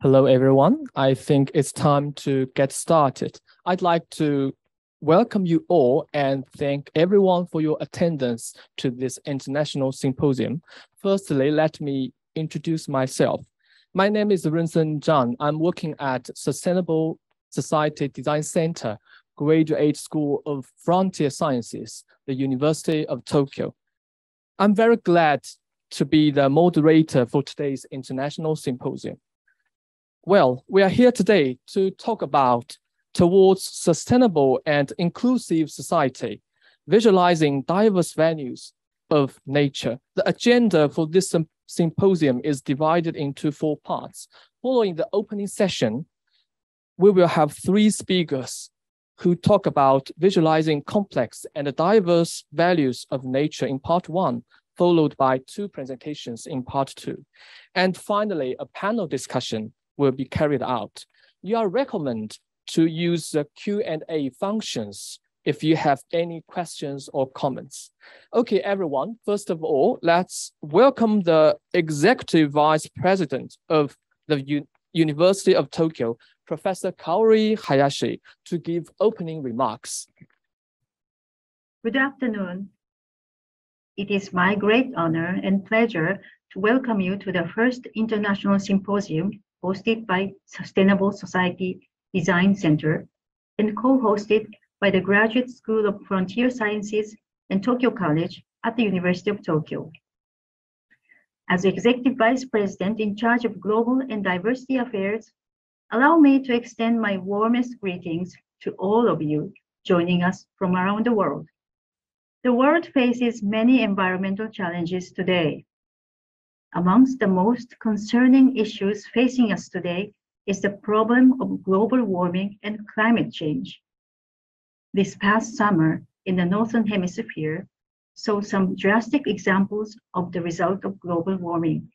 Hello, everyone. I think it's time to get started. I'd like to welcome you all and thank everyone for your attendance to this international symposium. Firstly, let me introduce myself. My name is Vincent Zhang. I'm working at Sustainable Society Design Center, Graduate School of Frontier Sciences, the University of Tokyo. I'm very glad to be the moderator for today's international symposium. Well, we are here today to talk about towards sustainable and inclusive society, visualizing diverse values of nature. The agenda for this symposium is divided into 4 parts. Following the opening session, we will have 3 speakers who talk about visualizing complex and diverse values of nature in part 1, followed by 2 presentations in part 2. And finally, a panel discussion will be carried out. You are recommended to use the Q&A functions if you have any questions or comments. Okay, everyone, first of all, let's welcome the Executive Vice President of the University of Tokyo, Professor Kaori HAYASHI, to give opening remarks. Good afternoon. It is my great honor and pleasure to welcome you to the first international symposium hosted by Sustainable Society Design Center and co-hosted by the Graduate School of Frontier Sciences and Tokyo College at the University of Tokyo. As Executive Vice President in charge of Global and Diversity Affairs, allow me to extend my warmest greetings to all of you joining us from around the world. The world faces many environmental challenges today. Amongst the most concerning issues facing us today is the problem of global warming and climate change. This past summer in the Northern Hemisphere saw some drastic examples of the result of global warming.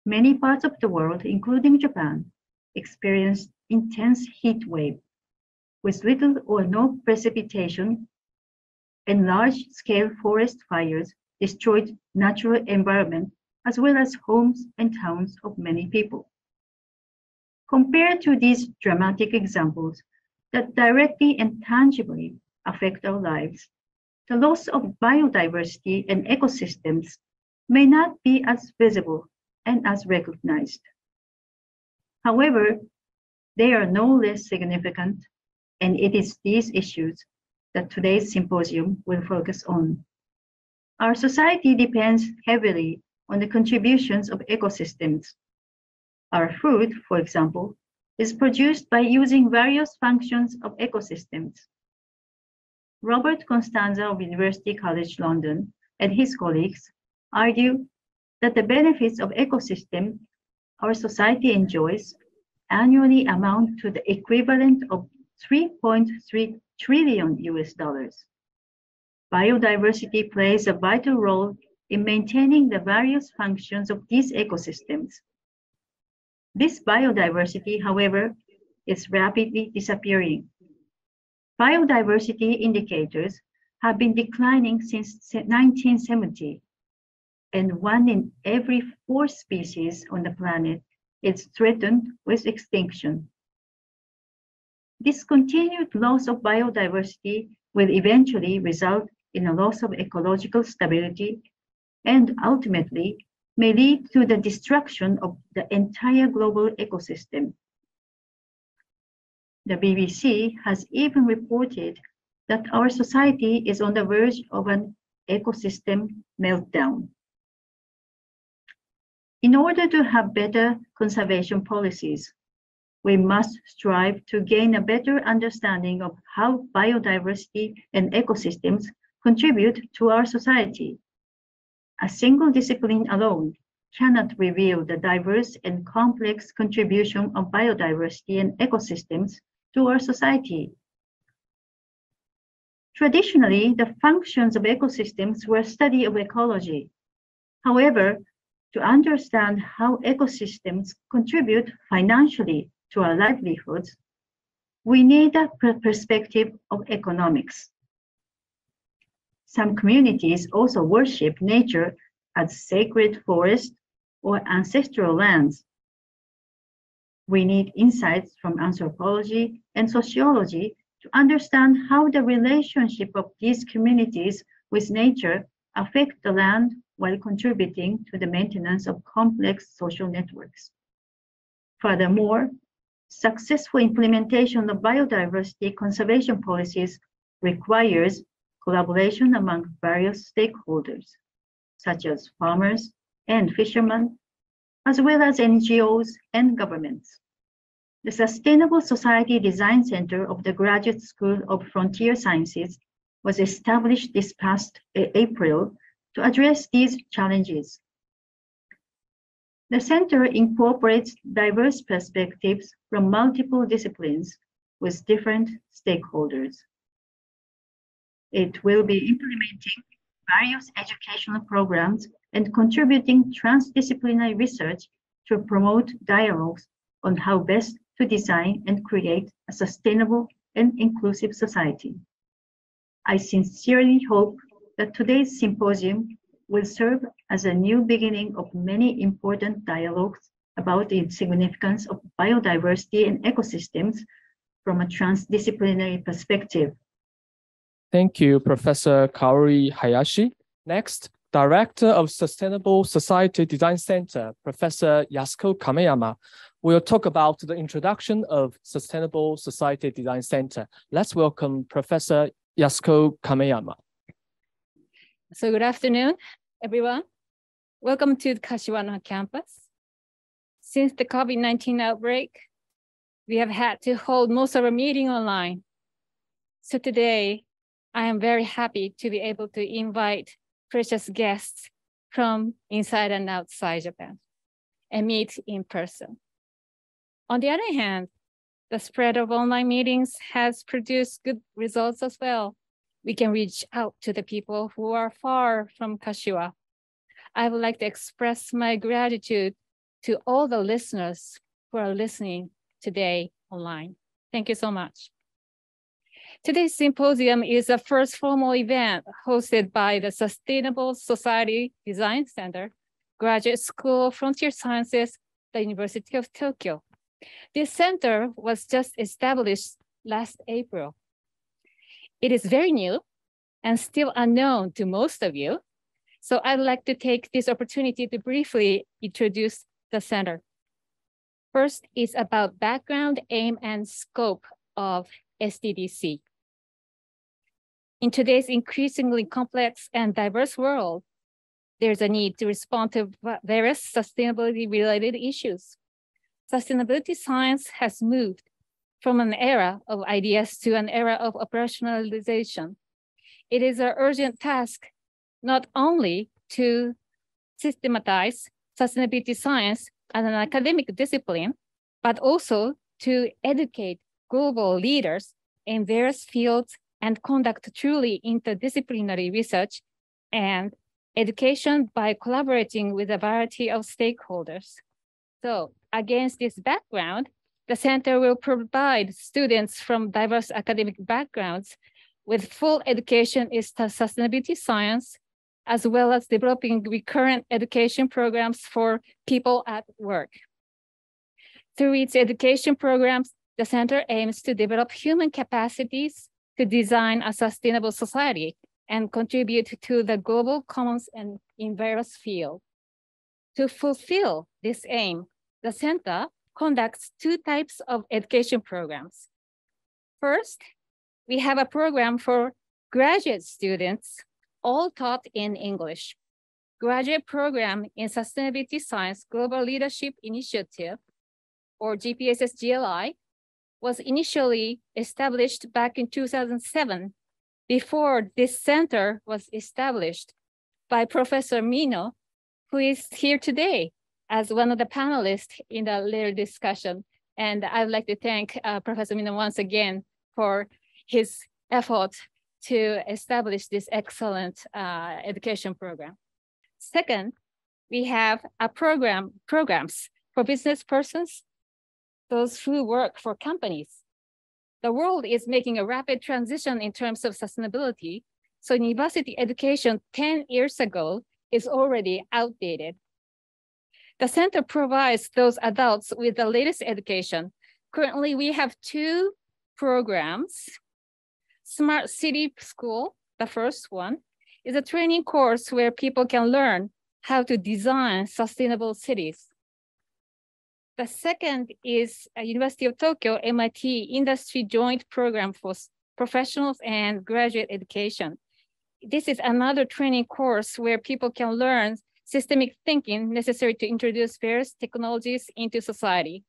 Many parts of the world, including Japan, experienced intense heat wave with little or no precipitation, and large-scale forest fires destroyed natural environment as well as homes and towns of many people. Compared to these dramatic examples that directly and tangibly affect our lives, the loss of biodiversity and ecosystems may not be as visible and as recognized. However, they are no less significant, and it is these issues that today's symposium will focus on. Our society depends heavily on the contributions of ecosystems. Our food, for example, is produced by using various functions of ecosystems. Robert Constanza of University College London and his colleagues argue that the benefits of ecosystem our society enjoys annually amount to the equivalent of 3.3 trillion US dollars. Biodiversity plays a vital role in maintaining the various functions of these ecosystems. This biodiversity, however, is rapidly disappearing. Biodiversity indicators have been declining since 1970, and 1 in every 4 species on the planet is threatened with extinction. This continued loss of biodiversity will eventually result in a loss of ecological stability and ultimately may lead to the destruction of the entire global ecosystem. The BBC has even reported that our society is on the verge of an ecosystem meltdown. In order to have better conservation policies, we must strive to gain a better understanding of how biodiversity and ecosystems contribute to our society. A single discipline alone cannot reveal the diverse and complex contribution of biodiversity and ecosystems to our society. Traditionally, the functions of ecosystems were a study of ecology. However, to understand how ecosystems contribute financially to our livelihoods, we need a perspective of economics. Some communities also worship nature as sacred forests or ancestral lands. We need insights from anthropology and sociology to understand how the relationship of these communities with nature affect the land while contributing to the maintenance of complex social networks. Furthermore, successful implementation of biodiversity conservation policies requires collaboration among various stakeholders, such as farmers and fishermen, as well as NGOs and governments. The Sustainable Society Design Center of the Graduate School of Frontier Sciences was established this past April to address these challenges. The center incorporates diverse perspectives from multiple disciplines with different stakeholders. It will be implementing various educational programs and contributing transdisciplinary research to promote dialogues on how best to design and create a sustainable and inclusive society. I sincerely hope that today's symposium will serve as a new beginning of many important dialogues about the significance of biodiversity and ecosystems from a transdisciplinary perspective. Thank you, Professor Kaori Hayashi. Next, Director of Sustainable Society Design Center, Professor Yasuko Kameyama, will talk about the introduction of Sustainable Society Design Center. Let's welcome Professor Yasuko Kameyama. So good afternoon, everyone. Welcome to the Kashiwano campus. Since the COVID-19 outbreak, we have had to hold most of our meeting online. So today, I am very happy to be able to invite precious guests from inside and outside Japan and meet in person. On the other hand, the spread of online meetings has produced good results as well. We can reach out to the people who are far from Kashiwa. I would like to express my gratitude to all the listeners who are listening today online. Thank you so much. Today's symposium is the first formal event hosted by the Sustainable Society Design Center, Graduate School of Frontier Sciences, the University of Tokyo. This center was just established last April. It is very new and still unknown to most of you. So I'd like to take this opportunity to briefly introduce the center. First is about background, aim, and scope of SDDC. In today's increasingly complex and diverse world, there's a need to respond to various sustainability-related issues. Sustainability science has moved from an era of ideas to an era of operationalization. It is an urgent task not only to systematize sustainability science as an academic discipline, but also to educate global leaders in various fields and conduct truly interdisciplinary research and education by collaborating with a variety of stakeholders. So against this background, the center will provide students from diverse academic backgrounds with full education in sustainability science, as well as developing recurrent education programs for people at work. Through its education programs, the center aims to develop human capacities to design a sustainable society and contribute to the global commons and in various fields. To fulfill this aim, the center conducts two types of education programs. First, we have a program for graduate students, all taught in English. Graduate program in Sustainability Science Global Leadership Initiative, or GPSS-GLI, was initially established back in 2007, before this center was established by Professor Mino, who is here today as one of the panelists in the later discussion. And I would like to thank Professor Mino once again for his effort to establish this excellent education program. Second, we have programs for business persons, those who work for companies. The world is making a rapid transition in terms of sustainability, so university education 10 years ago is already outdated. The center provides those adults with the latest education. Currently, we have 2 programs. Smart City School, the first one, is a training course where people can learn how to design sustainable cities. The second is a University of Tokyo MIT industry joint program for professionals and graduate education. This is another training course where people can learn systemic thinking necessary to introduce various technologies into society.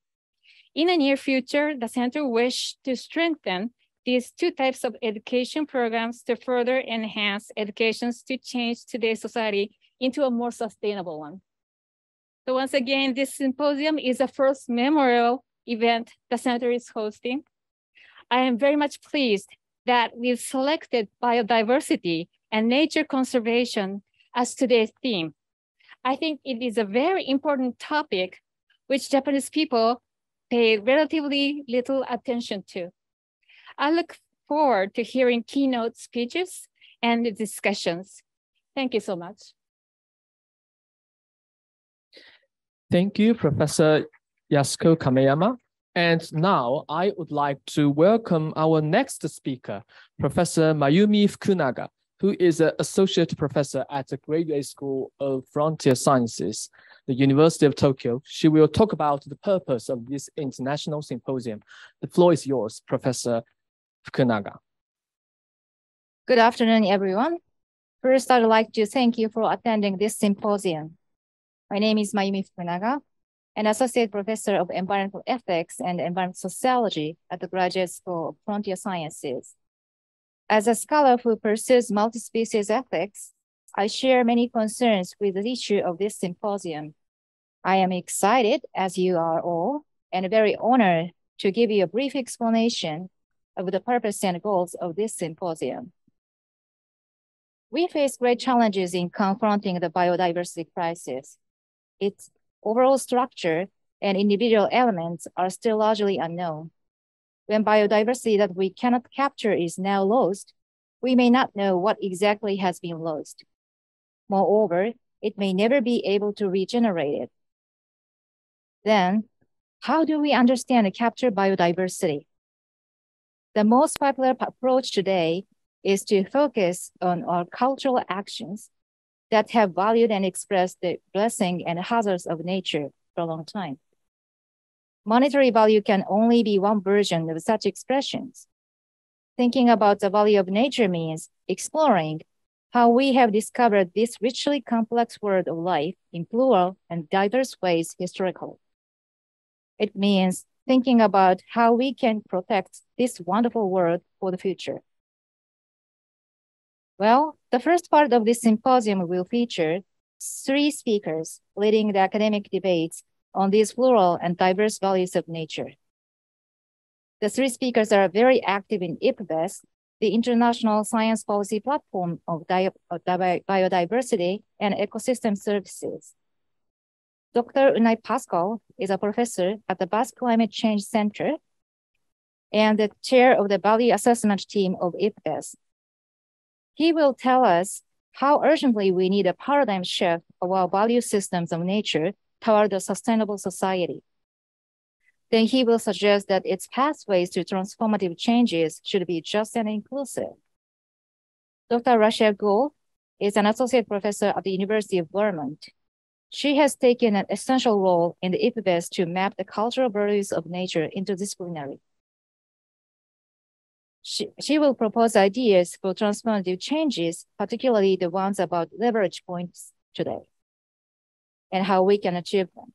In the near future, the center wishes to strengthen these 2 types of education programs to further enhance educations to change today's society into a more sustainable one. So once again, this symposium is the first memorial event the center is hosting. I am very much pleased that we've selected biodiversity and nature conservation as today's theme. I think it is a very important topic which Japanese people pay relatively little attention to. I look forward to hearing keynote speeches and discussions. Thank you so much. Thank you, Professor Yasuko Kameyama. And now I would like to welcome our next speaker, Professor Mayumi Fukunaga, who is an associate professor at the Graduate School of Frontier Sciences, the University of Tokyo. She will talk about the purpose of this international symposium. The floor is yours, Professor Fukunaga. Good afternoon, everyone. First, I'd like to thank you for attending this symposium. My name is Mayumi Fukunaga, an associate professor of environmental ethics and environmental sociology at the Graduate School of Frontier Sciences. As a scholar who pursues multi-species ethics, I share many concerns with the issue of this symposium. I am excited, as you are all, and very honored to give you a brief explanation of the purpose and goals of this symposium. We face great challenges in confronting the biodiversity crisis. Its overall structure and individual elements are still largely unknown. When biodiversity that we cannot capture is now lost, we may not know what exactly has been lost. Moreover, it may never be able to regenerate it. Then, how do we understand and capture biodiversity? The most popular approach today is to focus on our cultural actions that have valued and expressed the blessing and hazards of nature for a long time. Monetary value can only be one version of such expressions. Thinking about the value of nature means exploring how we have discovered this richly complex world of life in plural and diverse ways historically. It means thinking about how we can protect this wonderful world for the future. Well, the first part of this symposium will feature 3 speakers leading the academic debates on these plural and diverse values of nature. The 3 speakers are very active in IPBES, the International Science Policy Platform of Biodiversity and Ecosystem Services. Dr. Unai PASCUAL is a professor at the Basque Climate Change Center and the chair of the Value Assessment Team of IPBES. He will tell us how urgently we need a paradigm shift of our value systems of nature toward a sustainable society. Then he will suggest that its pathways to transformative changes should be just and inclusive. Dr. Rachelle GOULD is an associate professor at the University of Vermont. She has taken an essential role in the IPBES to map the cultural values of nature interdisciplinary. She will propose ideas for transformative changes, particularly the ones about leverage points today, and how we can achieve them.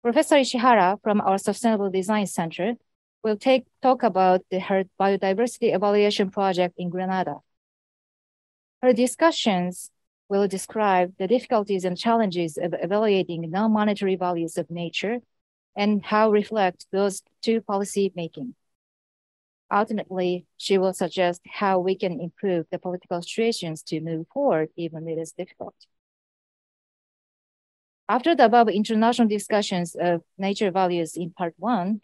Professor Ishihara from our Sustainable Design Center will talk about her biodiversity evaluation project in Grenada. Her discussions will describe the difficulties and challenges of evaluating non-monetary values of nature and how reflect those to policy making. Ultimately, she will suggest how we can improve the political situations to move forward, even if it is difficult. After the above international discussions of nature values in part 1,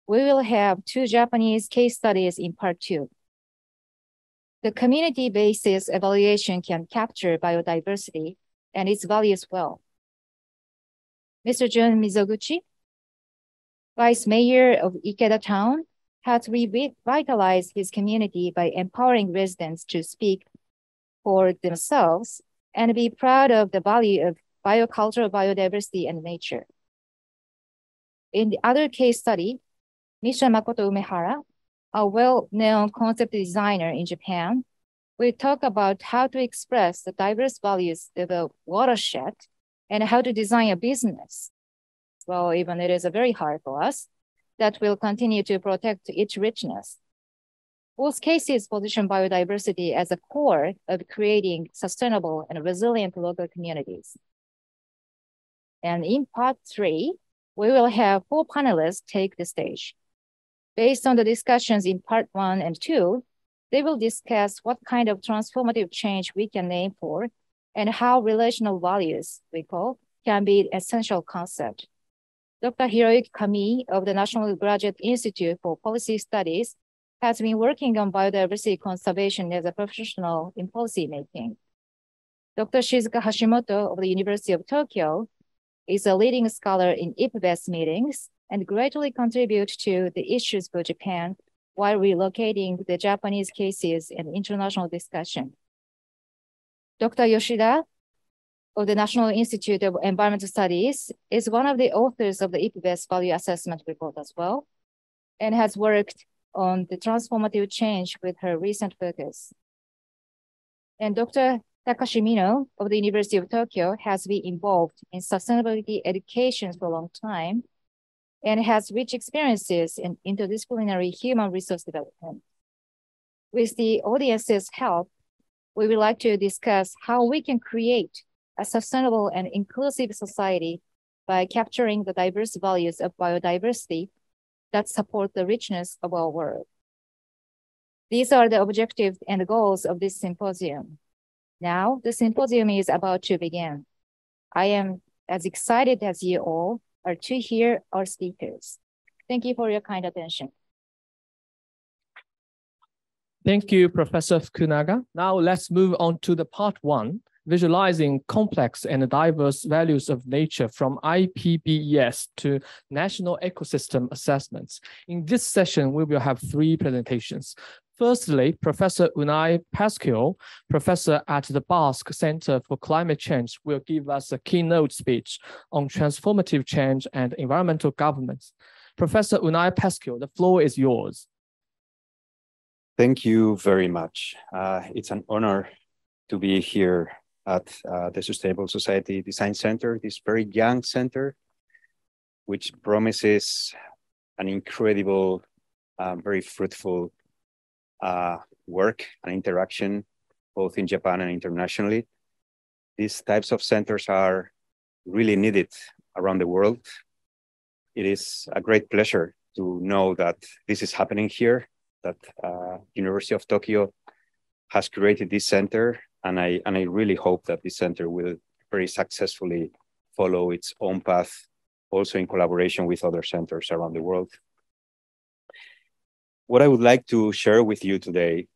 we will have 2 Japanese case studies in part 2. The community-based evaluation can capture biodiversity and its values well. Mr. Jun Mizoguchi, Vice Mayor of Ikeda Town, has revitalized his community by empowering residents to speak for themselves and be proud of the value of biocultural biodiversity and nature. In the other case study, Mr. Makoto Umehara, a well-known concept designer in Japan, will talk about how to express the diverse values of a watershed and how to design a business. Well, even it is very hard for us, that will continue to protect its richness. Both cases position biodiversity as a core of creating sustainable and resilient local communities. And in part 3, we will have 4 panelists take the stage. Based on the discussions in part 1 and 2, they will discuss what kind of transformative change we can aim for and how relational values, we call, can be an essential concept. Dr. Hiroyuki Kami of the National Graduate Institute for Policy Studies has been working on biodiversity conservation as a professional in policymaking. Dr. Shizuka Hashimoto of the University of Tokyo is a leading scholar in IPBES meetings and greatly contributes to the issues for Japan while relocating the Japanese cases and international discussion. Dr. Yoshida of the National Institute of Environmental Studies is one of the authors of the IPBES Value Assessment Report as well, and has worked on the transformative change with her recent focus. And Dr. Takashi Mino of the University of Tokyo has been involved in sustainability education for a long time and has rich experiences in interdisciplinary human resource development. With the audience's help, we would like to discuss how we can create a sustainable and inclusive society by capturing the diverse values of biodiversity that support the richness of our world. These are the objectives and goals of this symposium. Now, the symposium is about to begin. I am as excited as you all are to hear our speakers. Thank you for your kind attention. Thank you, Professor Fukunaga. Now let's move on to the part 1, visualizing complex and diverse values of nature from IPBES to national ecosystem assessments. In this session, we will have 3 presentations. Firstly, Professor Unai PASCUAL, professor at the Basque Center for Climate Change, will give us a keynote speech on transformative change and environmental governance. Professor Unai PASCUAL, the floor is yours. Thank you very much. It's an honor to be here at the Sustainable Society Design Center, this very young center, which promises an incredible, very fruitful work and interaction, both in Japan and internationally. These types of centers are really needed around the world. It is a great pleasure to know that this is happening here, that University of Tokyo has created this center, and I really hope that this center will very successfully follow its own path, also in collaboration with other centers around the world. What I would like to share with you today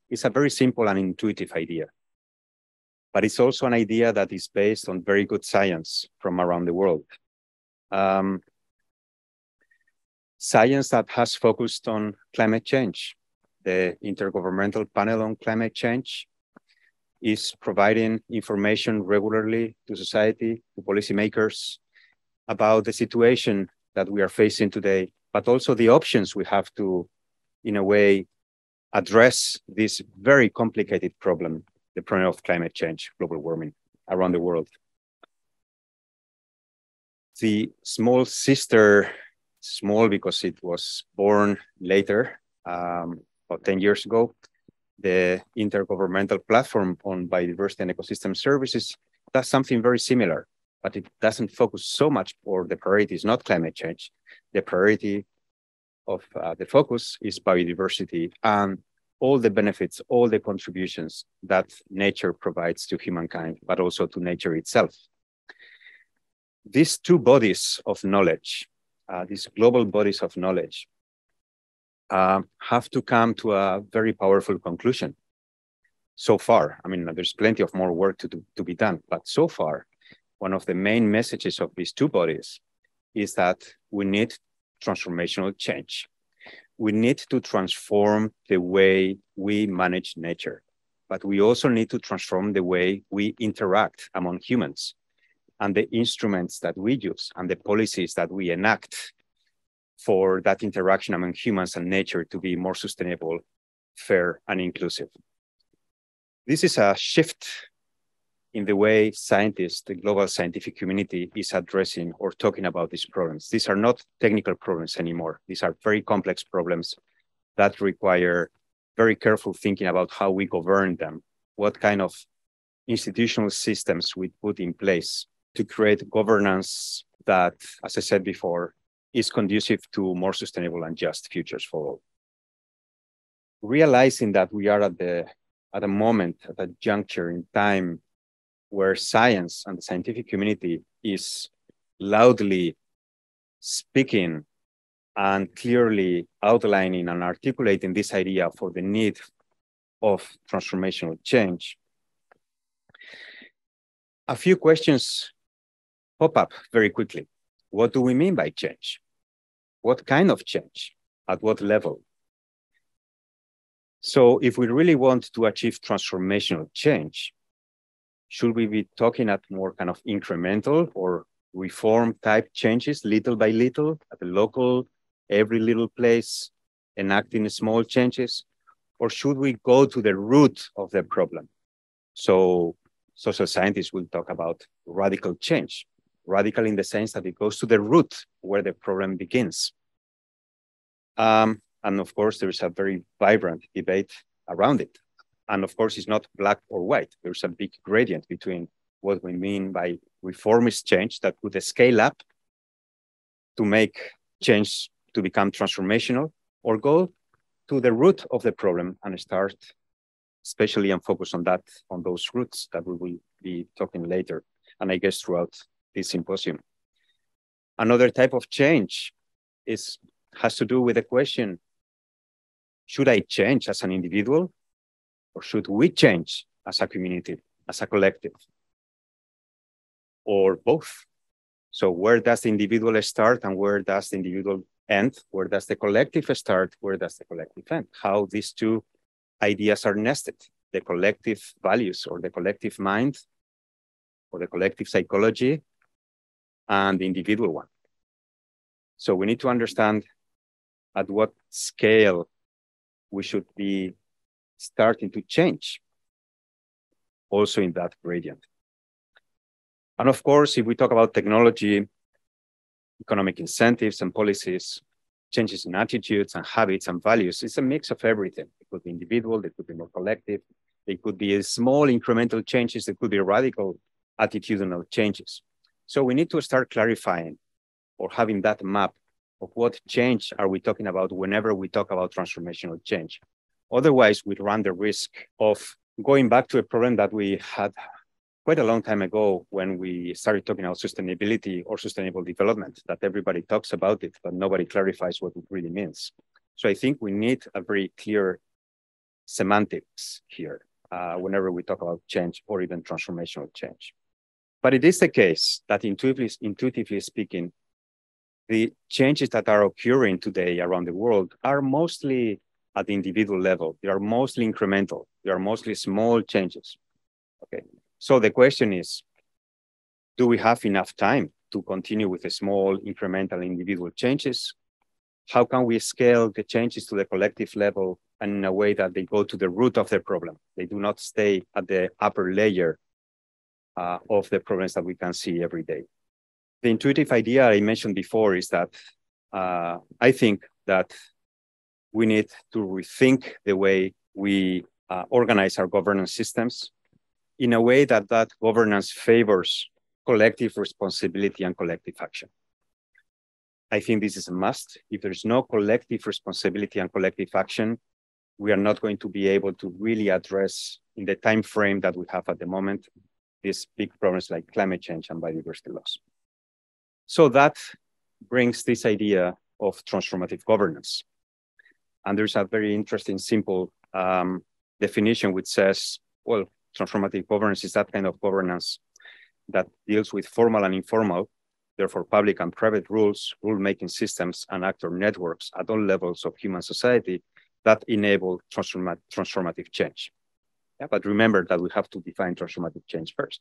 is a very simple and intuitive idea, but it's also an idea that is based on very good science from around the world. Science that has focused on climate change. The Intergovernmental Panel on Climate Change is providing information regularly to society, to policymakers, about the situation that we are facing today, but also the options we have to, in a way, address this very complicated problem, the problem of climate change, global warming around the world. The small sister, small because it was born later, about 10 years ago, the Intergovernmental Platform on Biodiversity and Ecosystem Services does something very similar, but it doesn't focus so much, or the priority is not climate change. The priority of the focus is biodiversity and all the benefits, all the contributions that nature provides to humankind, but also to nature itself. These 2 bodies of knowledge, these global bodies of knowledge, have to come to a very powerful conclusion. So far, I mean, there's plenty of more work to be done, but so far, one of the main messages of these two bodies is that we need transformational change. We need to transform the way we manage nature, but we also need to transform the way we interact among humans and the instruments that we use and the policies that we enact for that interaction among humans and nature to be more sustainable, fair, and inclusive. This is a shift in the way scientists, the global scientific community, is addressing or talking about these problems. These are not technical problems anymore. These are very complex problems that require very careful thinking about how we govern them, what kind of institutional systems we put in place to create governance that, as I said before, is conducive to more sustainable and just futures for all. Realizing that we are at a moment, at a juncture in time where science and the scientific community is loudly speaking and clearly outlining and articulating this idea for the need of transformational change. A few questions pop up very quickly. What do we mean by change? What kind of change? At what level? So if we really want to achieve transformational change, should we be talking at more kind of incremental or reform type changes, little by little, at the local, every little place, enacting small changes? Or should we go to the root of the problem? So social scientists will talk about radical change, radical in the sense that it goes to the root where the problem begins. And of course, there is a very vibrant debate around it. And of course, it's not black or white. There's a big gradient between what we mean by reformist change that could scale up to make change to become transformational, or go to the root of the problem and start especially and focus on that, on those roots that we will be talking later, and I guess throughout this symposium. Another type of change has to do with the question, should I change as an individual? Or should we change as a community, as a collective? Or both? So where does the individual start and where does the individual end? Where does the collective start? Where does the collective end? How these two ideas are nested, the collective values or the collective mind or the collective psychology and the individual one. So we need to understand at what scale we should be starting to change also in that gradient. And of course, if we talk about technology, economic incentives and policies, changes in attitudes and habits and values, it's a mix of everything. It could be individual, it could be more collective, it could be small incremental changes, it could be radical attitudinal changes. So we need to start clarifying or having that map of what change are we talking about whenever we talk about transformational change. Otherwise, we run the risk of going back to a problem that we had quite a long time ago when we started talking about sustainability or sustainable development, that everybody talks about it, but nobody clarifies what it really means. So I think we need a very clear semantics here whenever we talk about change or even transformational change. But it is the case that intuitively speaking, the changes that are occurring today around the world are mostly at the individual level. They are mostly incremental. They are mostly small changes. Okay. So the question is, do we have enough time to continue with the small incremental individual changes? How can we scale the changes to the collective level and in a way that they go to the root of the problem? They do not stay at the upper layer of the problems that we can see every day. The intuitive idea I mentioned before is that I think that we need to rethink the way we organize our governance systems in a way that governance favors collective responsibility and collective action. I think this is a must. If there's no collective responsibility and collective action, we are not going to be able to really address in the time frame that we have at the moment, these big problems like climate change and biodiversity loss. So that brings this idea of transformative governance. And there's a very interesting, simple definition which says, well, transformative governance is that kind of governance that deals with formal and informal, therefore public and private rules, rule-making systems, and actor networks at all levels of human society that enable transformative change. Yeah, but remember that we have to define transformative change first.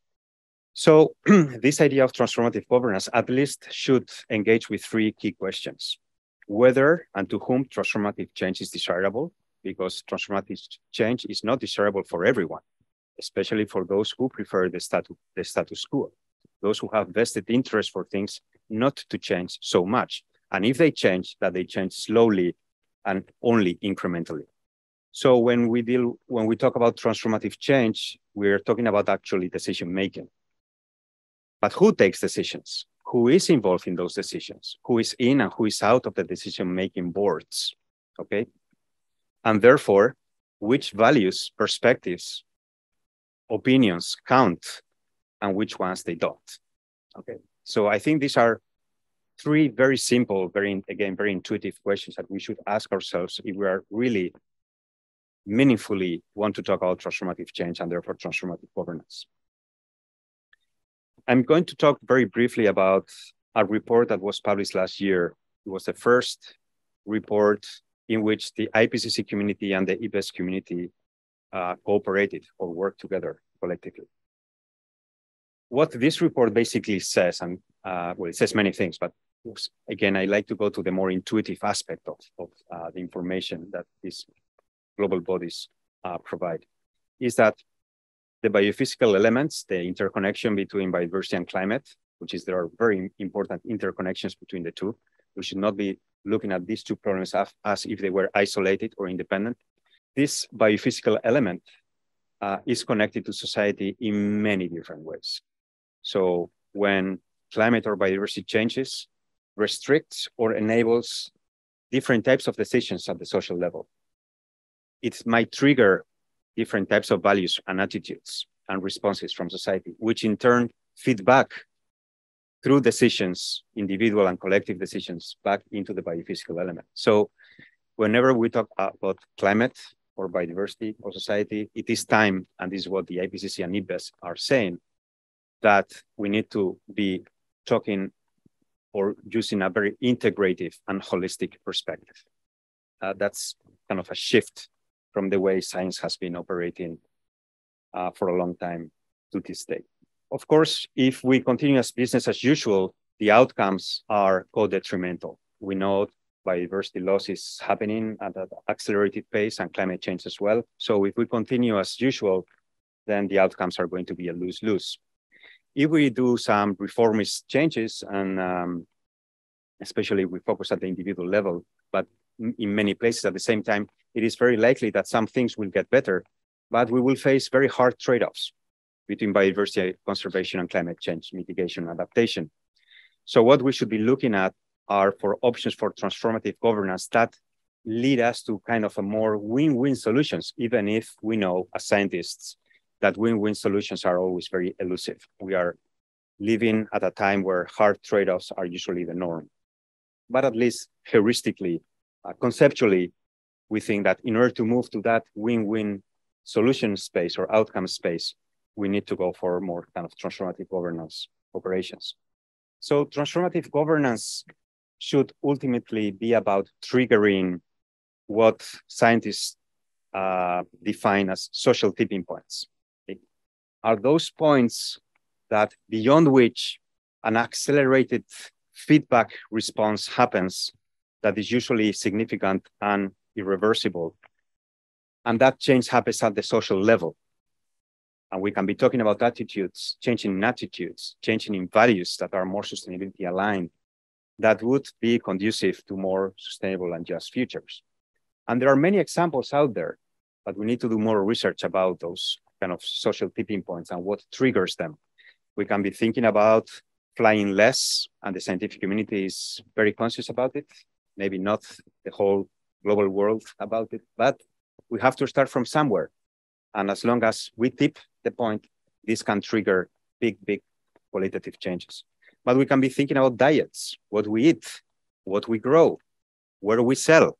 So this idea of transformative governance at least should engage with three key questions. Whether and to whom transformative change is desirable, because transformative change is not desirable for everyone, especially for those who prefer the status quo, those who have vested interest for things not to change so much. And if they change, that they change slowly and only incrementally. So when we talk about transformative change, we're talking about actually decision-making. But who takes decisions? Who is involved in those decisions? Who is in and who is out of the decision-making boards, okay? And therefore, which values, perspectives, opinions count and which ones they don't, okay? So I think these are three very simple, very intuitive questions that we should ask ourselves if we are really meaningfully want to talk about transformative change and therefore transformative governance. I'm going to talk very briefly about a report that was published last year. It was the first report in which the IPCC community and the IPBES community cooperated or worked together collectively. What this report basically says, and well, it says many things, but again, I like to go to the more intuitive aspect of the information that these global bodies provide, is that the biophysical elements, the interconnection between biodiversity and climate, which is there are very important interconnections between the two. We should not be looking at these two problems as if they were isolated or independent. This biophysical element is connected to society in many different ways. So when climate or biodiversity changes, restricts or enables different types of decisions at the social level. It might trigger different types of values and attitudes and responses from society, which in turn feed back through decisions, individual and collective decisions, back into the biophysical element. So whenever we talk about climate or biodiversity or society, it is time, and this is what the IPCC and IPBES are saying, that we need to be talking or using a very integrative and holistic perspective. That's kind of a shift from the way science has been operating for a long time to this day. Of course, if we continue as business as usual, the outcomes are co-detrimental. We know biodiversity loss is happening at an accelerated pace and climate change as well. So if we continue as usual, then the outcomes are going to be a lose-lose. If we do some reformist changes, and especially we focus at the individual level, but in many places at the same time, it is very likely that some things will get better, but we will face very hard trade-offs between biodiversity conservation and climate change mitigation and adaptation. So what we should be looking at are for options for transformative governance that lead us to kind of a more win-win solutions, even if we know as scientists that win-win solutions are always very elusive. We are living at a time where hard trade-offs are usually the norm. But at least heuristically, conceptually, we think that in order to move to that win-win solution space or outcome space, we need to go for more kind of transformative governance operations. So transformative governance should ultimately be about triggering what scientists define as social tipping points. Are those points that beyond which an accelerated feedback response happens that is usually significant and irreversible. And that change happens at the social level. And we can be talking about attitudes, changing in values that are more sustainability aligned, that would be conducive to more sustainable and just futures. And there are many examples out there, but we need to do more research about those kind of social tipping points and what triggers them. We can be thinking about flying less, and the scientific community is very conscious about it. Maybe not the whole global world about it, but we have to start from somewhere. And as long as we tip the point, this can trigger big qualitative changes. But we can be thinking about diets, what we eat, what we grow, where we sell,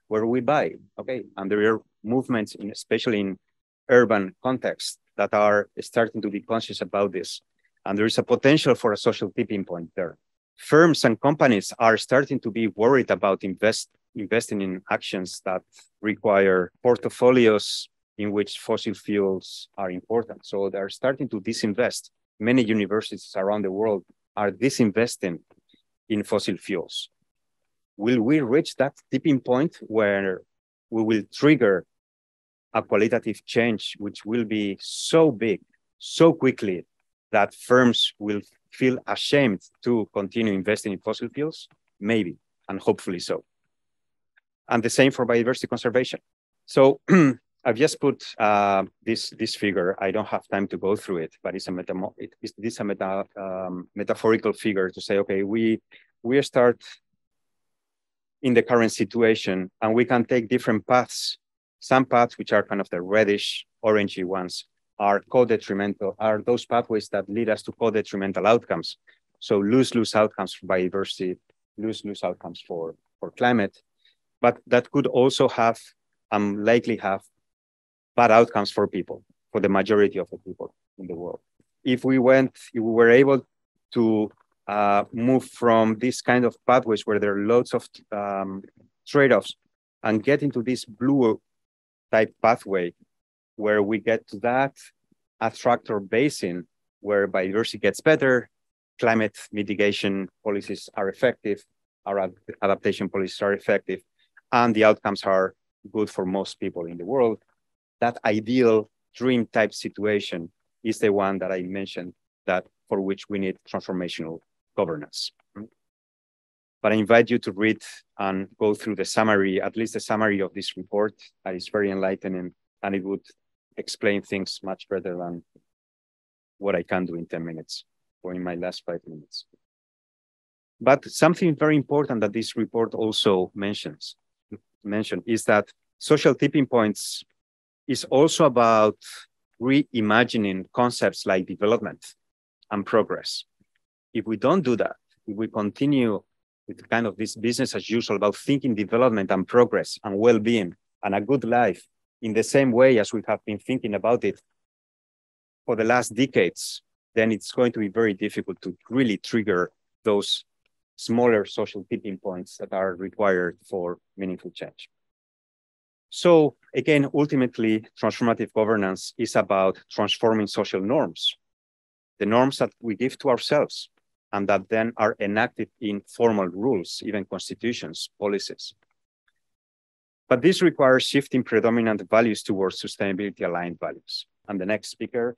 where we buy, okay? And there are movements, especially in urban contexts, that are starting to be conscious about this. And there is a potential for a social tipping point there. Firms and companies are starting to be worried about investing in actions that require portfolios in which fossil fuels are important. So they're starting to disinvest. Many universities around the world are disinvesting in fossil fuels. Will we reach that tipping point where we will trigger a qualitative change, which will be so big, so quickly, that firms will feel ashamed to continue investing in fossil fuels? Maybe, and hopefully so. And the same for biodiversity conservation. So I've just put this figure. I don't have time to go through it, but it's a metaphorical figure to say, okay, we start in the current situation, and we can take different paths. Some paths, which are kind of the reddish, orangey ones, are co-detrimental, are those pathways that lead us to co-detrimental outcomes. So lose-lose outcomes for biodiversity, lose-lose outcomes for climate, but that could also have, likely have, bad outcomes for people, for the majority of the people in the world. If we were able to move from this kind of pathways where there are loads of trade-offs and get into this blue type pathway where we get to that attractor basin where biodiversity gets better, climate mitigation policies are effective, our adaptation policies are effective, and the outcomes are good for most people in the world. That ideal dream type situation is the one that I mentioned, that for which we need transformational governance. But I invite you to read and go through the summary, at least the summary of this report. That is very enlightening, and it would explain things much better than what I can do in 10 minutes or in my last 5 minutes. But something very important that this report also mentioned is that social tipping points is also about reimagining concepts like development and progress. If we don't do that, if we continue with kind of this business as usual about thinking development and progress and well-being and a good life in the same way as we have been thinking about it for the last decades, then it's going to be very difficult to really trigger those smaller social tipping points that are required for meaningful change. So again, ultimately, transformative governance is about transforming social norms, the norms that we give to ourselves, and that then are enacted in formal rules, even constitutions, policies. But this requires shifting predominant values towards sustainability-aligned values. And the next speaker,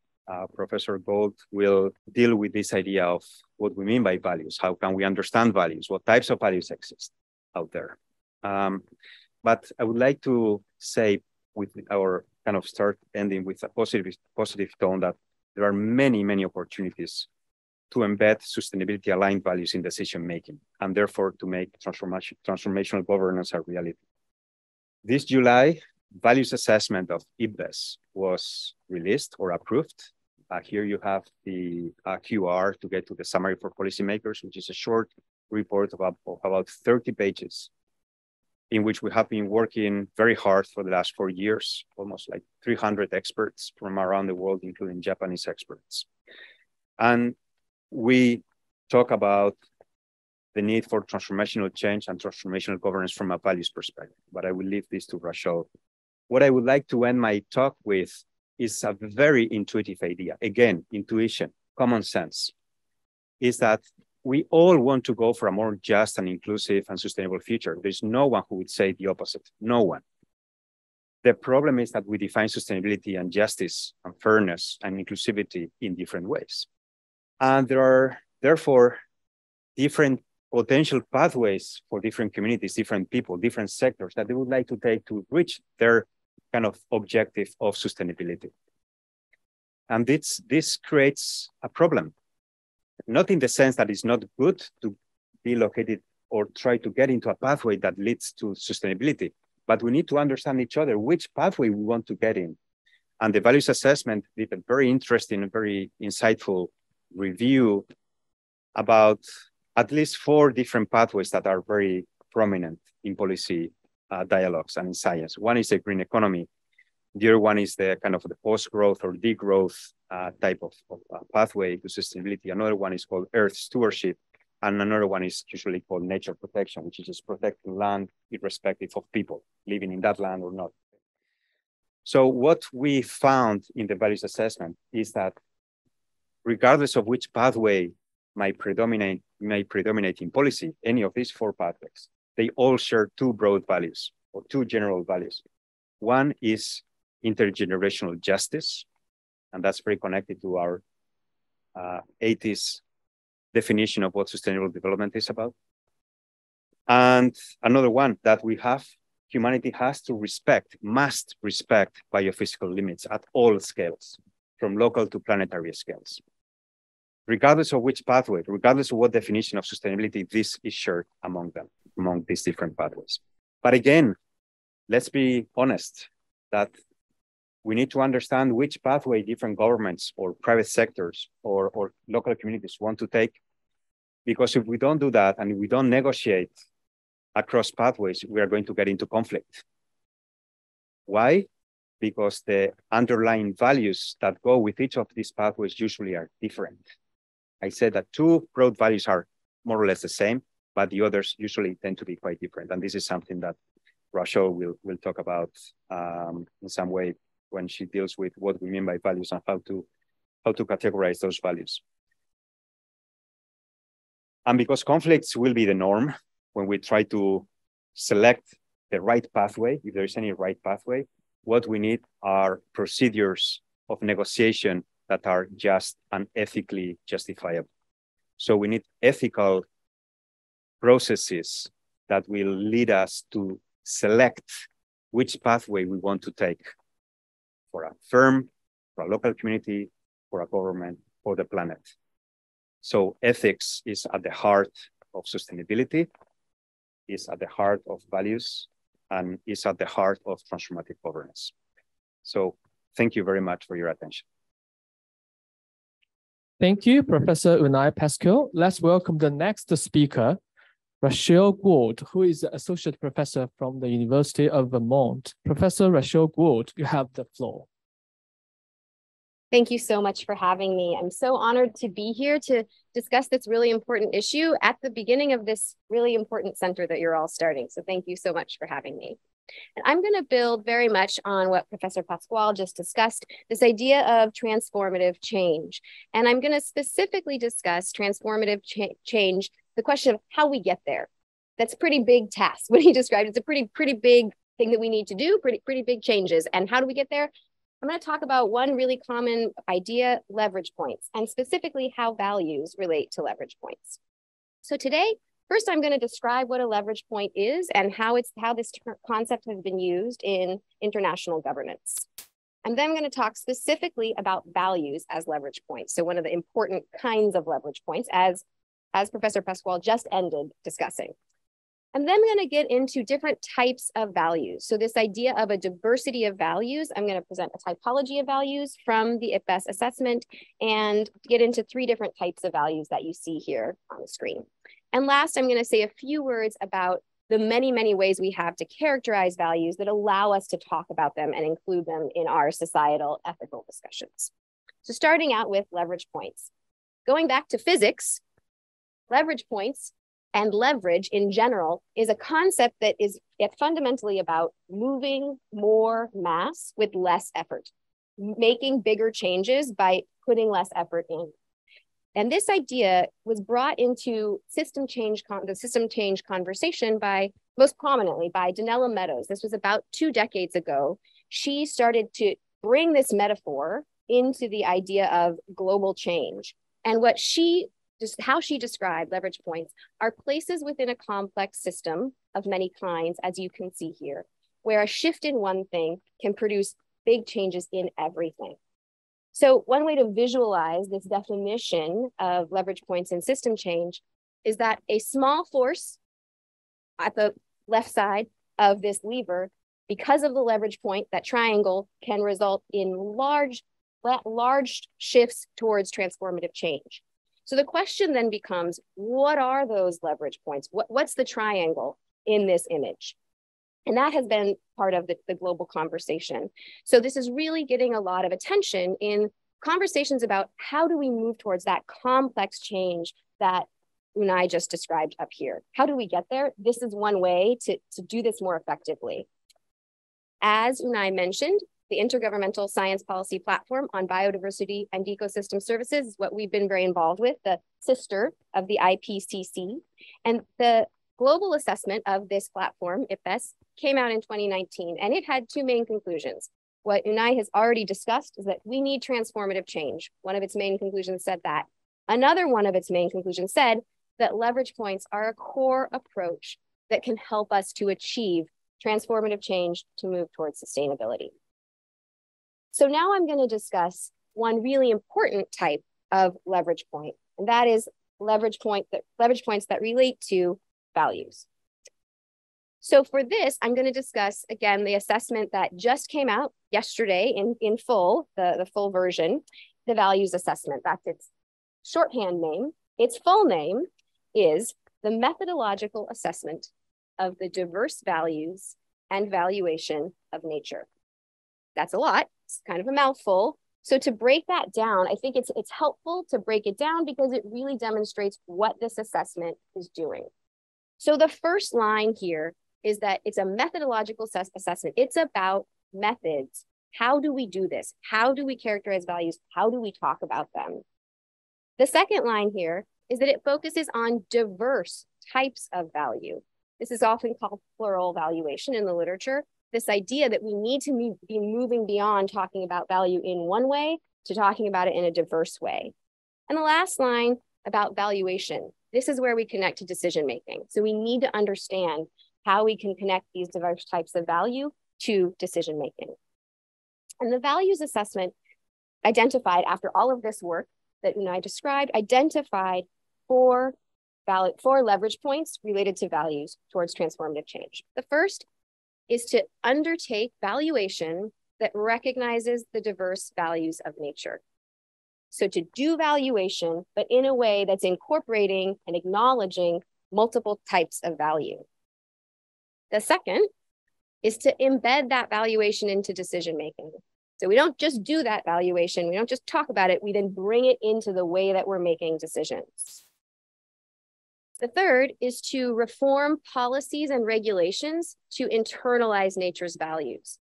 Professor Gould, will deal with this idea of what we mean by values. How can we understand values? What types of values exist out there? But I would like to say, with our kind of start ending with a positive tone, that there are many, many opportunities to embed sustainability-aligned values in decision-making, and therefore to make transformational governance a reality. This July, values assessment of IPBES was released or approved. Here you have the QR to get to the summary for policymakers, which is a short report of about 30 pages, in which we have been working very hard for the last 4 years, almost like 300 experts from around the world, including Japanese experts. And we talk about the need for transformational change and transformational governance from a values perspective, but I will leave this to Rachelle. What I would like to end my talk with is a very intuitive idea. Again, intuition, common sense, is that we all want to go for a more just and inclusive and sustainable future. There's no one who would say the opposite, no one. The problem is that we define sustainability and justice and fairness and inclusivity in different ways. And there are therefore different potential pathways for different communities, different people, different sectors that they would like to take to reach their kind of objective of sustainability. And this creates a problem, not in the sense that it's not good to be located or try to get into a pathway that leads to sustainability, but we need to understand each other, which pathway we want to get in. And the values assessment did a very interesting and very insightful review about at least 4 different pathways that are very prominent in policy dialogues and in science. One is the green economy. The other one is the kind of the post-growth or degrowth type of pathway to sustainability. Another one is called earth stewardship. And another one is usually called nature protection, which is just protecting land irrespective of people living in that land or not. So what we found in the values assessment is that regardless of which pathway may predominate in policy, any of these four pathways, they all share two broad values or two general values. One is intergenerational justice, and that's very connected to our 80s definition of what sustainable development is about. And another one that we have, humanity has to must respect biophysical limits at all scales, from local to planetary scales. Regardless of which pathway, regardless of what definition of sustainability, this is shared among them, among these different pathways. But again, let's be honest that we need to understand which pathway different governments or private sectors or local communities want to take. Because if we don't do that and if we don't negotiate across pathways, we are going to get into conflict. Why? Because the underlying values that go with each of these pathways usually are different. I said that two broad values are more or less the same, but the others usually tend to be quite different. And this is something that Rachelle will talk about in some way when she deals with what we mean by values and how to categorize those values. And because conflicts will be the norm when we try to select the right pathway, if there is any right pathway, what we need are procedures of negotiation that are just and ethically justifiable. So we need ethical processes that will lead us to select which pathway we want to take for a firm, for a local community, for a government, for the planet. So ethics is at the heart of sustainability, is at the heart of values, and is at the heart of transformative governance. So thank you very much for your attention. Thank you, Professor Unai Pascual. Let's welcome the next speaker, Rachelle Gould, who is an associate professor from the University of Vermont. Professor Rachelle Gould, you have the floor. Thank you so much for having me. I'm so honored to be here to discuss this really important issue at the beginning of this really important center that you're all starting. So thank you so much for having me. And I'm going to build very much on what Professor Pascual just discussed, this idea of transformative change. And I'm going to specifically discuss transformative change, the question of how we get there. That's a pretty big task. What he described, it's a pretty big thing that we need to do, pretty big changes. And how do we get there? I'm going to talk about one really common idea, leverage points, and specifically how values relate to leverage points. So today, first, I'm going to describe what a leverage point is and how this concept has been used in international governance. And then I'm going to talk specifically about values as leverage points. So one of the important kinds of leverage points as Professor Pascual just ended discussing. And then I'm going to get into different types of values. So this idea of a diversity of values, I'm going to present a typology of values from the IPBES assessment and get into 3 different types of values that you see here on the screen. And last, I'm going to say a few words about the many ways we have to characterize values that allow us to talk about them and include them in our societal ethical discussions. So starting out with leverage points. Going back to physics, leverage points and leverage in general is a concept that is fundamentally about moving more mass with less effort, making bigger changes by putting less effort in. And this idea was brought into the system change conversation most prominently by Donella Meadows. This was about 2 decades ago. She started to bring this metaphor into the idea of global change. And how she described leverage points are places within a complex system of many kinds, as you can see here, where a shift in one thing can produce big changes in everything. So one way to visualize this definition of leverage points in system change is that a small force at the left side of this lever, because of the leverage point, that triangle can result in large shifts towards transformative change. So the question then becomes, what are those leverage points? What's the triangle in this image? And that has been part of the global conversation. So this is really getting a lot of attention in conversations about how do we move towards that complex change that Unai just described up here. How do we get there? This is one way to do this more effectively. As Unai mentioned, the Intergovernmental Science Policy Platform on Biodiversity and Ecosystem Services is what we've been very involved with, the sister of the IPCC. And the global assessment of this platform, IPBES, came out in 2019, and it had two main conclusions. What Unai has already discussed is that we need transformative change. One of its main conclusions said that. Another one of its main conclusions said that leverage points are a core approach that can help us to achieve transformative change to move towards sustainability. So now I'm going to discuss one really important type of leverage point, and that is leverage points that relate to values. So for this, I'm going to discuss, again, the assessment that just came out yesterday in full, the full version, the values assessment. That's its shorthand name. Its full name is the Methodological Assessment of the Diverse Values and Valuation of Nature. That's a lot. It's kind of a mouthful. So to break that down, I think it's helpful to break it down because it really demonstrates what this assessment is doing. So the first line here is that it's a methodological assessment. It's about methods. How do we do this? How do we characterize values? How do we talk about them? The second line here is that it focuses on diverse types of value. This is often called plural valuation in the literature. This idea that we need to be moving beyond talking about value in one way to talking about it in a diverse way. And the last line about valuation, this is where we connect to decision-making. So we need to understand how we can connect these diverse types of value to decision-making. And the values assessment identified, after all of this work that Unai described, identified four leverage points related to values towards transformative change. The first is to undertake valuation that recognizes the diverse values of nature. So to do valuation, but in a way that's incorporating and acknowledging multiple types of value. The second is to embed that valuation into decision-making. So we don't just do that valuation, we don't just talk about it, we then bring it into the way that we're making decisions. The third is to reform policies and regulations to internalize nature's values.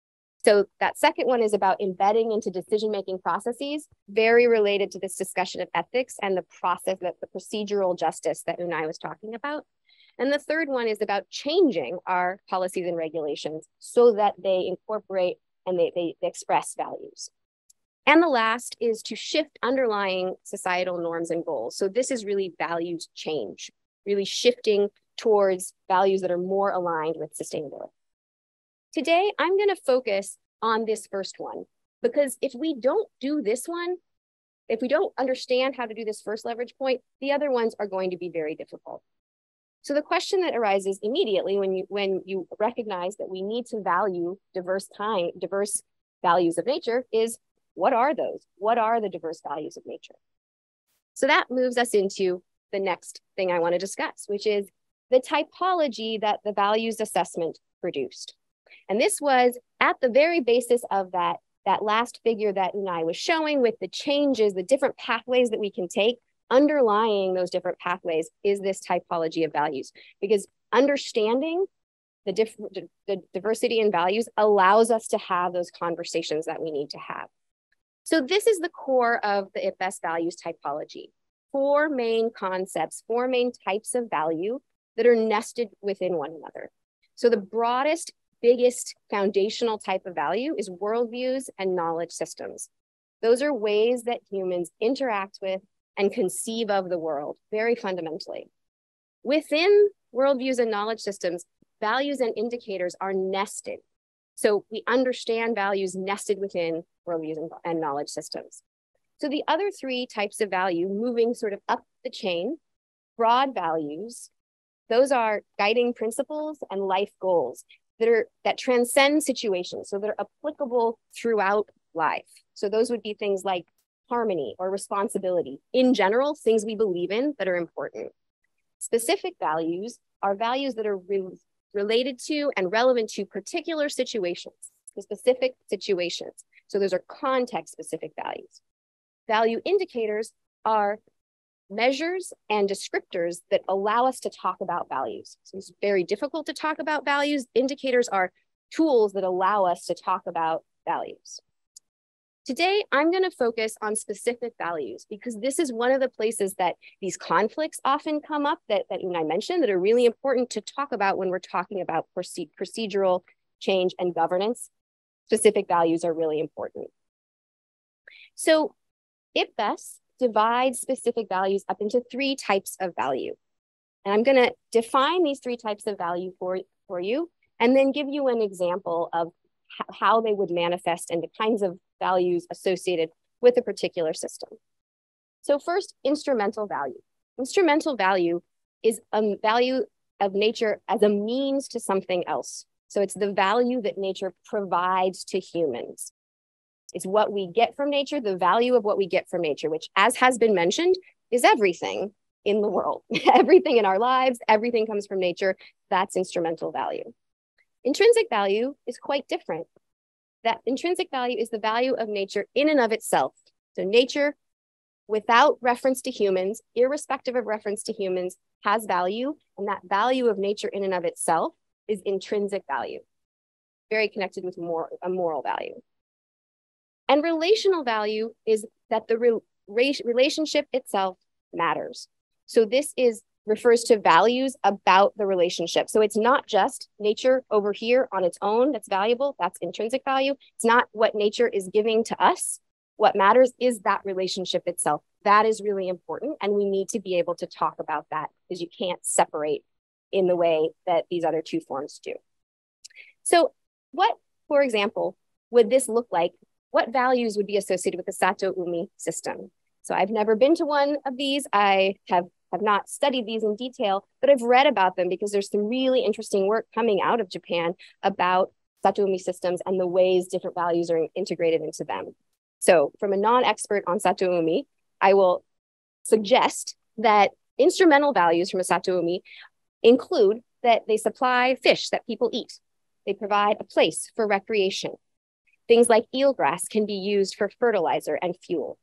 So that second one is about embedding into decision-making processes, very related to this discussion of ethics and the process, the procedural justice that Unai was talking about. And the third one is about changing our policies and regulations so that they incorporate and they express values. And the last is to shift underlying societal norms and goals. So this is really values change, really shifting towards values that are more aligned with sustainability. Today, I'm going to focus on this first one, because if we don't do this one, if we don't understand how to do this first leverage point, the other ones are going to be very difficult. So the question that arises immediately when you recognize that we need to value diverse values of nature is, what are those? What are the diverse values of nature? So that moves us into the next thing I want to discuss, which is the typology that the values assessment produced. And this was at the very basis of that last figure that Unai was showing, with the changes, the different pathways that we can take. Underlying those different pathways is this typology of values, because understanding the diversity in values allows us to have those conversations that we need to have. So this is the core of the IPBES values typology. 4 main concepts, 4 main types of value that are nested within one another. So the broadest, biggest foundational type of value is worldviews and knowledge systems. Those are ways that humans interact with and conceive of the world very fundamentally. Within worldviews and knowledge systems, values and indicators are nested. So we understand values nested within worldviews and knowledge systems. So the other 3 types of value, moving sort of up the chain, broad values, those are guiding principles and life goals that transcend situations, so they're applicable throughout life. So those would be things like harmony or responsibility. In general, things we believe in that are important. Specific values are values that are related to and relevant to particular situations, to specific situations. So those are context-specific values. Value indicators are measures and descriptors that allow us to talk about values. So it's very difficult to talk about values. Indicators are tools that allow us to talk about values. Today, I'm going to focus on specific values because this is one of the places that these conflicts often come up that Unai mentioned that are really important to talk about when we're talking about procedural change and governance. Specific values are really important. So IPBES divides specific values up into 3 types of value. And I'm going to define these 3 types of value for you and then give you an example of how they would manifest and the kinds of values associated with a particular system. So first, instrumental value. Instrumental value is a value of nature as a means to something else. So it's the value that nature provides to humans. It's what we get from nature, the value of what we get from nature, which, as has been mentioned, is everything in the world. Everything in our lives, everything comes from nature. That's instrumental value. Intrinsic value is quite different. That intrinsic value is the value of nature in and of itself. So nature, without reference to humans, irrespective of reference to humans, has value, and that value of nature in and of itself is intrinsic value, very connected with a moral value. And relational value is that the relationship itself matters. So this refers to values about the relationship. So it's not just nature over here on its own that's valuable, that's intrinsic value. It's not what nature is giving to us. What matters is that relationship itself. That is really important, and we need to be able to talk about that because you can't separate in the way that these other 2 forms do. So what, for example, would this look like? What values would be associated with the Sato Umi system? So I've never been to one of these. I have not studied these in detail, but I've read about them because there's some really interesting work coming out of Japan about Sato Umi systems and the ways different values are integrated into them. So from a non-expert on Sato Umi, I will suggest that instrumental values from a Sato Umi include that they supply fish that people eat. They provide a place for recreation. Things like eelgrass can be used for fertilizer and fuel.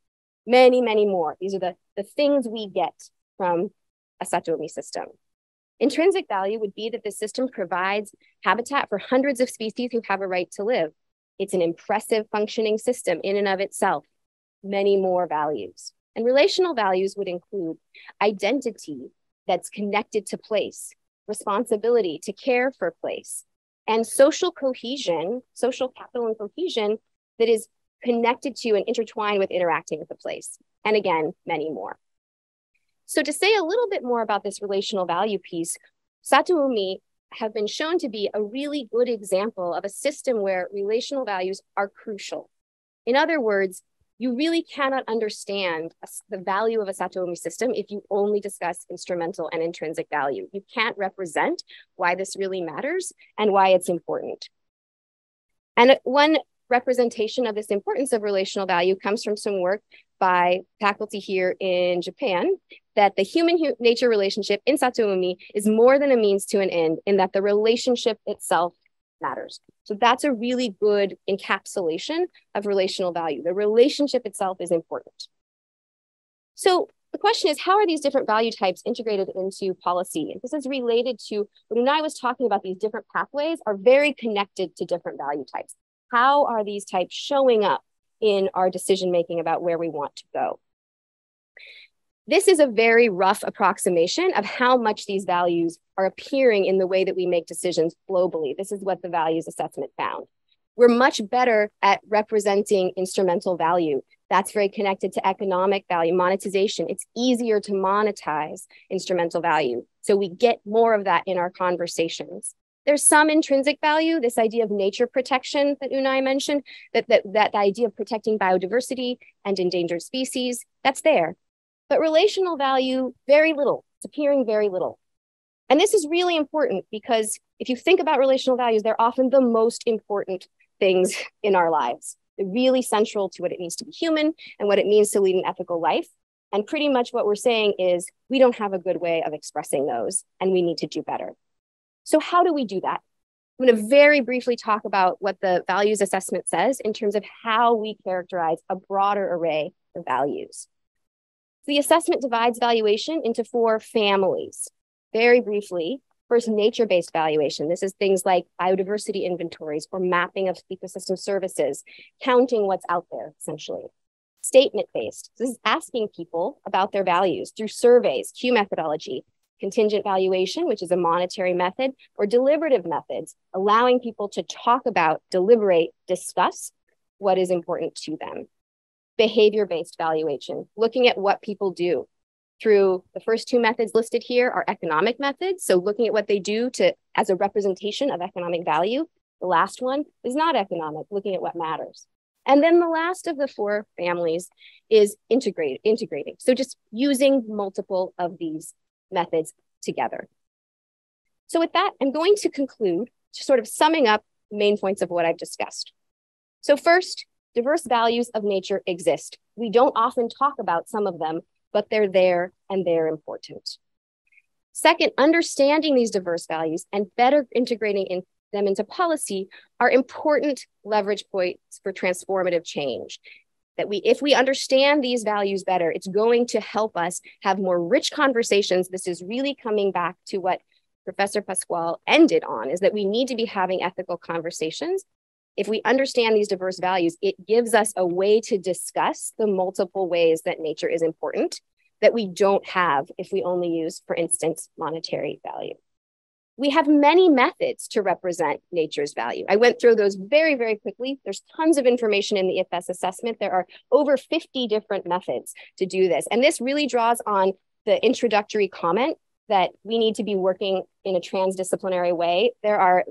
Many, many more. These are the things we get from a Sato Umi system. Intrinsic value would be that the system provides habitat for hundreds of species who have a right to live. It's an impressive functioning system in and of itself. Many more values. And relational values would include identity that's connected to place, responsibility to care for place, and social cohesion, social capital and cohesion that is connected to and intertwined with interacting with the place. And again, many more. So to say a little bit more about this relational value piece, Sato Umi have been shown to be a really good example of a system where relational values are crucial. In other words, you really cannot understand the value of a Sato Umi system if you only discuss instrumental and intrinsic value. You can't represent why this really matters and why it's important. And one representation of this importance of relational value comes from some work by faculty here in Japan, that the human-nature relationship in Sato Umi is more than a means to an end, in that the relationship itself matters. So that's a really good encapsulation of relational value. The relationship itself is important. So the question is, how are these different value types integrated into policy? And this is related to what Unai was talking about. These different pathways are very connected to different value types. How are these types showing up in our decision-making about where we want to go? This is a very rough approximation of how much these values are appearing in the way that we make decisions globally. This is what the values assessment found. We're much better at representing instrumental value. That's very connected to economic value, monetization. It's easier to monetize instrumental value. So we get more of that in our conversations. There's some intrinsic value, this idea of nature protection that Unai mentioned, that idea of protecting biodiversity and endangered species, that's there. But relational value, very little. It's appearing very little. And this is really important because if you think about relational values, they're often the most important things in our lives. They're really central to what it means to be human and what it means to lead an ethical life. And pretty much what we're saying is we don't have a good way of expressing those and we need to do better. So how do we do that? I'm going to very briefly talk about what the values assessment says in terms of how we characterize a broader array of values. The assessment divides valuation into 4 families. Very briefly, first, nature-based valuation. This is things like biodiversity inventories or mapping of ecosystem services, counting what's out there, essentially. Statement-based. This is asking people about their values through surveys, Q methodology, contingent valuation, which is a monetary method, or deliberative methods, allowing people to talk about, deliberate, discuss what is important to them. Behavior-based valuation, looking at what people do. Through the first 2 methods listed here are economic methods, so looking at what they do as a representation of economic value. The last one is not economic, looking at what matters. And then the last of the 4 families is integrating. So just using multiple of these methods together. So with that, I'm going to conclude, sort of summing up the main points of what I've discussed. So first, diverse values of nature exist. We don't often talk about some of them, but they're there and they're important. Second, understanding these diverse values and better integrating them into policy are important leverage points for transformative change. That if we understand these values better, it's going to help us have more rich conversations. This is really coming back to what Professor PASCUAL ended on, is that we need to be having ethical conversations. If we understand these diverse values, it gives us a way to discuss the multiple ways that nature is important that we don't have if we only use, for instance, monetary value. We have many methods to represent nature's value. I went through those very, very quickly. There's tons of information in the IPBES assessment. There are over 50 different methods to do this. And this really draws on the introductory comment that we need to be working in a transdisciplinary way. There are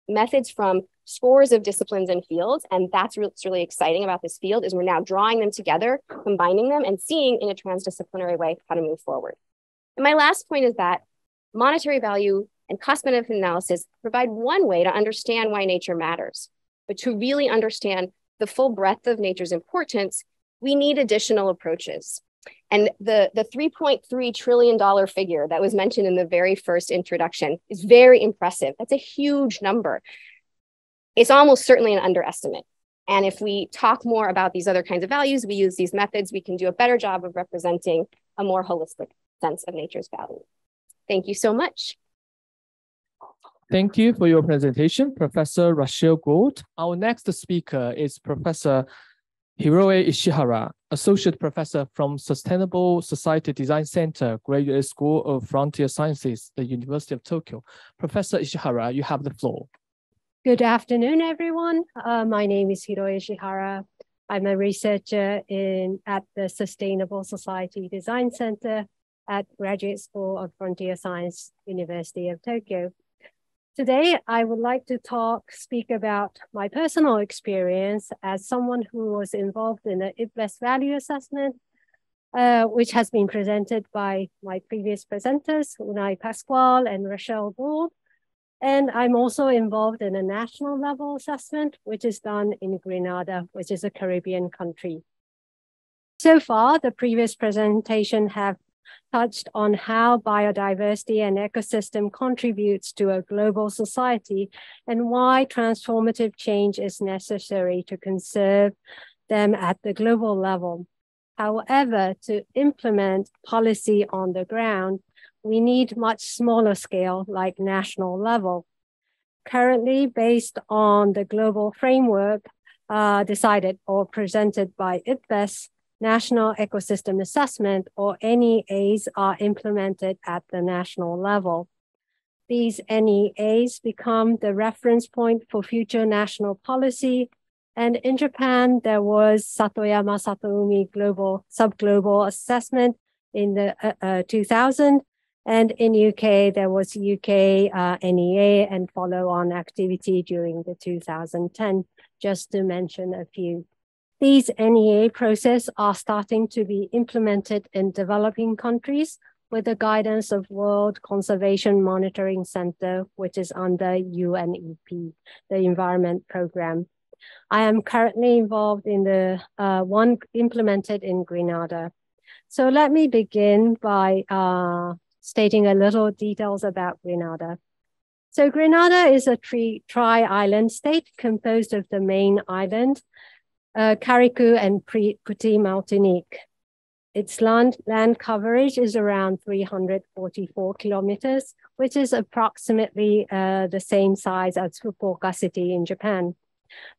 methods from scores of disciplines and fields, and that's what's really exciting about this field is we're now drawing them together, combining them, and seeing in a transdisciplinary way how to move forward. And my last point is that monetary value and cost-benefit analysis provide one way to understand why nature matters. But to really understand the full breadth of nature's importance, we need additional approaches. And the $3.3 trillion figure that was mentioned in the very first introduction is very impressive. That's a huge number. It's almost certainly an underestimate. And if we talk more about these other kinds of values, we use these methods, we can do a better job of representing a more holistic sense of nature's value. Thank you so much. Thank you for your presentation, Professor Rachelle GOULD. Our next speaker is Professor Hiroe Ishihara, Associate Professor from Sustainable Society Design Center, Graduate School of Frontier Sciences, the University of Tokyo. Professor Ishihara, you have the floor. Good afternoon, everyone. My name is Hiroe Ishihara. I'm a researcher at the Sustainable Society Design Center at Graduate School of Frontier Science, University of Tokyo. Today, I would like to speak about my personal experience as someone who was involved in the IPBES value assessment, which has been presented by my previous presenters, Unai PASCUAL and Rachelle GOULD. And I'm also involved in a national level assessment, which is done in Grenada, which is a Caribbean country. So far, the previous presentation have touched on how biodiversity and ecosystem contributes to a global society and why transformative change is necessary to conserve them at the global level. However, to implement policy on the ground, we need much smaller scale like national level. Currently, based on the global framework decided or presented by IPBES, National Ecosystem Assessment, or NEAs, are implemented at the national level. These NEAs become the reference point for future national policy. And in Japan, there was Satoyama Satoumi Subglobal Assessment in the 2000. And in UK, there was UK NEA and follow-on activity during the 2010, just to mention a few. These NEA processes are starting to be implemented in developing countries with the guidance of World Conservation Monitoring Center, which is under UNEP, the Environment Program. I am currently involved in the one implemented in Grenada. So let me begin by stating a little details about Grenada. So Grenada is a tri-island state composed of the main island, Carriacou and Petit Martinique. Its land coverage is around 344 kilometers, which is approximately the same size as Fukuoka City in Japan.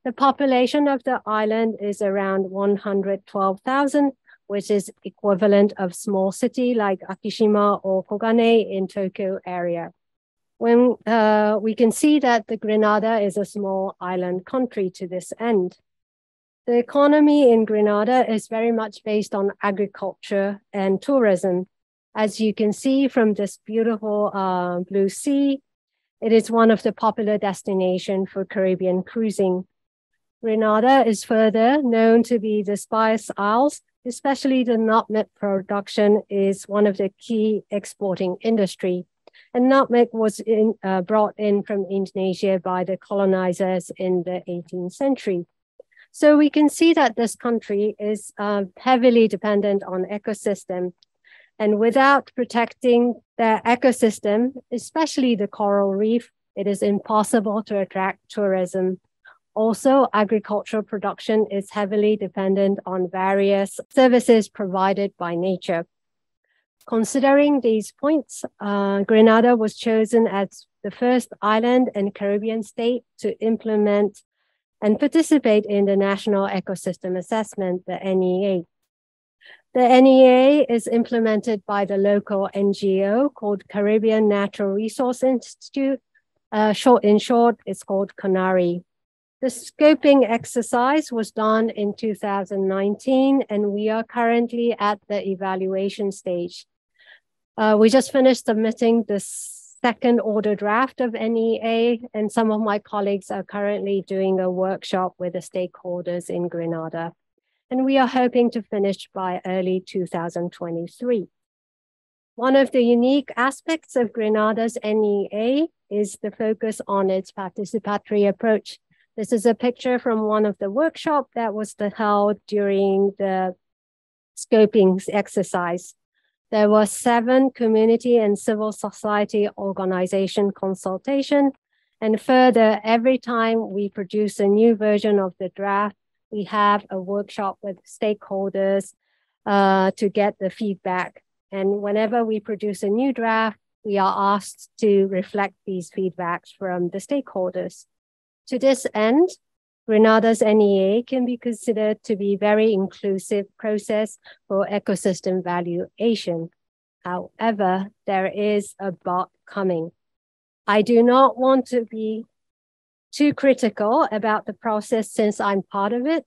The population of the island is around 112,000, which is equivalent of small city like Akishima or Kogane in Tokyo area. When we can see that the Grenada is a small island country to this end. The economy in Grenada is very much based on agriculture and tourism. As you can see from this beautiful blue sea, it is one of the popular destinations for Caribbean cruising. Grenada is further known to be the Spice Isles, especially the nutmeg production is one of the key exporting industry. And nutmeg was brought in from Indonesia by the colonizers in the 18th century. So we can see that this country is heavily dependent on ecosystem. And without protecting the ecosystem, especially the coral reef, it is impossible to attract tourism. Also, agricultural production is heavily dependent on various services provided by nature. Considering these points, Grenada was chosen as the first island and Caribbean state to implement and participate in the National Ecosystem Assessment, the NEA. The NEA is implemented by the local NGO called Caribbean Natural Resource Institute. In short, it's called CANARI. The scoping exercise was done in 2019, and we are currently at the evaluation stage. We just finished submitting the second order draft of NEA, and some of my colleagues are currently doing a workshop with the stakeholders in Grenada. And we are hoping to finish by early 2023. One of the unique aspects of Grenada's NEA is the focus on its participatory approach. This is a picture from one of the workshops that was held during the scoping exercise. There were 7 community and civil society organization consultation. And further, every time we produce a new version of the draft, we have a workshop with stakeholders to get the feedback. And whenever we produce a new draft, we are asked to reflect these feedbacks from the stakeholders. To this end, Grenada's NEA can be considered to be a very inclusive process for ecosystem valuation. However, there is a but coming. I do not want to be too critical about the process since I'm part of it.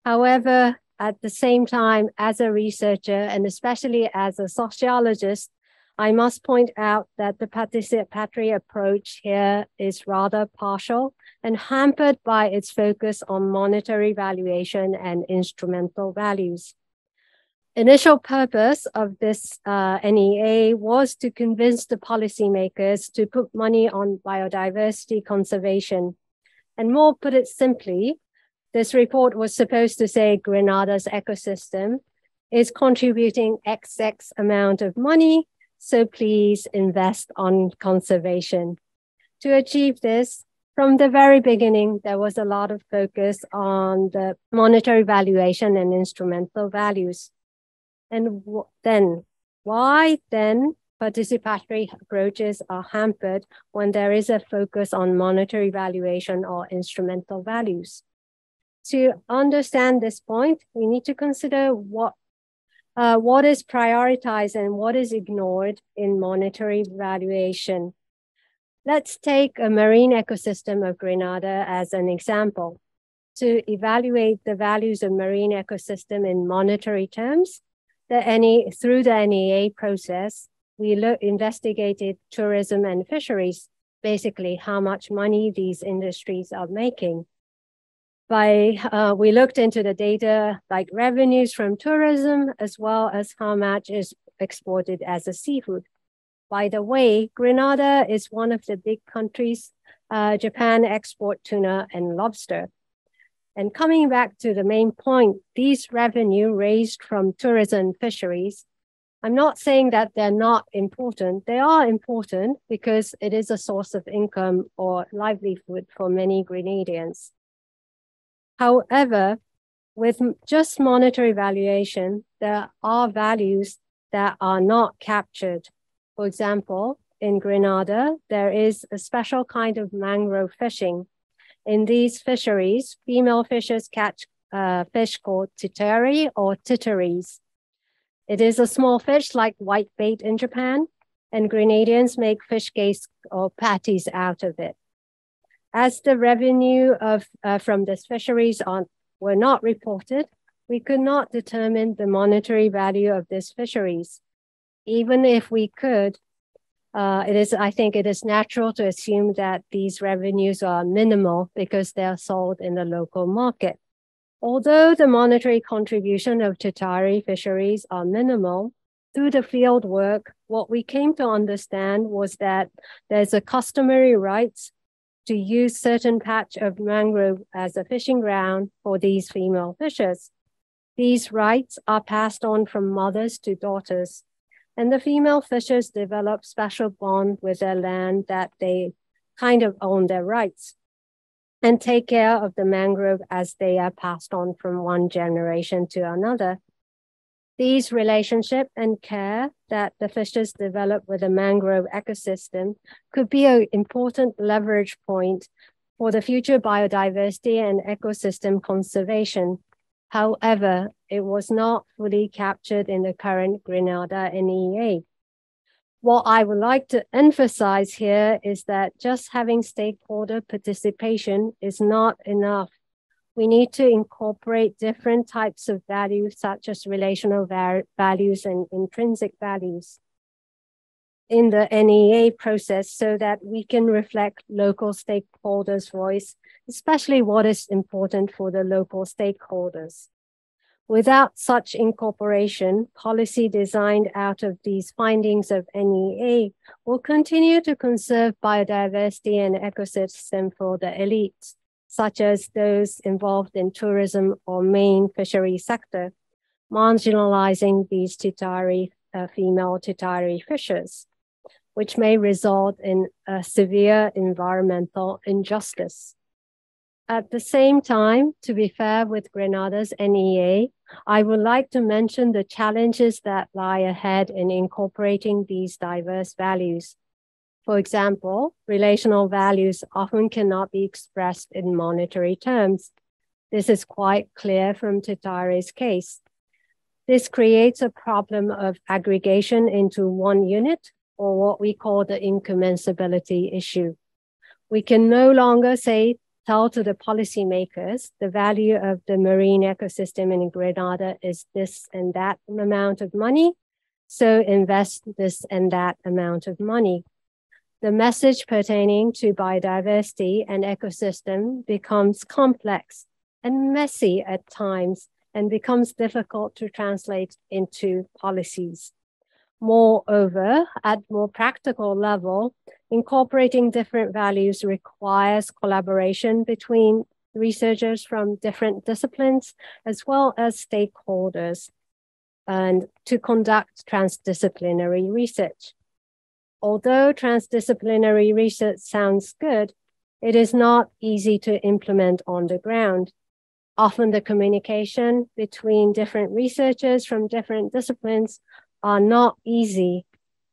However, at the same time, as a researcher and especially as a sociologist, I must point out that the participatory approach here is rather partial and hampered by its focus on monetary valuation and instrumental values. Initial purpose of this NEA was to convince the policymakers to put money on biodiversity conservation. And more put it simply, this report was supposed to say Grenada's ecosystem is contributing XX amount of money, so please invest on conservation. To achieve this, from the very beginning, there was a lot of focus on the monetary valuation and instrumental values. And then, why then participatory approaches are hampered when there is a focus on monetary valuation or instrumental values? To understand this point, we need to consider what is prioritized and what is ignored in monetary valuation. Let's take a marine ecosystem of Grenada as an example. To evaluate the values of marine ecosystem in monetary terms, through the NEA process, we investigated tourism and fisheries, basically how much money these industries are making. We looked into the data like revenues from tourism, as well as how much is exported as a seafood. By the way, Grenada is one of the big countries. Japan export tuna and lobster. And coming back to the main point, these revenue raised from tourism and fisheries I'm not saying that they're not important. They are important because it is a source of income or livelihood for many Grenadians. However, with just monetary valuation, there are values that are not captured. For example, in Grenada, there is a special kind of mangrove fishing. In these fisheries, female fishers catch fish called titeri or titteries. It is a small fish like whitebait in Japan, and Grenadians make fish cakes or patties out of it. As the revenue from these fisheries were not reported, we could not determine the monetary value of these fisheries. Even if we could, I think it is natural to assume that these revenues are minimal because they are sold in the local market. Although the monetary contribution of Titari fisheries are minimal, through the field work, what we came to understand was that there's a customary rights to use certain patch of mangrove as a fishing ground for these female fishers. These rights are passed on from mothers to daughters, and the female fishers develop special bond with their land that they kind of own their rights and take care of the mangrove as they are passed on from one generation to another. These relationship and care that the fishers develop with the mangrove ecosystem could be an important leverage point for the future biodiversity and ecosystem conservation. However, it was not fully captured in the current Grenada NEA. What I would like to emphasize here is that just having stakeholder participation is not enough. We need to incorporate different types of values, such as relational values and intrinsic values in the NEA process so that we can reflect local stakeholders' voice, especially what is important for the local stakeholders. Without such incorporation, policy designed out of these findings of NEA will continue to conserve biodiversity and ecosystem for the elites, such as those involved in tourism or main fishery sector, marginalizing these female Titari fishers, which may result in a severe environmental injustice. At the same time, to be fair with Grenada's NEA, I would like to mention the challenges that lie ahead in incorporating these diverse values. For example, relational values often cannot be expressed in monetary terms. This is quite clear from Titari's case. This creates a problem of aggregation into one unit, or what we call the incommensurability issue. We can no longer tell to the policymakers the value of the marine ecosystem in Grenada is this and that amount of money, so invest this and that amount of money. The message pertaining to biodiversity and ecosystem becomes complex and messy at times and becomes difficult to translate into policies. Moreover, at more practical level, incorporating different values requires collaboration between researchers from different disciplines, as well as stakeholders, and to conduct transdisciplinary research. Although transdisciplinary research sounds good, it is not easy to implement on the ground. Often the communication between different researchers from different disciplines are not easy.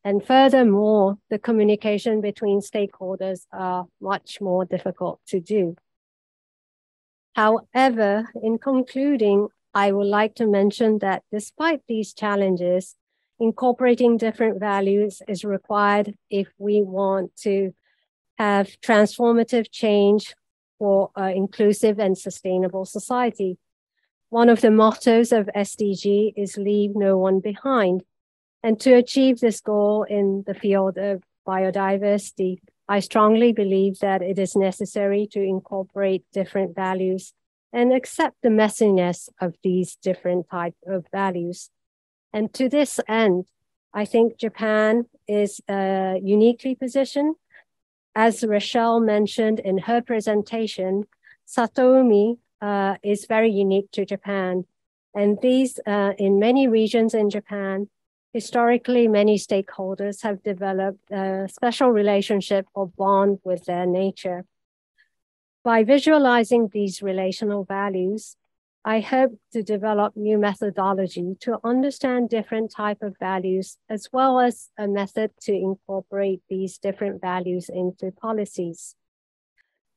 And furthermore, the communication between stakeholders are much more difficult to do. However, in concluding, I would like to mention that despite these challenges, incorporating different values is required if we want to have transformative change for an inclusive and sustainable society. One of the mottos of SDG is leave no one behind. And to achieve this goal in the field of biodiversity, I strongly believe that it is necessary to incorporate different values and accept the messiness of these different types of values. And to this end, I think Japan is uniquely positioned. As Rachelle mentioned in her presentation, Satoumi is very unique to Japan. And these, in many regions in Japan, Historically, many stakeholders have developed a special relationship or bond with their nature. By visualizing these relational values, I hope to develop new methodology to understand different types of values, as well as a method to incorporate these different values into policies.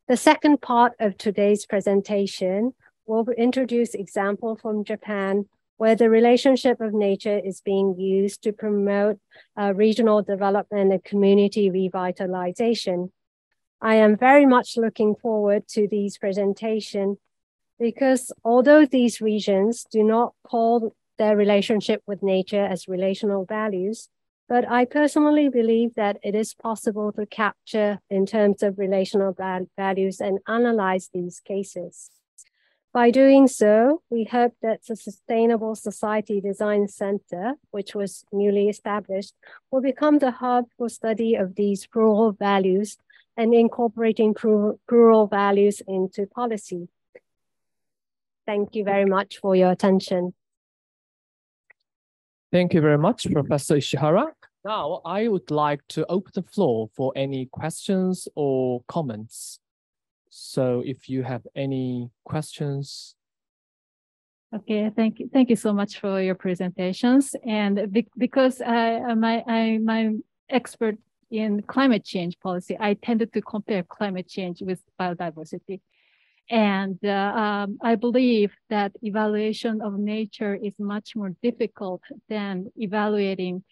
The second part of today's presentation will introduce example from Japan, where the relationship of nature is being used to promote regional development and community revitalization. I am very much looking forward to these presentations because although these regions do not call their relationship with nature as relational values, but I personally believe that it is possible to capture in terms of relational values and analyze these cases. By doing so, we hope that the Sustainable Society Design Center, which was newly established, will become the hub for study of these plural values and incorporating plural values into policy. Thank you very much for your attention. Thank you very much, Professor Ishihara. Now, I would like to open the floor for any questions or comments. So if you have any questions. Okay, thank you so much for your presentations. And because I'm expert in climate change policy, I tended to compare climate change with biodiversity. And I believe that evaluation of nature is much more difficult than evaluating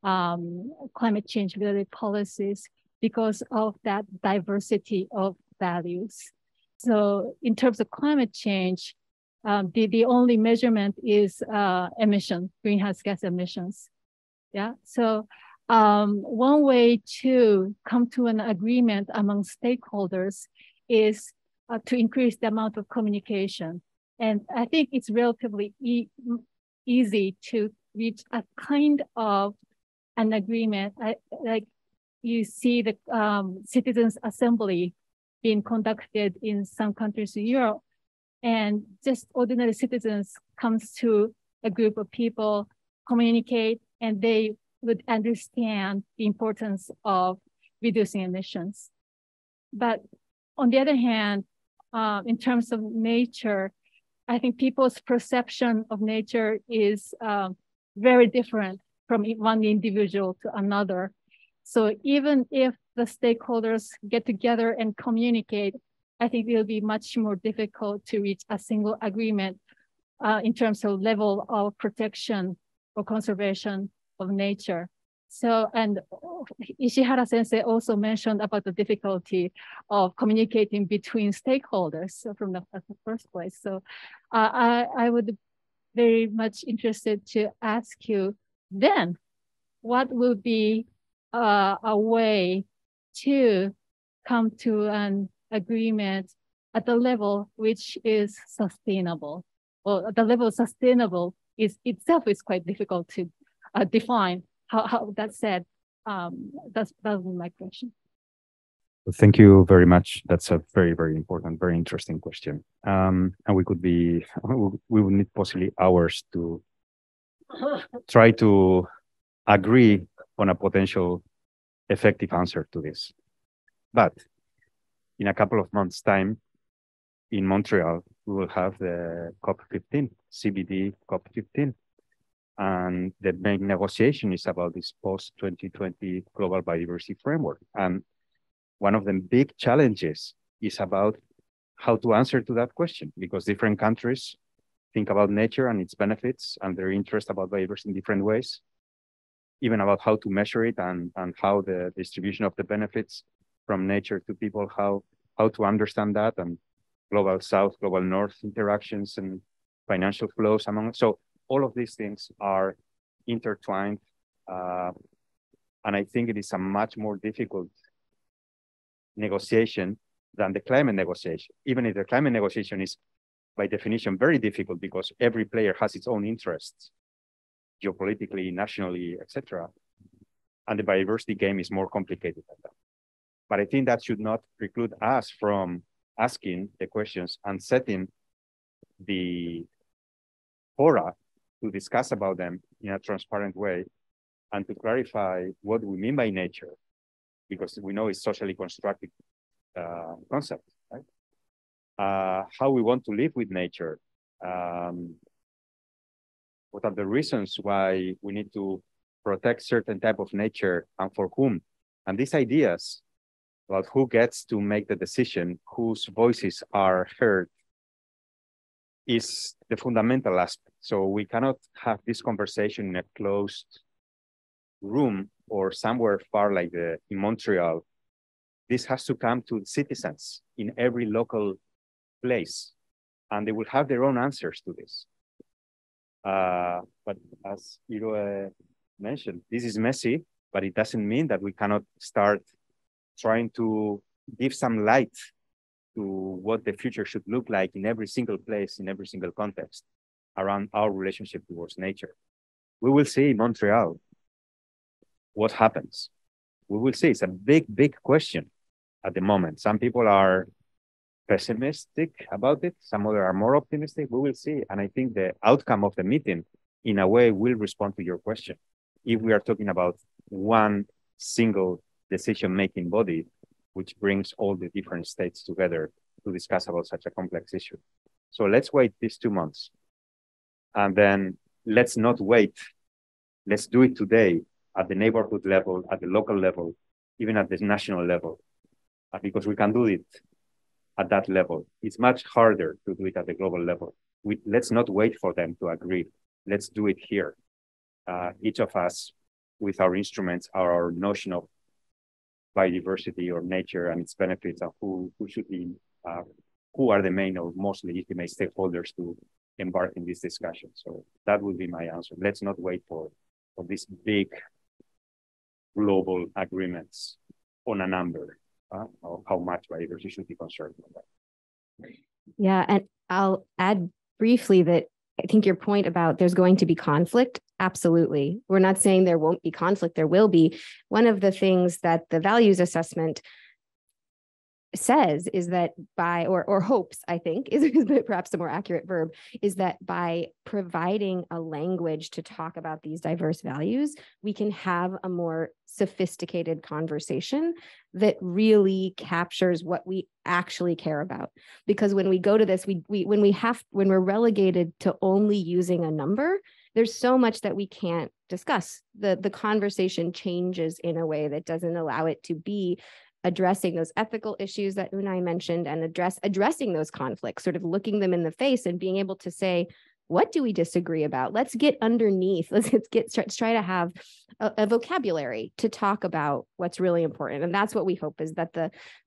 climate change related policies because of that diversity of values. So in terms of climate change, the only measurement is greenhouse gas emissions. Yeah, so one way to come to an agreement among stakeholders is to increase the amount of communication. And I think it's relatively easy to reach a kind of an agreement. Like you see the citizens' assembly being conducted in some countries in Europe, and just ordinary citizens comes to a group of people, communicate, and they would understand the importance of reducing emissions. But on the other hand, in terms of nature, I think people's perception of nature is very different from one individual to another. So even if the stakeholders get together and communicate, I think it'll be much more difficult to reach a single agreement in terms of level of protection or conservation of nature. So, and Ishihara Sensei also mentioned about the difficulty of communicating between stakeholders from the first place. So I would very much interested to ask you then, what will be a way to come to an agreement at the level which is sustainable? Well, the level sustainable itself is quite difficult to define. How that said, that was my question. Thank you very much. That's a very, very important, very interesting question. And we would need possibly hours to try to agree on a potential effective answer to this. But in a couple of months' time, in Montreal, we will have the COP15, CBD COP15. And the main negotiation is about this post-2020 global biodiversity framework. And one of the big challenges is about how to answer to that question, because different countries think about nature and its benefits and their interest about biodiversity in different ways, even about how to measure it and how the distribution of the benefits from nature to people, how to understand that, and global south, global north interactions and financial flows among. So all of these things are intertwined. And I think it is a much more difficult negotiation than the climate negotiation, even if the climate negotiation is by definition very difficult because every player has its own interests, geopolitically, nationally, etc. And the biodiversity game is more complicated than that. But I think that should not preclude us from asking the questions and setting the fora to discuss about them in a transparent way and to clarify what we mean by nature, because we know it's socially constructed concept, right? How we want to live with nature. What are the reasons why we need to protect certain type of nature and for whom? And these ideas about who gets to make the decision, whose voices are heard, is the fundamental aspect. So we cannot have this conversation in a closed room or somewhere far like in Montreal. This has to come to citizens in every local place, and they will have their own answers to this. But as Hiro mentioned, this is messy, but it doesn't mean that we cannot start trying to give some light to what the future should look like in every single place, in every single context around our relationship towards nature. We will see in Montreal what happens. We will see. It's a big, big question at the moment. Some people are pessimistic about it. Some others are more optimistic. We will see. And I think the outcome of the meeting, in a way, will respond to your question. If we are talking about one single decision-making body, which brings all the different states together to discuss about such a complex issue. So let's wait these 2 months. And then let's not wait. Let's do it today at the neighborhood level, at the local level, even at the national level, because we can do it at that level. It's much harder to do it at the global level. Let's not wait for them to agree. Let's do it here. Each of us with our instruments, our notion of biodiversity or nature and its benefits, and who should be, who are the main or most legitimate stakeholders to embark in this discussion. So that would be my answer. Let's not wait for these big global agreements on a number of how much biodiversity should be concerned about that. Yeah, and I'll add briefly that I think your point about there's going to be conflict, absolutely. We're not saying there won't be conflict, there will be. One of the things that the values assessment says is that by, or hopes, I think, is perhaps a more accurate verb, is that by providing a language to talk about these diverse values, we can have a more sophisticated conversation that really captures what we actually care about. Because when we go to this, when we're relegated to only using a number, there's so much that we can't discuss. The conversation changes in a way that doesn't allow it to be addressing those ethical issues that Unai mentioned and addressing those conflicts, sort of looking them in the face and being able to say, what do we disagree about? Let's get underneath. Let's try to have a vocabulary to talk about what's really important. And that's what we hope, is that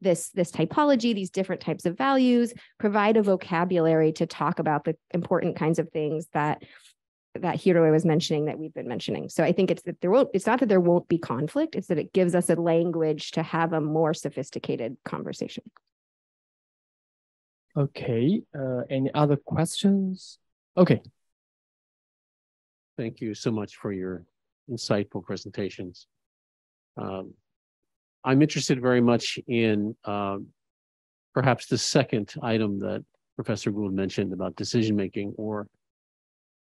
this typology, these different types of values, provide a vocabulary to talk about the important kinds of things that Hiro was mentioning, that we've been mentioning. So I think it's not that there won't be conflict, it's that it gives us a language to have a more sophisticated conversation. Okay, any other questions? Okay. Thank you so much for your insightful presentations. I'm interested very much in perhaps the second item that Professor Gould mentioned about decision-making, or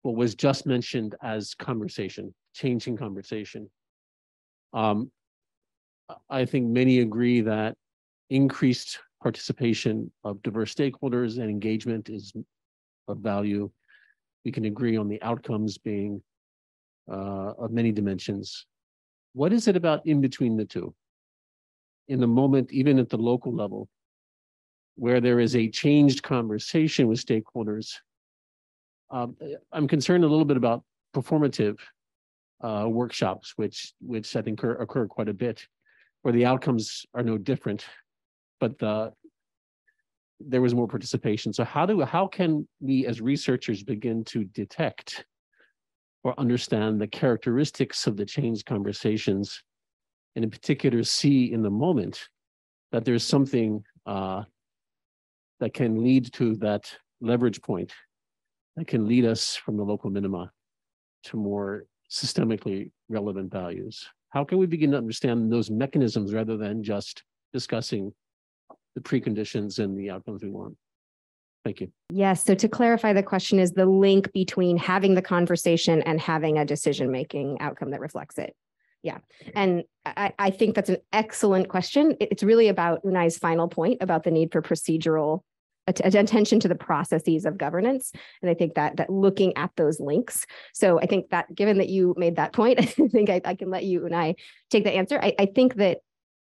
what was just mentioned as conversation, changing conversation. I think many agree that increased participation of diverse stakeholders and engagement is of value. We can agree on the outcomes being of many dimensions. What is it about in between the two? In the moment, even at the local level, where there is a changed conversation with stakeholders, I'm concerned a little bit about performative workshops, which I think occur quite a bit, where the outcomes are no different, but there was more participation. So how can we as researchers begin to detect or understand the characteristics of the changed conversations, and in particular see in the moment that there's something that can lead to that leverage point, that can lead us from the local minima to more systemically relevant values? How can we begin to understand those mechanisms rather than just discussing the preconditions and the outcomes we want? Thank you. Yes, so to clarify, the question is the link between having the conversation and having a decision-making outcome that reflects it. Yeah, and I think that's an excellent question. It's really about Unai's final point about the need for procedural attention to the processes of governance. And I think that looking at those links. So I think that given that you made that point, I think I can let you, Unai, take the answer. I think that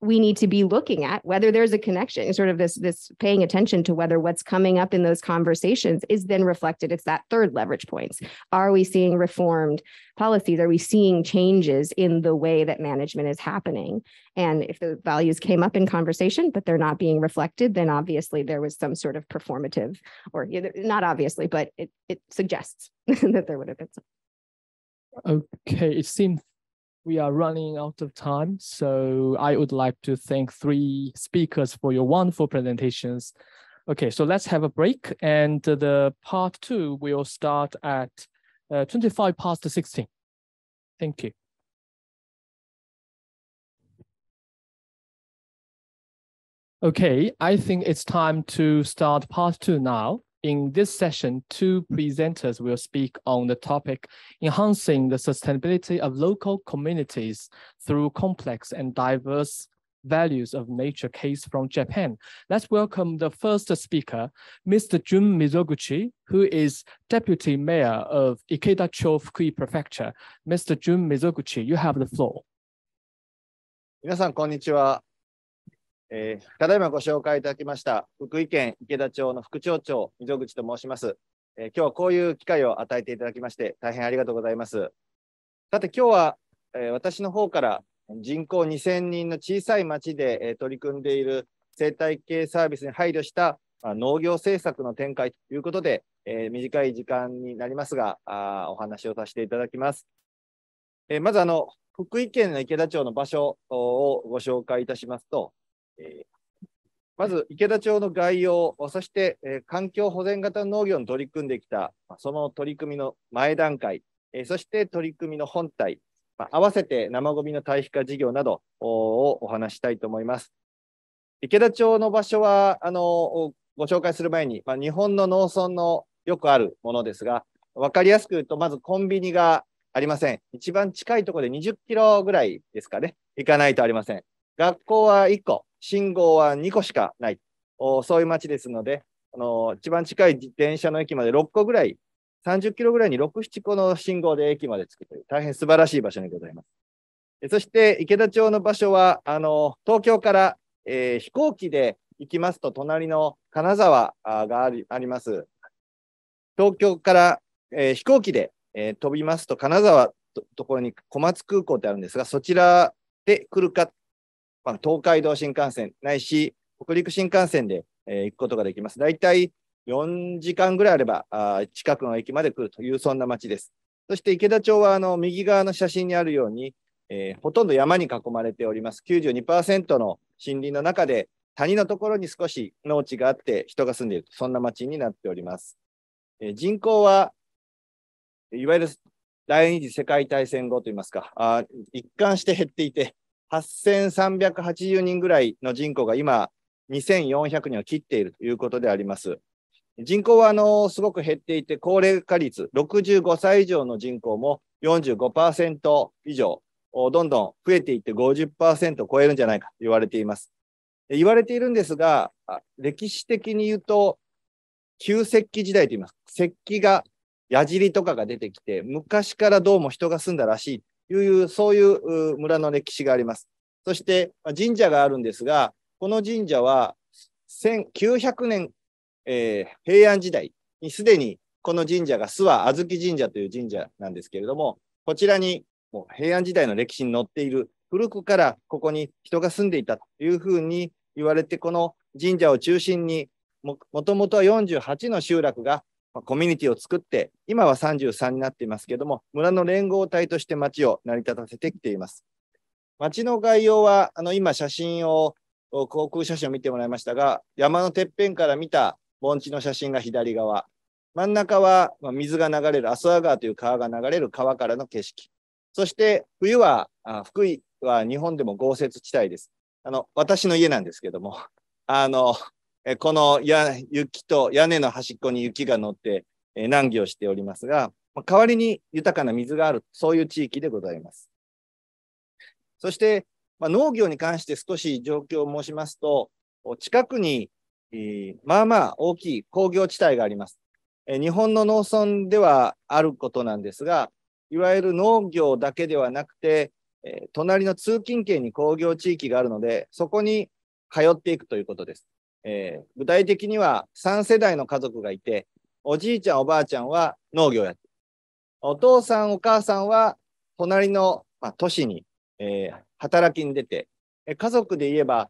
we need to be looking at whether there's a connection, sort of this paying attention to whether what's coming up in those conversations is then reflected. It's that third leverage points. Are we seeing reformed policies? Are we seeing changes in the way that management is happening? And if the values came up in conversation, but they're not being reflected, then obviously there was some sort of performative, or not obviously, but it suggests that there would have been some. Okay, it seems we are running out of time, so I would like to thank 3 speakers for your wonderful presentations. Okay, so let's have a break, and the part 2 will start at 25 past 16. Thank you. Okay, I think it's time to start part 2 now. In this session, 2 presenters will speak on the topic, enhancing the sustainability of local communities through complex and diverse values of nature case from Japan. Let's welcome the first speaker, Mr. Jun Mizoguchi, who is Deputy Mayor of Ikeda-Cho, Fukui Prefecture. Mr. Jun Mizoguchi, you have the floor. 皆さん、こんにちは。ただいまご紹介いただきました、福井県池田町の副町長、溝口と申します。今日はこういう機会を与えていただきまして、大変ありがとうございます。さて、今日は、私の方から人口2000人の小さい町で、取り組んでいる生態系サービスに配慮した、農業政策の展開ということで、短い時間になりますが、お話をさせていただきます。まず福井県の池田町の場所をご紹介いたしますと、まず池田町の概要、そして、環境保全型農業に取り組んできた、その取り組みの前段階、そして取り組みの本体、合わせて生ごみの堆肥化事業などをお話したいと思います。池田町の場所はご紹介する前に、日本の農村のよくあるものですが、分かりやすく言うと、まずコンビニがありません。一番近いところで20キロぐらいですかね、行かないとありません。学校は1個、信号は2個しかない。そういう町ですので、一番近い電車の駅まで6個ぐらい、30キロぐらいに6、7個の信号で駅まで着くという、大変素晴らしい場所にございます。そして、池田町の場所は、東京から、飛行機で行きますと、隣の金沢があります。東京から、飛行機で、飛びますと、金沢ところに小松空港ってあるんですが、そちらで来るか、東海道新幹線ないし、北陸新幹線で、行くことができます。だいたい4時間ぐらいあれば近くの駅まで来るという、そんな町です。そして池田町は右側の写真にあるように、ほとんど山に囲まれております。92% の森林の中で、谷のところに少し農地があって人が住んでいる、そんな町になっております。人口はいわゆる第二次世界大戦後といいますか、一貫して減っていて、8380人ぐらいの人口が今、2400人を切っているということであります。人口はすごく減っていて、高齢化率、65歳以上の人口も 45% 以上、どんどん増えていって 50% を超えるんじゃないかと言われています。言われているんですが、歴史的に言うと、旧石器時代と言います。石器が、矢尻とかが出てきて、昔からどうも人が住んだらしい。そういう村の歴史があります。そして神社があるんですが、この神社は1900年、平安時代にすでにこの神社が諏訪小豆神社という神社なんですけれども、こちらにもう平安時代の歴史に載っている、古くからここに人が住んでいたというふうに言われて、この神社を中心にもともとは48の集落がコミュニティを作って、今は33になっていますけれども、村の連合体として町を成り立たせてきています。町の概要は、今航空写真を見てもらいましたが、山のてっぺんから見た盆地の写真が左側、真ん中は水が流れる阿蘇川という川が流れる川からの景色。そして冬は、福井は日本でも豪雪地帯です。私の家なんですけども、この雪と屋根の端っこに雪が乗って難儀をしておりますが、代わりに豊かな水がある、そういう地域でございます。そして、農業に関して少し状況を申しますと、近くにまあまあ大きい工業地帯があります。日本の農村ではあることなんですが、いわゆる農業だけではなくて、隣の通勤圏に工業地域があるので、そこに通っていくということです。具体的には3世代の家族がいて、おじいちゃんおばあちゃんは農業をやって、お父さんお母さんは隣の、都市に、働きに出て、家族で言えば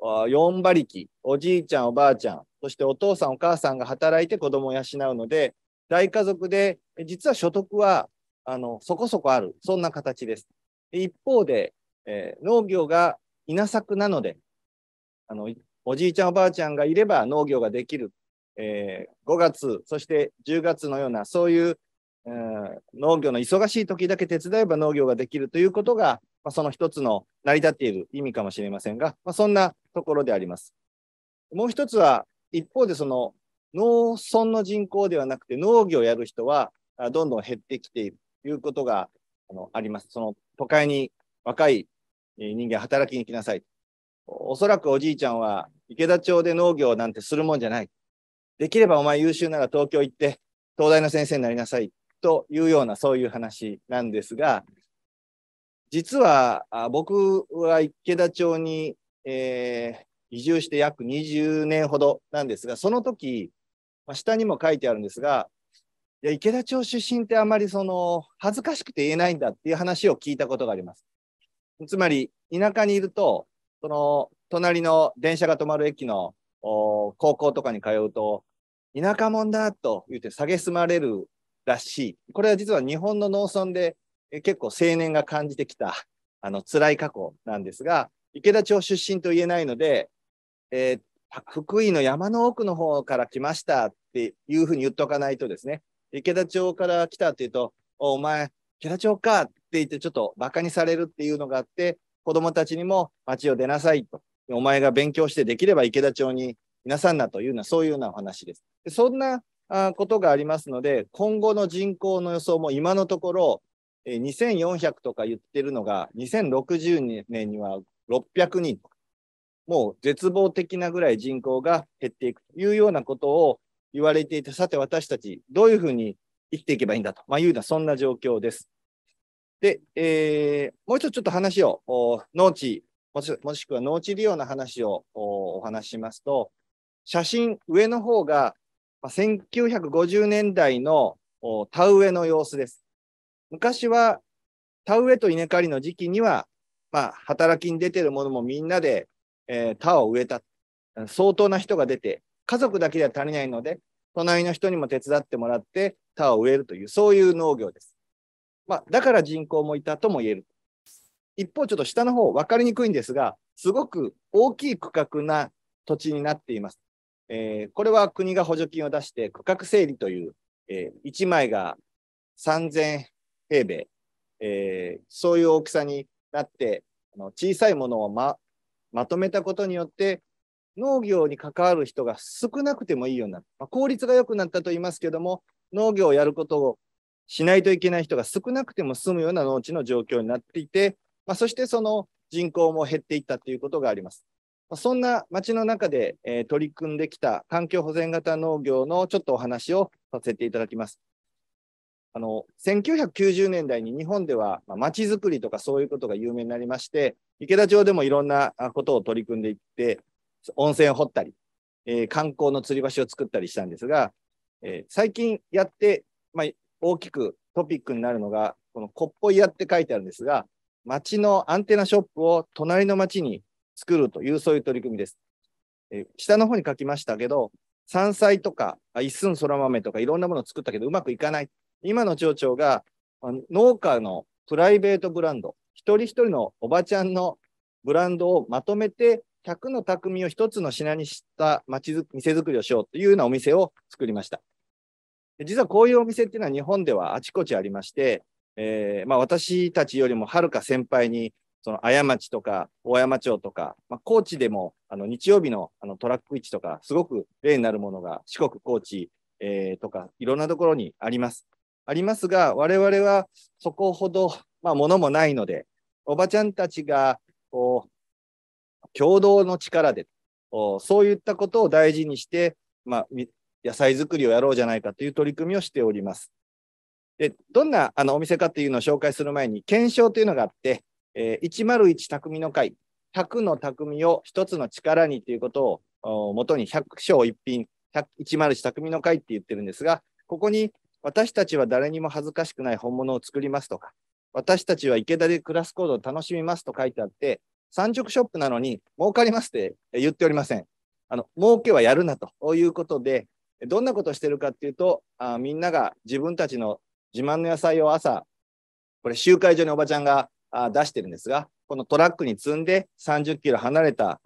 4馬力、おじいちゃんおばあちゃん、そしてお父さんお母さんが働いて子供を養うので、大家族で実は所得はそこそこある、そんな形です。一方で、農業が稲作なので、おじいちゃんおばあちゃんがいれば農業ができる、5月そして10月のようなそういう、農業の忙しい時だけ手伝えば農業ができるということが、その一つの成り立っている意味かもしれませんが、そんなところであります。もう一つは一方でその農村の人口ではなくて農業をやる人はどんどん減ってきているということがあります。その都会に若い人間働きに来なさい。おそらくおじいちゃんは池田町で農業なんてするもんじゃない。できればお前優秀なら東京行って東大の先生になりなさいというようなそういう話なんですが、実は僕は池田町に、移住して約20年ほどなんですが、その時、下にも書いてあるんですが、いや池田町出身ってあまり恥ずかしくて言えないんだっていう話を聞いたことがあります。つまり田舎にいると、その隣の電車が止まる駅の高校とかに通うと、田舎者だと言って蔑まれるらしい。これは実は日本の農村で結構青年が感じてきた辛い過去なんですが、池田町出身と言えないので、福井の山の奥の方から来ましたっていうふうに言っておかないとですね、池田町から来たって言うと、お前池田町かって言ってちょっとバカにされるっていうのがあって、子供たちにも町を出なさいと、お前が勉強してできれば池田町にいなさんなというようなそういうようなお話です。でそんなことがありますので、今後の人口の予想も今のところ2400とか言ってるのが2060年には600人とか、もう絶望的なぐらい人口が減っていくというようなことを言われていて、さて私たちどういうふうに生きていけばいいんだというようなそんな状況です。で、もう一つちょっと話を農地もしくは農地利用の話をお話ししますと、写真上の方が1950年代の田植えの様子です。昔は田植えと稲刈りの時期には、働きに出ているものもみんなで、田を植えた。相当な人が出て、家族だけでは足りないので、隣の人にも手伝ってもらって田を植えるという、そういう農業です。だから人口もいたとも言える。一方、ちょっと下の方、分かりにくいんですが、すごく大きい区画な土地になっています。これは国が補助金を出して区画整理という、1枚が3000平米、そういう大きさになって小さいものを まとめたことによって農業に関わる人が少なくてもいいようになった、効率が良くなったと言いますけども、農業をやることをしないといけない人が少なくても済むような農地の状況になっていて、そしてその人口も減っていったということがあります。そんな町の中で、取り組んできた環境保全型農業のちょっとお話をさせていただきます。1990年代に日本では町づくりとかそういうことが有名になりまして、池田町でもいろんなことを取り組んでいって、温泉を掘ったり、観光の吊り橋を作ったりしたんですが、最近やって、大きくトピックになるのが、このこっぽい屋って書いてあるんですが、町のアンテナショップを隣の町に作るという、そういう取り組みです。下の方に書きましたけど、山菜とか一寸そら豆とかいろんなものを作ったけどうまくいかない。今の町長が農家のプライベートブランド、一人一人のおばちゃんのブランドをまとめて100の匠を一つの品にした店作りをしようというようなお店を作りました。実はこういうお店っていうのは日本ではあちこちありまして、私たちよりもはるか先輩にその綾町とか大山町とか、高知でも日曜日のトラック市とか、すごく例になるものが四国、高知、とか、いろんなところにあります。ありますが、我々はそこほど、ものもないので、おばちゃんたちがこう共同の力で、そういったことを大事にして、野菜作りをやろうじゃないかという取り組みをしております。で、どんなお店かというのを紹介する前に、検証というのがあって、101匠の会、100の匠を一つの力にということをもとに100章一品、101匠の会って言ってるんですが、ここに私たちは誰にも恥ずかしくない本物を作りますとか、私たちは池田でクラスコードを楽しみますと書いてあって、産直ショップなのに儲かりますって言っておりません。儲けはやるなということで、どんなことをしてるかっていうと、みんなが自分たちの自慢の野菜を朝、これ集会所におばちゃんが出してるんですが、このトラックに積んで30キロ離れた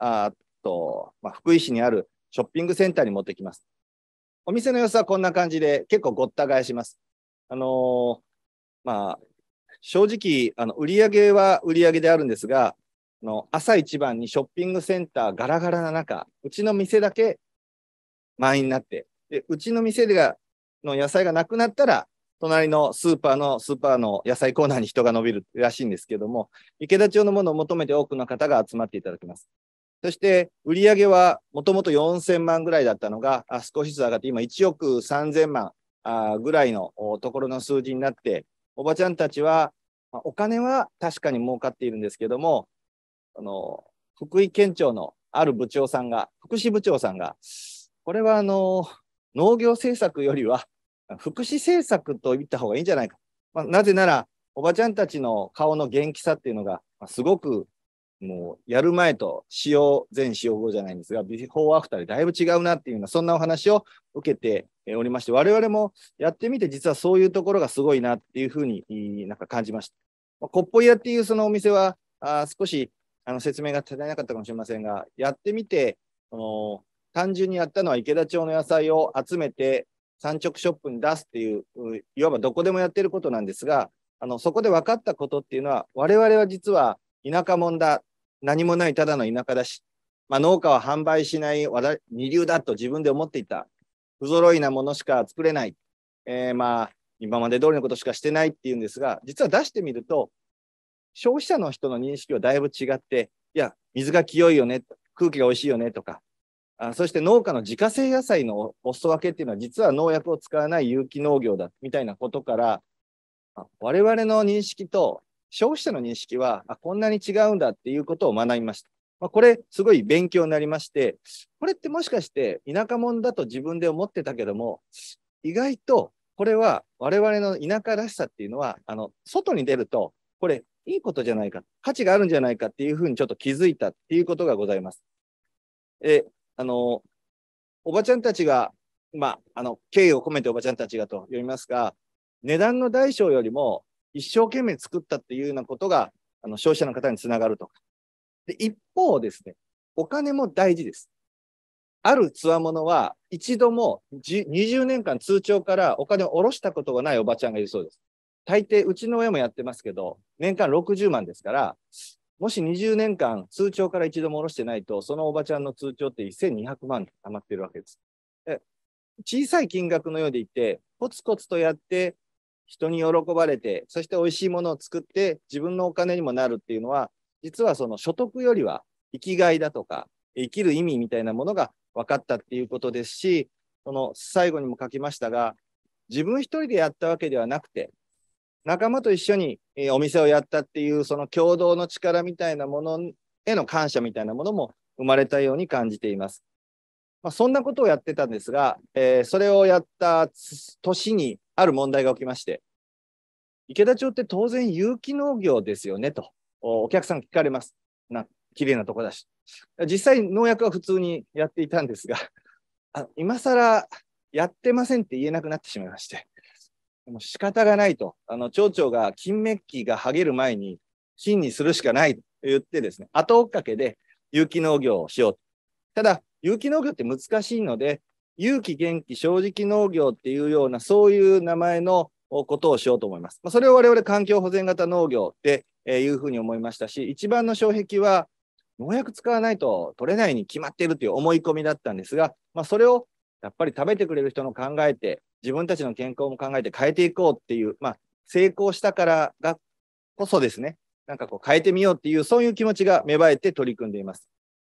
福井市にあるショッピングセンターに持ってきます。お店の様子はこんな感じで結構ごった返します。正直売り上げは売り上げであるんですが、朝一番にショッピングセンターガラガラな中、うちの店だけ満員になって、でうちの店の野菜がなくなったら、隣のスーパーの野菜コーナーに人が伸びるらしいんですけども、池田町のものを求めて多くの方が集まっていただきます。そして売上はもともと4000万ぐらいだったのが少しずつ上がって今1億3000万ぐらいのところの数字になって、おばちゃんたちはお金は確かに儲かっているんですけども、福井県庁のある部長さんが、福祉部長さんが、これは農業政策よりは福祉政策と言った方がいいんじゃないか。なぜならおばちゃんたちの顔の元気さっていうのがすごくもうやる前と前使用後じゃないんですが、ビフォーアフターでだいぶ違うなっていうような、そんなお話を受けておりまして、我々もやってみて実はそういうところがすごいなっていうふうになんか感じました。こっぽい屋っていうそのお店は少し説明が足りなかったかもしれませんが、やってみて単純にやったのは池田町の野菜を集めて産直ショップに出すっていう、いわばどこでもやってることなんですが、そこで分かったことっていうのは、我々は実は田舎者だ、何もないただの田舎だし、農家は販売しない二流だと自分で思っていた。不揃いなものしか作れない。今まで通りのことしかしてないっていうんですが、実は出してみると、消費者の人の認識はだいぶ違って、いや、水が清いよね、空気が美味しいよねとか、そして農家の自家製野菜のお裾分けっていうのは実は農薬を使わない有機農業だみたいなことから、我々の認識と消費者の認識はこんなに違うんだっていうことを学びました。これすごい勉強になりまして、これってもしかして田舎者だと自分で思ってたけども、意外とこれは我々の田舎らしさっていうのは外に出るとこれいいことじゃないか、価値があるんじゃないかっていうふうにちょっと気づいたっていうことがございます。おばちゃんたちが、敬意を込めておばちゃんたちがと読みますが、値段の大小よりも一生懸命作ったっていうようなことが消費者の方につながるとか。で、一方ですね、お金も大事です。あるつわものは一度も20年間通帳からお金を下ろしたことがないおばちゃんがいるそうです。大抵うちの親もやってますけど、年間60万ですから、もし20年間通帳から一度も下ろしてないと、そのおばちゃんの通帳って1200万溜まってるわけです。小さい金額のようでいて、コツコツとやって、人に喜ばれて、そして美味しいものを作って、自分のお金にもなるっていうのは、実はその所得よりは生きがいだとか、生きる意味みたいなものが分かったっていうことですし、その最後にも書きましたが、自分一人でやったわけではなくて、仲間と一緒にお店をやったっていうその共同の力みたいなものへの感謝みたいなものも生まれたように感じています。そんなことをやってたんですが、それをやった年にある問題が起きまして、池田町って当然有機農業ですよねとお客さん聞かれます。綺麗なとこだし。実際農薬は普通にやっていたんですが、今更やってませんって言えなくなってしまいまして。もう仕方がないと、町長が金メッキが剥げる前に金にするしかないと言ってですね、後追っかけで有機農業をしよう。ただ、有機農業って難しいので、有機元気正直農業っていうような、そういう名前のことをしようと思います。それを我々環境保全型農業っていうふうに思いましたし、一番の障壁は農薬使わないと取れないに決まっているという思い込みだったんですが、それをやっぱり食べてくれる人の考えて、自分たちの健康も考えて変えていこうっていう、成功したからがこそですね、なんかこう変えてみようっていう、そういう気持ちが芽生えて取り組んでいます。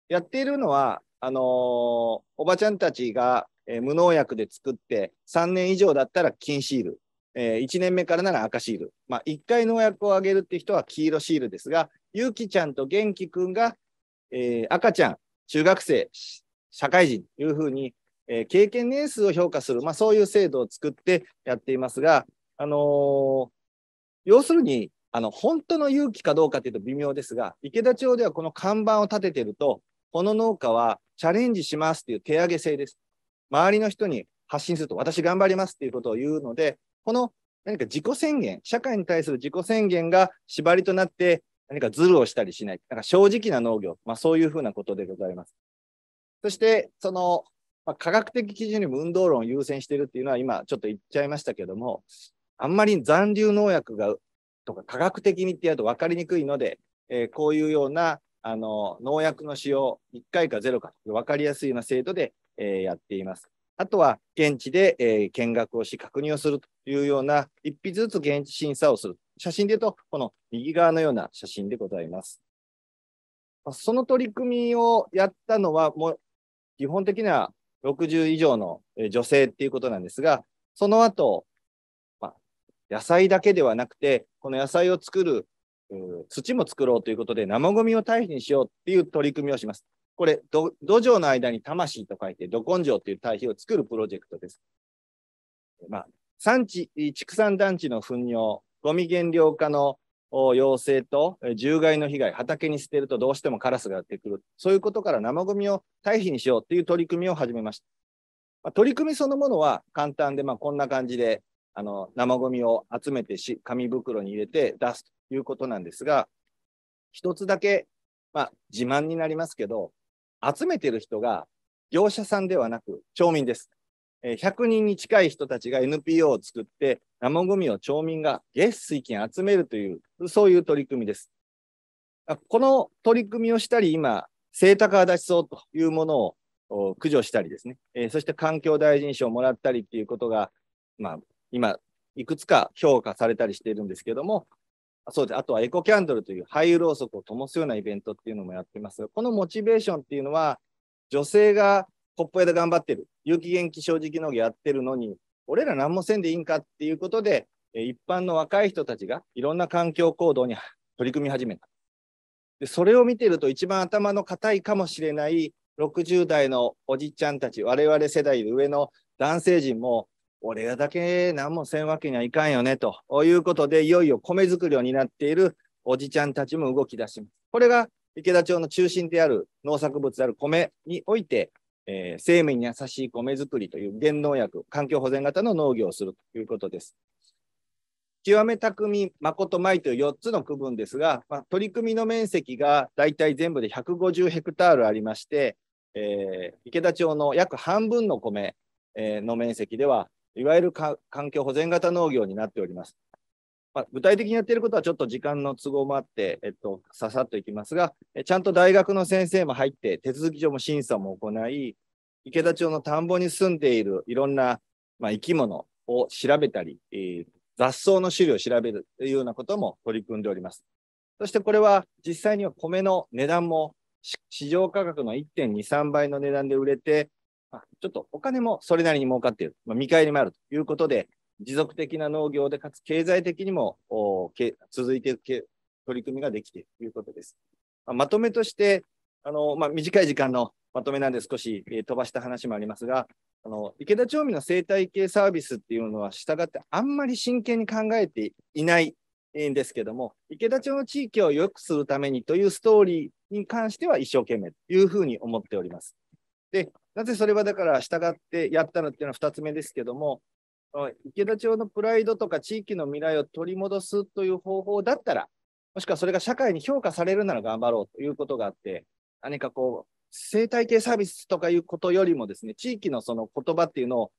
やっているのは、おばちゃんたちが無農薬で作って、3年以上だったら金シール、1年目からなら赤シール、1回農薬をあげるって人は黄色シールですが、ゆうきちゃんとげんきくんが、赤ちゃん、中学生、社会人というふうに、経験年数を評価する、そういう制度を作ってやっていますが、要するに、本当の勇気かどうかというと微妙ですが、池田町ではこの看板を立てていると、この農家はチャレンジしますという手上げ制です。周りの人に発信すると、私頑張りますということを言うので、この何か自己宣言、社会に対する自己宣言が縛りとなって、何かズルをしたりしない、なんか正直な農業、そういうふうなことでございます。そして、科学的基準よりも運動論を優先しているっていうのは、今ちょっと言っちゃいましたけども、あんまり残留農薬がとか科学的にってやると分かりにくいので、こういうような農薬の使用1回か0か分かりやすいような制度で、やっています。あとは現地で、見学をし確認をするというような一筆ずつ現地審査をする。写真で言うとこの右側のような写真でございます。その取り組みをやったのはもう基本的には60以上の女性っていうことなんですが、その後、野菜だけではなくて、この野菜を作る土も作ろうということで、生ゴミを堆肥にしようっていう取り組みをします。これ、土壌の間に魂と書いて、土根性という堆肥を作るプロジェクトです。畜産団地の糞尿、ゴミ減量化の要請と獣害の被害、畑に捨てるとどうしてもカラスがやってくる。そういうことから生ゴミを堆肥にしようという取り組みを始めました。取り組みそのものは簡単で、こんな感じで、生ゴミを集めて紙袋に入れて出すということなんですが、一つだけ、自慢になりますけど、集めてる人が業者さんではなく町民です。100人に近い人たちが NPO を作って生ゴミを町民が月水金集めるという、そういう取り組みです。この取り組みをしたり、今、セイタカアダチソウというものを駆除したりですね、そして環境大臣賞をもらったりっていうことが、今、いくつか評価されたりしているんですけども、そうです。あとはエコキャンドルという灰色ろうそくを灯すようなイベントっていうのもやってますが、このモチベーションっていうのは、女性がコップ屋で頑張ってる、有機元気正直農業やってるのに、俺ら何もせんでいいんかっていうことで、一般の若い人たちがいろんな環境行動に取り組み始めた。で、それを見てると一番頭の固いかもしれない60代のおじちゃんたち、我々世代で上の男性陣も、俺らだけ何もせんわけにはいかんよねということで、いよいよ米作りを担っているおじちゃんたちも動き出します。これが池田町の中心である農作物である米において、生命に優しい米作りという減農薬、環境保全型の農業をするということです。極め巧み、誠米という4つの区分ですが、取り組みの面積がだいたい全部で150ヘクタールありまして、池田町の約半分の米の面積では、いわゆる環境保全型農業になっております。具体的にやっていることはちょっと時間の都合もあって、ささっといきますが、ちゃんと大学の先生も入って、手続き上も審査も行い、池田町の田んぼに住んでいるいろんな、生き物を調べたり、雑草の種類を調べるというようなことも取り組んでおります。そしてこれは実際には米の値段も市場価格の 1.2、3倍の値段で売れて、ちょっとお金もそれなりに儲かっている、見返りもあるということで、持続的な農業でかつ経済的にも続いている取り組みができているということです。まとめとして、短い時間のまとめなんで少し飛ばした話もありますが、池田町民の生態系サービスっていうのは従ってあんまり真剣に考えていないんですけども、池田町の地域を良くするためにというストーリーに関しては一生懸命というふうに思っております。で、なぜそれはだから従ってやったのっていうのは2つ目ですけども、池田町のプライドとか地域の未来を取り戻すという方法だったら、もしくはそれが社会に評価されるなら頑張ろうということがあって、何かこう、生態系サービスとかいうことよりもですね、地域のその言葉っていうのを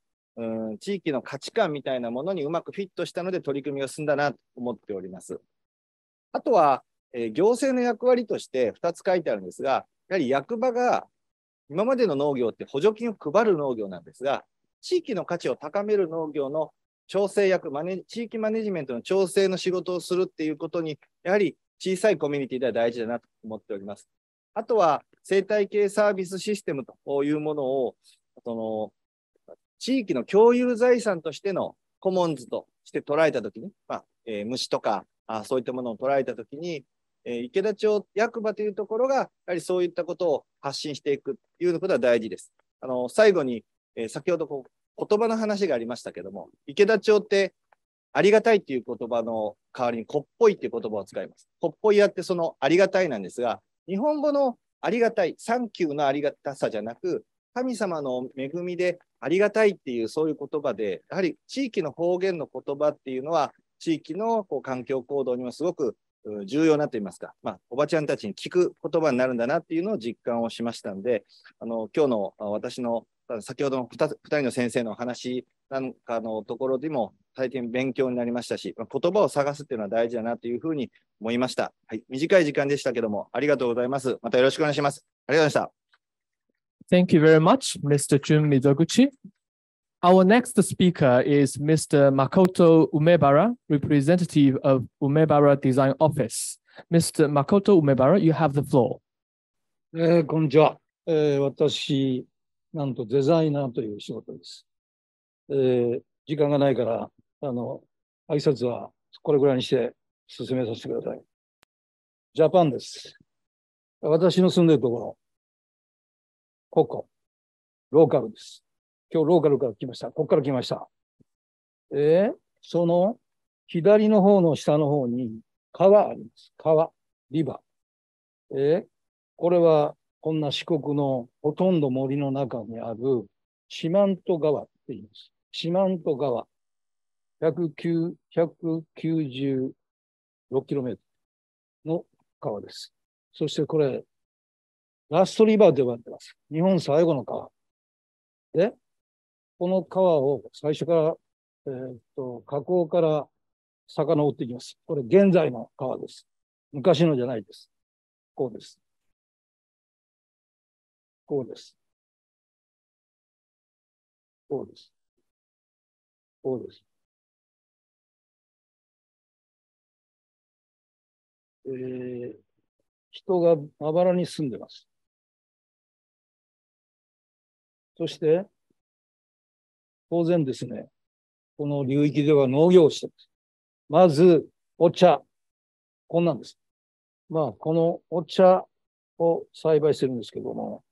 地域の価値観みたいなものにうまくフィットしたので取り組みが進んだなと思っております。あとは、行政の役割として2つ書いてあるんですが、やはり役場が今までの農業って補助金を配る農業なんですが、地域の価値を高める農業の調整役、地域マネジメントの調整の仕事をするっていうことに、やはり小さいコミュニティでは大事だなと思っております。あとは、生態系サービスシステムというものを、地域の共有財産としてのコモンズとして捉えたときに、虫とかそういったものを捉えたときに、池田町役場というところが、やはりそういったことを発信していくということは大事です。最後に、先ほど言葉の話がありましたけども、池田町ってありがたいっていう言葉の代わりにこっぽいっていう言葉を使います。こっぽいやってそのありがたいなんですが、日本語のありがたい、サンキューのありがたさじゃなく、神様の恵みでありがたいっていうそういう言葉で、やはり地域の方言の言葉っていうのは、地域の環境行動にもすごく重要なと言いますか、おばちゃんたちに聞く言葉になるんだなっていうのを実感をしましたんで、今日の私の先ほどの2人の先生の話なんかのところでも大変勉強になりましたし、言葉を探すっていうのは大事だなというふうに思いました。はい、短い時間でしたけども、ありがとうございます。またよろしくお願いします。ありがとうございました。Thank you very much, Mr. Jun Mizoguchi. Our next speaker is Mr. Makoto Umebara, representative of Umebara Design Office. Mr. Makoto Umebara, you have the floor. こんにちは。私、なんとデザイナーという仕事です。時間がないから、挨拶はこれぐらいにして進めさせてください。ジャパンです。私の住んでいるところ、ここ、ローカルです。今日ローカルから来ました。ここから来ました。その左の方の下の方に川あります。川、リバー。これはこんな四国のほとんど森の中にある四万十川って言います。四万十川。196km の川です。そしてこれ、ラストリバーと呼ばれています。日本最後の川。で、この川を最初から、河口から遡っていきます。これ現在の川です。昔のじゃないです。こうです。こうです。こうです。こうです。人がまばらに住んでます。そして、当然ですね、この流域では農業をしています。まず、お茶。こんなんです。このお茶を栽培してるんですけども、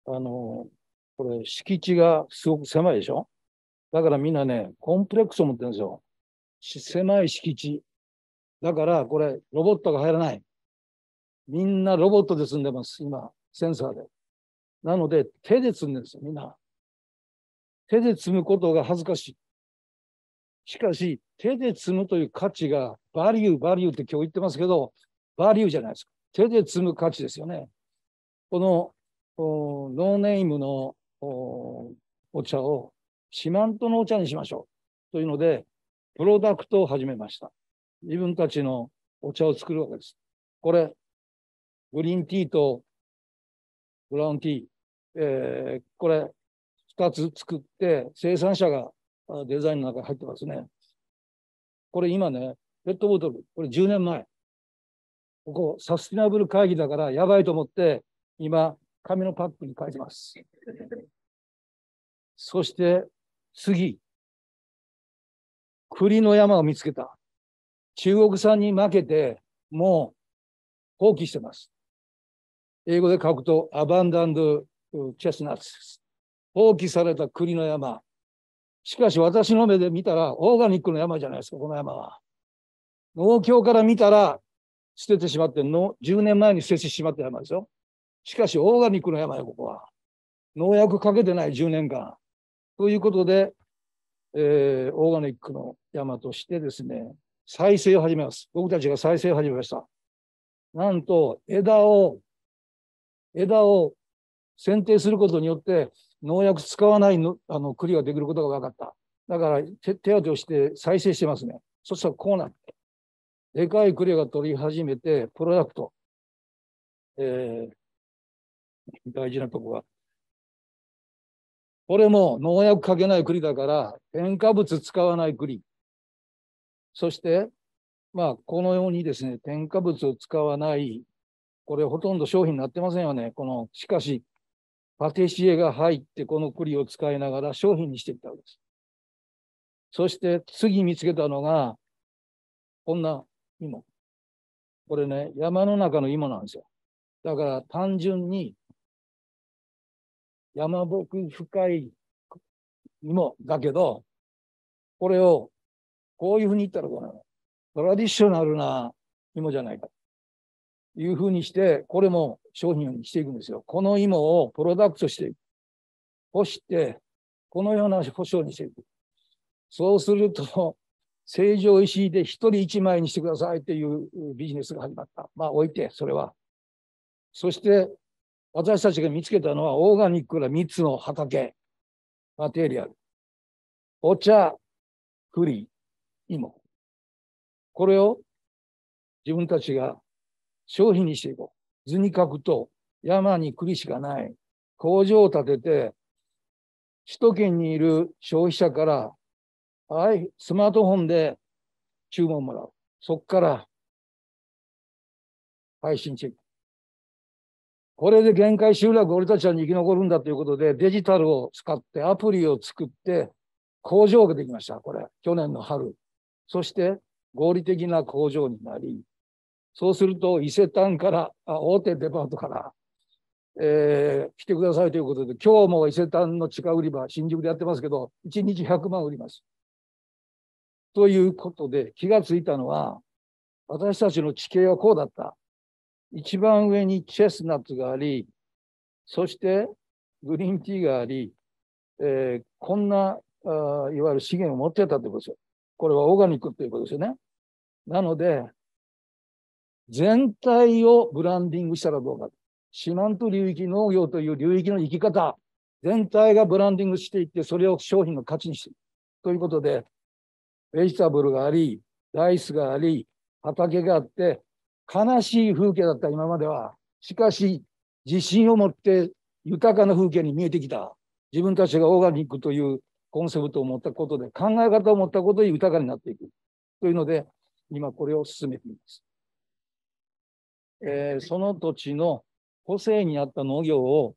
これ、敷地がすごく狭いでしょ？だからみんなね、コンプレックスを持ってるんですよ。狭い敷地。だから、これ、ロボットが入らない。みんなロボットで積んでます。今、センサーで。なので、手で積んでるんですよ、みんな。手で積むことが恥ずかしい。しかし、手で積むという価値が、バリューって今日言ってますけど、バリューじゃないですか。手で積む価値ですよね。このノーネームのお茶を四万十のお茶にしましょう。というので、プロダクトを始めました。自分たちのお茶を作るわけです。これ、グリーンティーとブラウンティー、これ、2つ作って、生産者がデザインの中に入ってますね。これ今ね、ペットボトル、これ10年前。ここ、サスティナブル会議だからやばいと思って、今、紙のパックに書いてます。そして、次。栗の山を見つけた。中国産に負けて、もう放棄してます。英語で書くと、アバンダンドチェスナッツです。放棄された栗の山。しかし私の目で見たら、オーガニックの山じゃないですか、この山は。農協から見たら、捨ててしまって10年前に捨ててしまった山ですよ。しかし、オーガニックの山よ、ここは。農薬かけてない10年間。ということで、オーガニックの山としてですね、再生を始めます。僕たちが再生を始めました。なんと、枝を選定することによって農薬使わないの栗ができることが分かった。だから手当てをして再生してますね。そしたらこうなって、でかい栗が取り始めて、プロダクト、大事なとこが、これも農薬かけない栗だから、添加物使わない栗。そして、まあ、このようにですね、添加物を使わない、これほとんど商品になってませんよね。しかし、パティシエが入って、この栗を使いながら商品にしていったわけです。そして次見つけたのが、こんな芋。これね、山の中の芋なんですよ。だから単純に山奥深い芋だけど、これをこういうふうに言ったらこのトラディショナルな芋じゃないかというふうにして、これも商品にしていくんですよ。この芋をプロダクトしていく。干して、このような保証にしていく。そうすると、成城石井で一人一枚にしてくださいっていうビジネスが始まった。まあ置いて、それは。そして、私たちが見つけたのは、オーガニックな3つの畑、マテリアル。お茶、栗、芋。これを自分たちが商品にしていこう。図に書くと、山に栗しかない。工場を建てて、首都圏にいる消費者から、はい、スマートフォンで注文もらう。そこから配信チェック。これで限界集落、俺たちは生き残るんだということで、デジタルを使ってアプリを作って工場ができました。これ、去年の春。そして合理的な工場になり、そうすると伊勢丹から、大手デパートから、来てくださいということで、今日も伊勢丹の地下売り場、新宿でやってますけど、1日100万売ります。ということで気がついたのは、私たちの地形はこうだった。一番上にチェスナッツがあり、そしてグリーンティーがあり、こんないわゆる資源を持ってたということですよ。これはオーガニックということですよね。なので、全体をブランディングしたらどうか。四万十流域農業という流域の生き方、全体がブランディングしていって、それを商品の価値にしていく。ということで、ベジタブルがあり、ライスがあり、畑があって、悲しい風景だった今までは。しかし、自信を持って豊かな風景に見えてきた。自分たちがオーガニックというコンセプトを持ったことで、考え方を持ったことで豊かになっていく。というので、今これを進めています。その土地の個性に合った農業を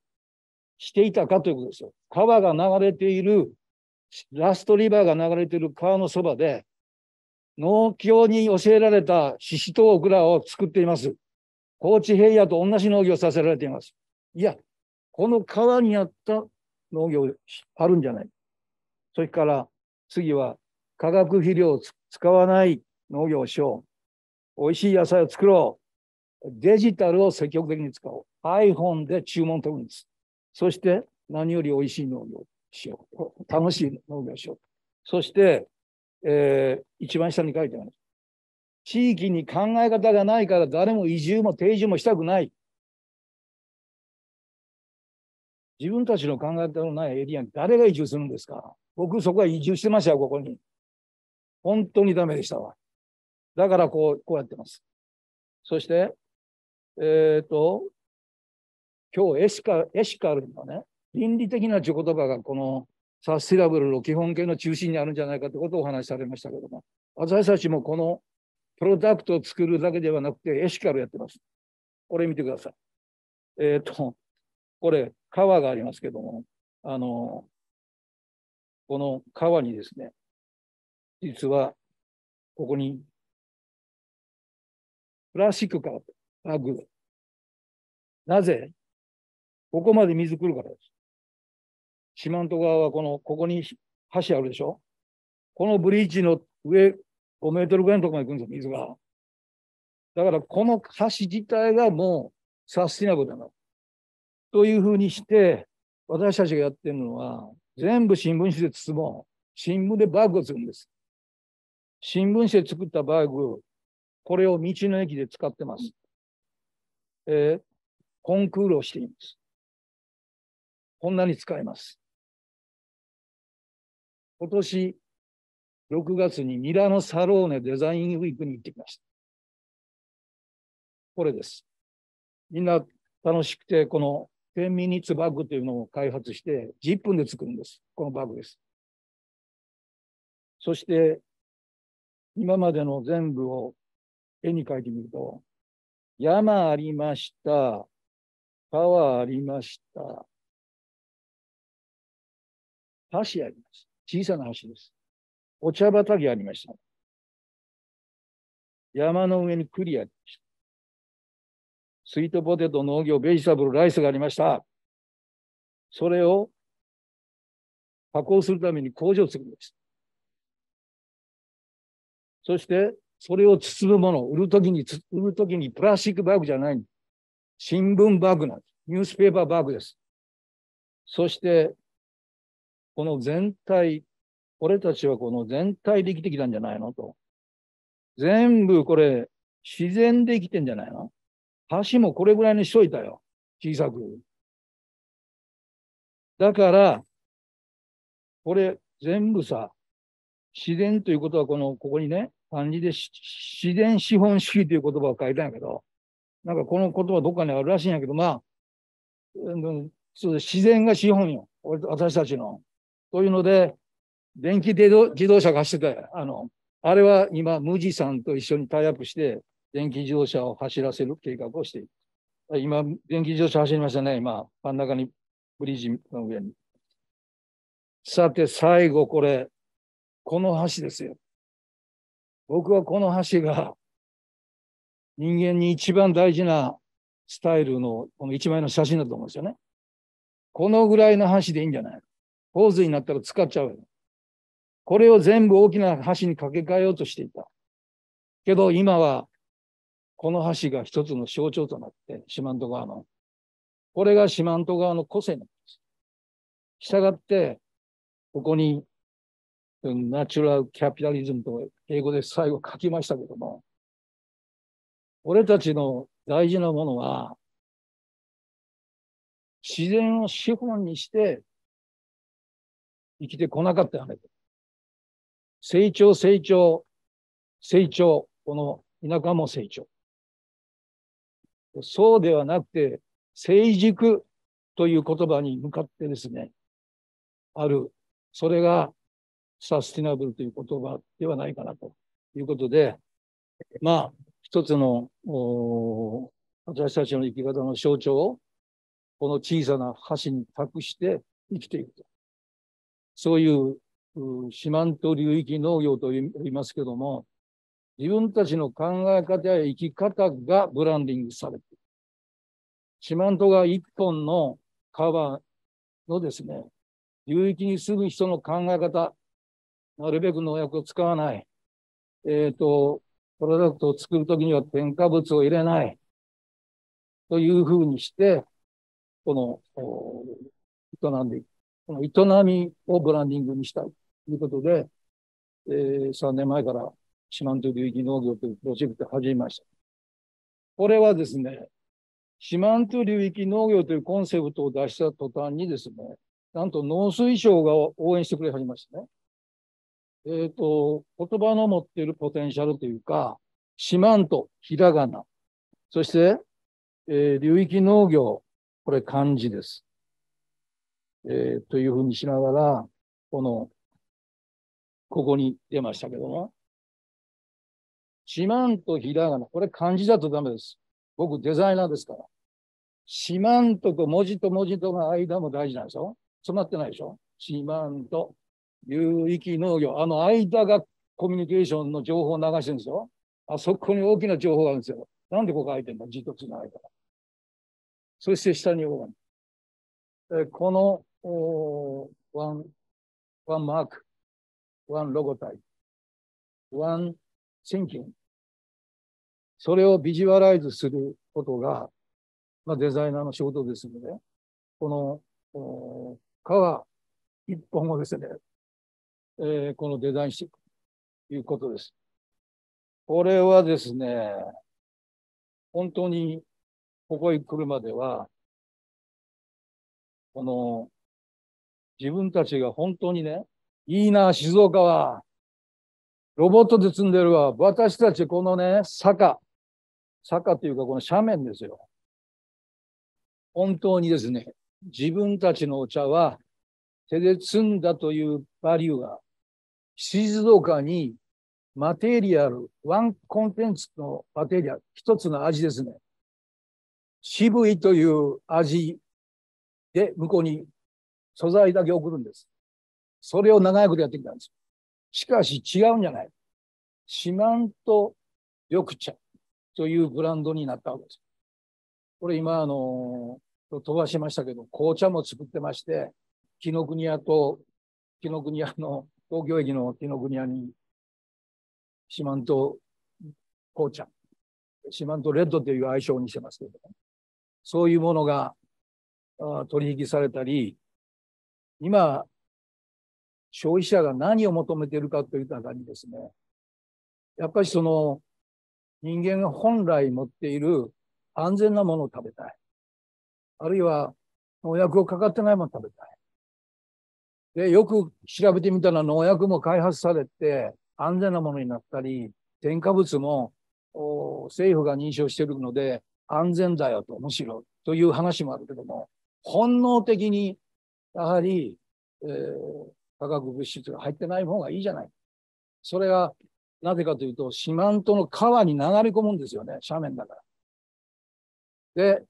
していたかということですよ。川が流れている、ラストリバーが流れている川のそばで、農協に教えられたシシトウオクラを作っています。高知平野と同じ農業をさせられています。いや、この川にあった農業あるんじゃない。それから次は化学肥料を使わない農業をしよう。美味しい野菜を作ろう。デジタルを積極的に使おう。iPhone で注文取るんです。そして何より美味しい農業をしよう。楽しい農業をしよう。そして、一番下に書いてある。地域に考え方がないから誰も移住も定住もしたくない。自分たちの考え方のないエリアに誰が移住するんですか。僕そこは移住してましたよ、ここに。本当にダメでしたわ。だからこうやってます。そして、今日エシカルのね、倫理的な言葉がこのサスティナブルの基本形の中心にあるんじゃないかということをお話しされましたけども、私たちもこのプロダクトを作るだけではなくてエシカルやってます。これ見てください。これ川がありますけども、この川にですね、実はここにプラスチックからバッグ。なぜここまで水来るからです。四万十川はここに橋あるでしょ。このブリッジの上5メートルぐらいのところまで来るんですよ、水が。だからこの橋自体がもうサスティナブルだな。というふうにして、私たちがやってるのは、全部新聞紙で包もう。新聞でバッグを作るんです。新聞紙で作ったバッグ、これを道の駅で使ってます。コンクールをしています。こんなに使えます。今年6月にミラノサローネデザインウィークに行ってきました。これです。みんな楽しくて、この10ミニッツバッグというのを開発して10分で作るんです。このバッグです。そして今までの全部を絵に描いてみると、山ありました。川ありました。橋あります。小さな橋です。お茶畑ありました。山の上に栗ありました。スイートポテト、農業、ベジタブル、ライスがありました。それを加工するために工場を作りました。そして、それを包むもの、売るときにプラスチックバッグじゃない。新聞バッグなんです。ニュースペーパーバッグです。そして、この全体、俺たちはこの全体で生きてきたんじゃないのと。全部これ、自然で生きてんじゃないの。橋もこれぐらいにしといたよ。小さく。だから、これ全部さ、自然ということはここにね、漢字で自然資本主義という言葉を書いたんやけど、なんかこの言葉どっかにあるらしいんやけど、まあ、自然が資本よ。私たちの。というので、電気自動車が走ってた。あれは今、無地さんと一緒にタイアップして、電気自動車を走らせる計画をしている。今、電気自動車走りましたね。今、真ん中に、ブリッジの上に。さて、最後、この橋ですよ。僕はこの橋が、人間に一番大事なスタイルの、この一枚の写真だと思うんですよね。このぐらいの橋でいいんじゃない？洪水になったら使っちゃうよ。これを全部大きな橋に架け替えようとしていた。けど今は、この橋が一つの象徴となって、四万十川の。これが四万十川の個性なんです。したがって、ここに、ナチュラルキャピタリズムと英語で最後書きましたけども、俺たちの大事なものは、自然を資本にして生きてこなかったよね。成長、成長、成長、この田舎も成長。そうではなくて、成熟という言葉に向かってですね、ある、それがサスティナブルという言葉ではないかなということで、まあ、一つの私たちの生き方の象徴を、この小さな橋に託して生きていくと。そういう四万十流域農業と言いますけども、自分たちの考え方や生き方がブランディングされている。四万十が一本の川のですね、流域に住む人の考え方、なるべく農薬を使わない。プロダクトを作るときには添加物を入れない。というふうにして、営んでいく。この営みをブランディングにしたいということで、3年前から四万十流域農業というプロジェクトを始めました。これはですね、四万十流域農業というコンセプトを出した途端にですね、なんと農水省が応援してくれはりましたね。言葉の持っているポテンシャルというか、四万十、ひらがな、そして、流域農業、これ漢字です。というふうにしながら、ここに出ましたけども、四万十ひらがな、これ漢字だとダメです。僕デザイナーですから。四万十と文字と文字との間も大事なんですよ。詰まってないでしょ。四万十、流域農業、間がコミュニケーションの情報を流してるんですよ。あそこに大きな情報があるんですよ。なんでここ書いてんの？字とつながりから。そして下にこのワンマーク、ワンロゴタイプ、ワンシンキング。それをビジュアライズすることが、デザイナーの仕事ですので、この川一本をですね、このデザインしていくということです。これはですね、本当にここへ来るまでは、この自分たちが本当にね、いいな、静岡は。ロボットで積んでるわ。私たちこのね、坂というかこの斜面ですよ。本当にですね、自分たちのお茶は手で摘んだというバリューが、静岡にマテリアル、ワンコンテンツのマテリアル、一つの味ですね。渋いという味で向こうに素材だけ送るんです。それを長いことやってきたんです。しかし違うんじゃない。四万十緑茶というブランドになったわけです。これ今飛ばしましたけど、紅茶も作ってまして、紀ノ国屋の東京駅の紀ノ国屋に四万十紅茶、四万十レッドという愛称にしてますけどね。そういうものが取引されたり、今、消費者が何を求めているかという中にですね、やっぱりその人間が本来持っている安全なものを食べたい。あるいは農薬をかかってないものを食べたい。で、よく調べてみたら農薬も開発されて安全なものになったり、添加物も政府が認証しているので安全だよと、むしろという話もあるけども、本能的にやはり、化学物質が入ってない方がいいじゃない。それがなぜかというと、四万十の川に流れ込むんですよね、斜面だから。で、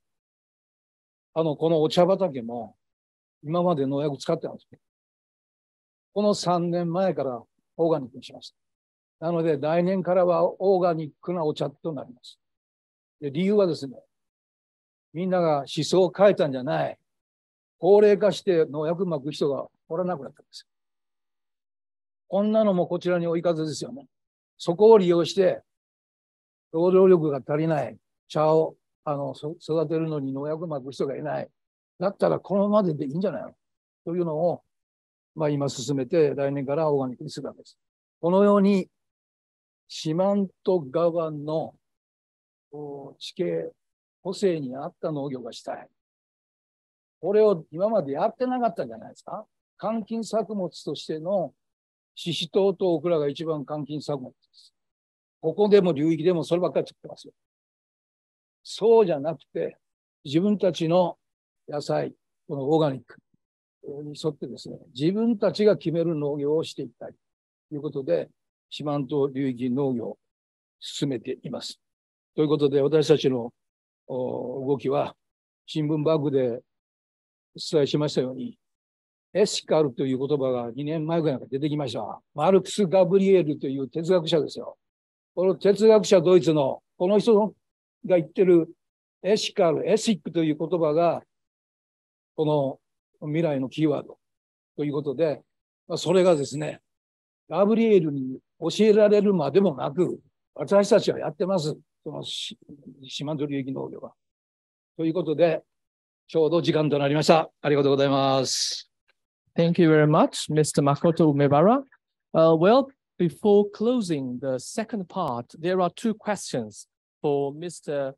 このお茶畑も今まで農薬使ってたんですよ。この3年前からオーガニックにしました。なので来年からはオーガニックなお茶となります。で、理由はですね、みんなが思想を変えたんじゃない。高齢化して農薬まく人がおらなくなったんです。こんなのもこちらに追い風ですよね。そこを利用して、労働力が足りない茶を育てるのに農薬まく人がいない。だったらこのままでいいんじゃないのというのを、今進めて来年からオーガニックにするわけです。このように四万十川の地形、個性に合った農業がしたい。これを今までやってなかったんじゃないですか。換金作物としてのシシトウとオクラが一番換金作物です。ここでも流域でもそればっかり作ってますよ。そうじゃなくて、自分たちの野菜、このオーガニックに沿ってですね、自分たちが決める農業をしていきたいということで、四万十流域農業を進めています。ということで、私たちの動きは、新聞バッグでお伝えしましたように、エシカルという言葉が2年前ぐらいから出てきました。マルクス・ガブリエルという哲学者ですよ。この哲学者ドイツの、この人が言ってるエシカル、エシックという言葉が、この未来のキーワードということで、それがですね、ガブリエルに教えられるまでもなく、私たちはやってます。その四万十流域農業は。ということで、ちょうど時間となりました。ありがとうございます。Thank you very much, Mr. Makoto Umebara. Well, before closing the second part, there are two questions for Mr.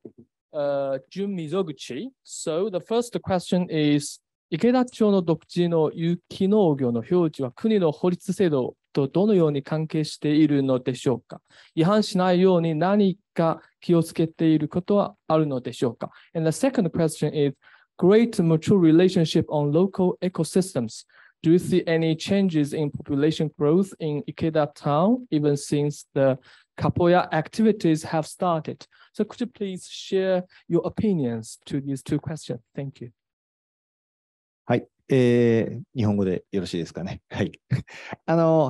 Jun Mizoguchi. So the first question is, 池田町の独自の有機農業の表示は国の法律制度とどのように関係しているのでしょうか。違反しないように何か気をつけていることはあるのでしょうか。And the second question is, great mutual relationship on local ecosystems. Do you see any changes in population growth in Ikeda town, even since the capoeira activities have started? So could you please share your opinions to these two questions? Thank you. はい。日本語でよろしいですかね。はい。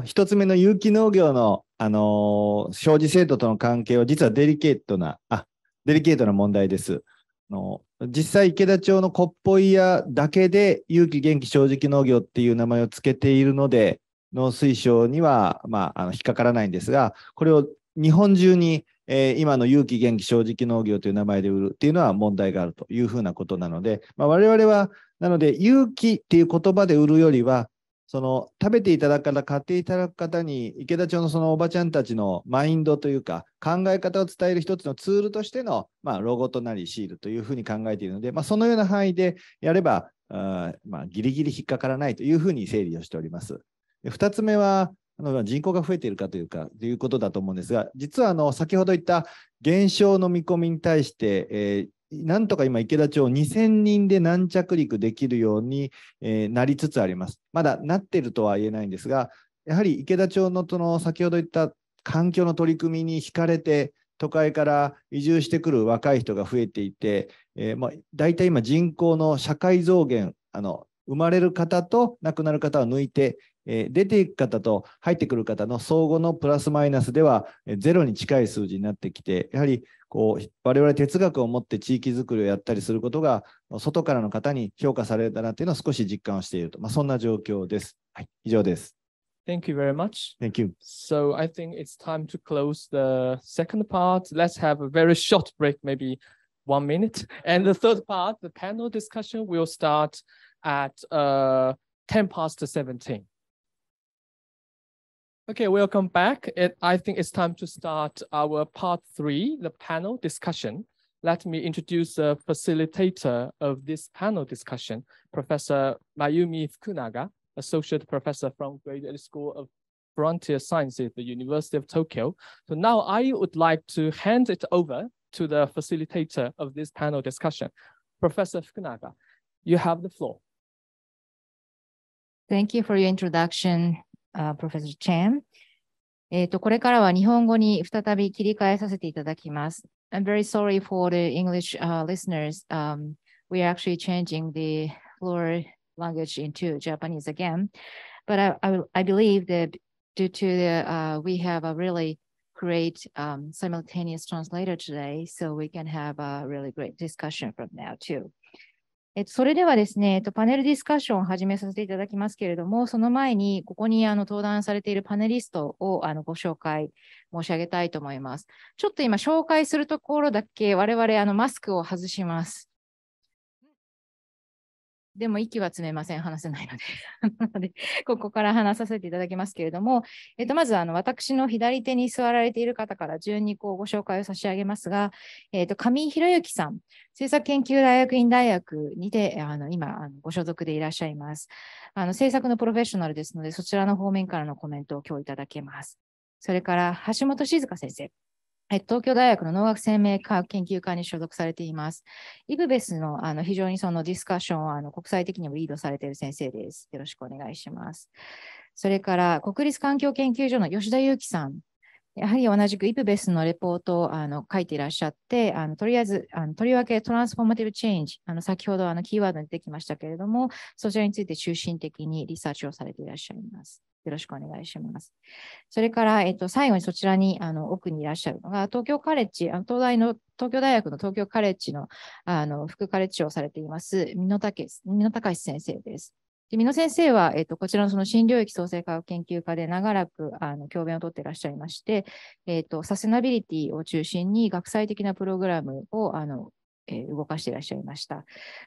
一つ目の有機農業の、表示制度との関係は実はデリケートな問題です。実際、池田町のコッポイヤだけで有機元気正直農業っていう名前をつけているので、農水省には、引っかからないんですが、これを日本中に、今の有機元気正直農業という名前で売るっていうのは問題があるというふうなことなので、我々は、なので、有機っていう言葉で売るよりは、その食べていただく方、買っていただく方に池田町のそのおばちゃんたちのマインドというか考え方を伝える一つのツールとしての、ロゴとなりシールというふうに考えているので、そのような範囲でやればギリギリ引っかからないというふうに整理をしております。2つ目は人口が増えているかということだと思うんですが、実は先ほど言った減少の見込みに対して、なんとか今、池田町2000人で軟着陸できるように、なりつつあります。まだなっているとは言えないんですが、やはり池田町の先ほど言った環境の取り組みに惹かれて、都会から移住してくる若い人が増えていて、大体今、人口の社会増減、生まれる方と亡くなる方を抜いて、出ていく方と入ってくる方の相互のプラスマイナスではゼロに近い数字になってきて、やはり我々哲学を持って地域づくりをやったりすることが外からの方に評価されたなというのを少し実感をしていると、そんな状況です。はい、以上です。Thank you very much. Thank you. So I think it's time to close the second part. Let's have a very short break, maybe 1 minute. And the third part, the panel discussion, will start at 10 past 17. Okay, welcome back. I think it's time to start our part 3, the panel discussion. Let me introduce the facilitator of this panel discussion, Professor Mayumi Fukunaga, Associate Professor from Graduate School of Frontier Sciences at the University of Tokyo. So now I would like to hand it over to the facilitator of this panel discussion. Professor Fukunaga, you have the floor. Thank you for your introduction, Professor Chen. これからは日本語に再び切り替えさせていただきます。I'm very sorry for the English listeners. We are actually changing the floor language into Japanese again. But I believe that due to the, we have a really great simultaneous translator today, so we can have a really great discussion from now too. それではですね、パネルディスカッションを始めさせていただきますけれども、その前にここに登壇されているパネリストをご紹介申し上げたいと思います。ちょっと今紹介するところだけ我々マスクを外します。でも息は詰めません。話せないので。なので、ここから話させていただきますけれども、まず私の左手に座られている方から順にご紹介を差し上げますが、上井博之さん、政策研究大学院大学にて今ご所属でいらっしゃいます。政策のプロフェッショナルですので、そちらの方面からのコメントを今日いただけます。それから橋本静香先生。東京大学の農学生命科学研究科に所属されています。IPBESの非常にそのディスカッションを国際的にもリードされている先生です。よろしくお願いします。それから国立環境研究所の吉田裕樹さん。やはり同じく IPBES のレポートを書いていらっしゃって、とりわけトランスフォーマティブチェンジ、先ほどキーワードに出てきましたけれども、そちらについて中心的にリサーチをされていらっしゃいます。よろしくお願いします。それから、最後にそちらに奥にいらっしゃるのが、東京カレッジ、東京大学の東京カレッジの副カレッジ長をされています、美濃隆先生です。美濃先生は、こちらのその新領域創成科学研究科で長らく教鞭をとっていらっしゃいまして、サステナビリティを中心に学際的なプログラムを動かしていらっしゃいました。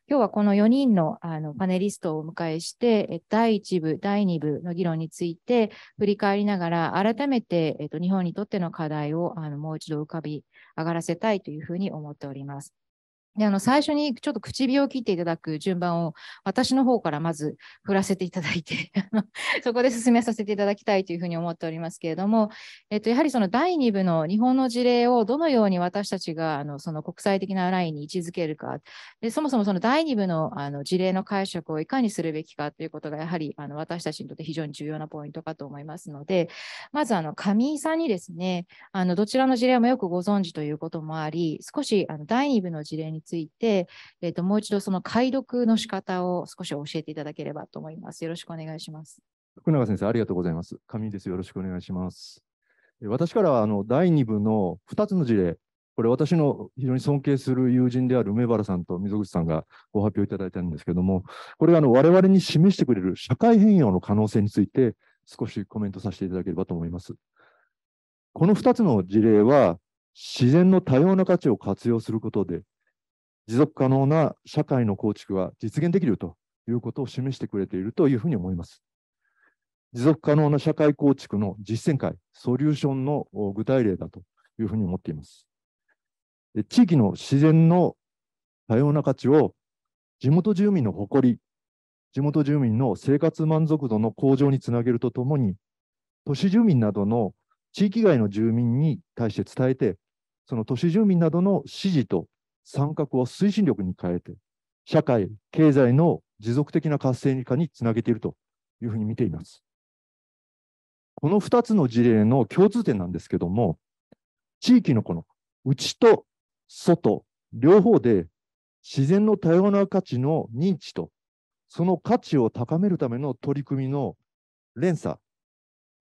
今日はこの4人のパネリストをお迎えして、第1部、第2部の議論について振り返りながら、改めて日本にとっての課題をもう一度浮かび上がらせたいというふうに思っております。で最初にちょっと唇を切っていただく順番を私の方からまず振らせていただいてそこで進めさせていただきたいというふうに思っておりますけれども、やはりその第2部の日本の事例をどのように私たちがその国際的なラインに位置づけるか、でそもそもその第2部の事例の解釈をいかにするべきかということがやはり私たちにとって非常に重要なポイントかと思いますので、まず上井さんにですね、どちらの事例もよくご存知ということもあり、少し第2部の事例について、もう一度その解読の仕方を少し教えていただければと思います。よろしくお願いします。福永先生、ありがとうございます。上井です。よろしくお願いします。私からは第2部の2つの事例、これ私の非常に尊敬する友人である梅原さんと溝口さんがご発表いただいたんですけども、これが我々に示してくれる社会変容の可能性について少しコメントさせていただければと思います。この2つの事例は、自然の多様な価値を活用することで、持続可能な社会の構築が実現できるということを示してくれているというふうに思います。持続可能な社会構築の実践会、ソリューションの具体例だというふうに思っています。地域の自然の多様な価値を地元住民の誇り、地元住民の生活満足度の向上につなげるとともに、都市住民などの地域外の住民に対して伝えて、その都市住民などの支持と参画を推進力に変えて、社会、経済の持続的な活性化につなげているというふうに見ています。この2つの事例の共通点なんですけども、地域のこの内と外、両方で自然の多様な価値の認知と、その価値を高めるための取り組みの連鎖、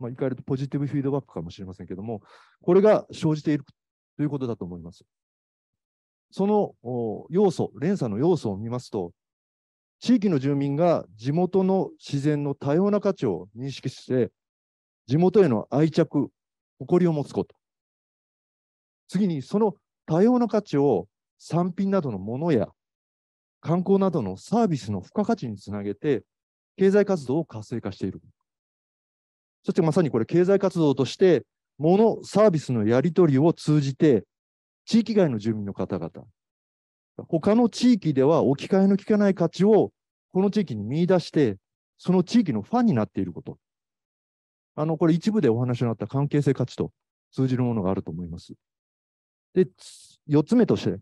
言い換えるとポジティブフィードバックかもしれませんけども、これが生じているということだと思います。その要素、連鎖の要素を見ますと、地域の住民が地元の自然の多様な価値を認識して、地元への愛着、誇りを持つこと。次に、その多様な価値を産品などのものや観光などのサービスの付加価値につなげて、経済活動を活性化している。そしてまさにこれ、経済活動として、もの、サービスのやり取りを通じて、地域外の住民の方々、他の地域では置き換えの利かない価値をこの地域に見出して、その地域のファンになっていること。これ一部でお話のあった関係性価値と通じるものがあると思います。で、4つ目として、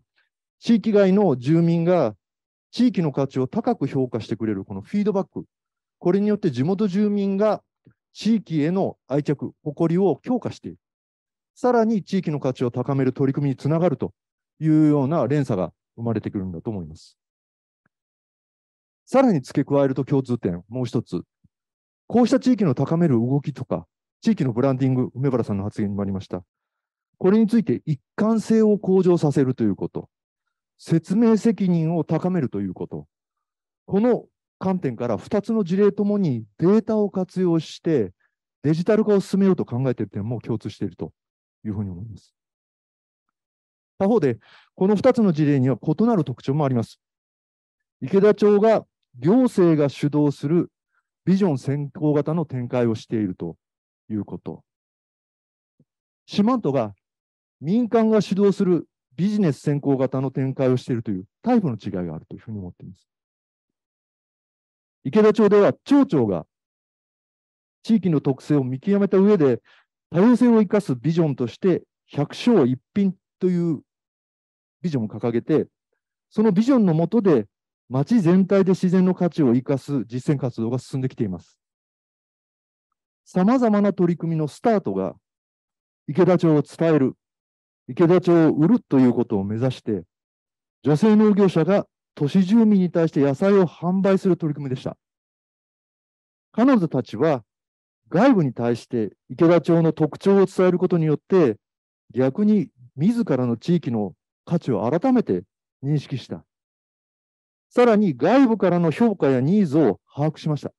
地域外の住民が地域の価値を高く評価してくれるこのフィードバック。これによって地元住民が地域への愛着、誇りを強化している。さらに地域の価値を高める取り組みにつながるというような連鎖が生まれてくるんだと思います。さらに付け加えると共通点、もう一つ。こうした地域の高める動きとか、地域のブランディング、梅原さんの発言にもありました。これについて一貫性を向上させるということ、説明責任を高めるということ、この観点から2つの事例ともにデータを活用してデジタル化を進めようと考えている点も共通しているというふうに思います。他方で、この2つの事例には異なる特徴もあります。池田町が行政が主導するビジョン先行型の展開をしているということ。四万十が民間が主導するビジネス先行型の展開をしているというタイプの違いがあるというふうに思っています。池田町では町長が地域の特性を見極めた上で多様性を生かすビジョンとして百姓一品というビジョンを掲げて、そのビジョンの下で町全体で自然の価値を生かす実践活動が進んできています。さまざまな取り組みのスタートが池田町を伝える、池田町を売るということを目指して、女性農業者が都市住民に対して野菜を販売する取り組みでした。彼女たちは外部に対して池田町の特徴を伝えることによって、逆に自らの地域の価値を改めて認識した。さらに外部からの評価やニーズを把握しました。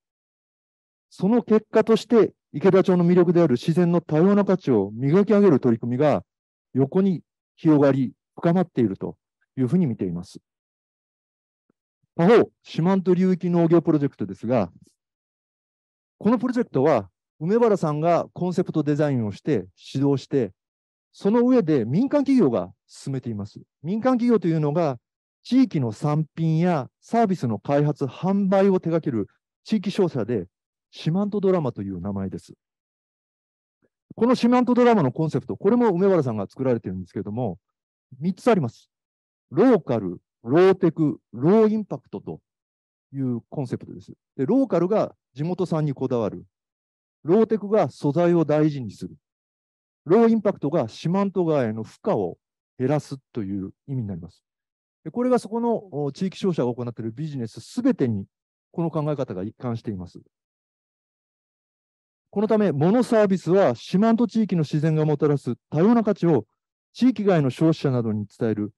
その結果として池田町の魅力である自然の多様な価値を磨き上げる取り組みが横に広がり深まっているというふうに見ています。他方、四万十流域農業プロジェクトですが、このプロジェクトは梅原さんがコンセプトデザインをして指導して、その上で民間企業が進めています。民間企業というのが地域の産品やサービスの開発、販売を手掛ける地域商社で、四万十ドラマという名前です。この四万十ドラマのコンセプト、これも梅原さんが作られているんですけれども、3つあります。ローカル、ローテク、ローインパクトというコンセプトです。で、ローカルが地元産にこだわる。ローテクが素材を大事にする。ローインパクトが四万十川への負荷を減らすという意味になります。で、これがそこの地域商社が行っているビジネスすべてにこの考え方が一貫しています。このため、モノサービスは四万十地域の自然がもたらす多様な価値を地域外の消費者などに伝える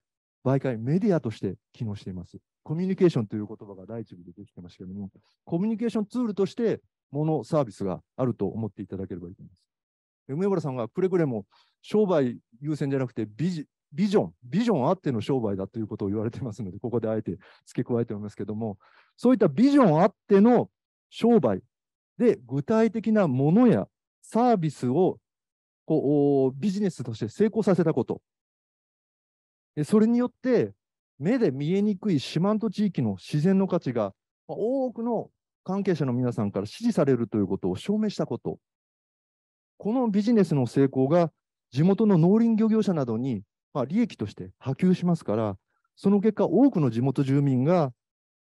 媒介、メディアとして機能しています。コミュニケーションという言葉が第一部でできてましたけれども、コミュニケーションツールとしてモノサービスがあると思っていただければいいと思います。梅原さんがくれぐれも商売優先じゃなくてビジョンあっての商売だということを言われてますので、ここであえて付け加えておりますけれども、そういったビジョンあっての商売、で、具体的なものやサービスをビジネスとして成功させたこと。それによって、目で見えにくい四万十地域の自然の価値が多くの関係者の皆さんから支持されるということを証明したこと。このビジネスの成功が地元の農林漁業者などに利益として波及しますから、その結果、多くの地元住民が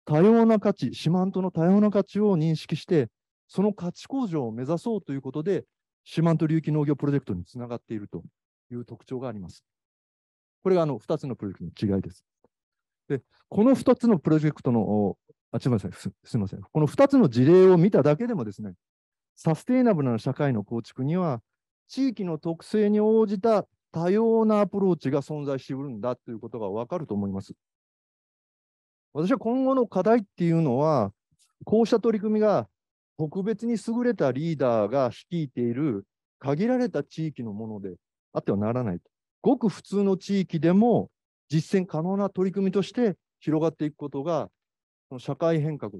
多様な価値、四万十の多様な価値を認識して、その価値向上を目指そうということで、四万十流域農業プロジェクトにつながっているという特徴があります。これが2つのプロジェクトの違いです。で、この2つのプロジェクトの、すみません、すみません。この2つの事例を見ただけでもですね、サステイナブルな社会の構築には、地域の特性に応じた多様なアプローチが存在しているんだということが分かると思います。私は今後の課題っていうのは、こうした取り組みが特別に優れたリーダーが率いている限られた地域のものであってはならないと。ごく普通の地域でも実践可能な取り組みとして広がっていくことが、社会変革、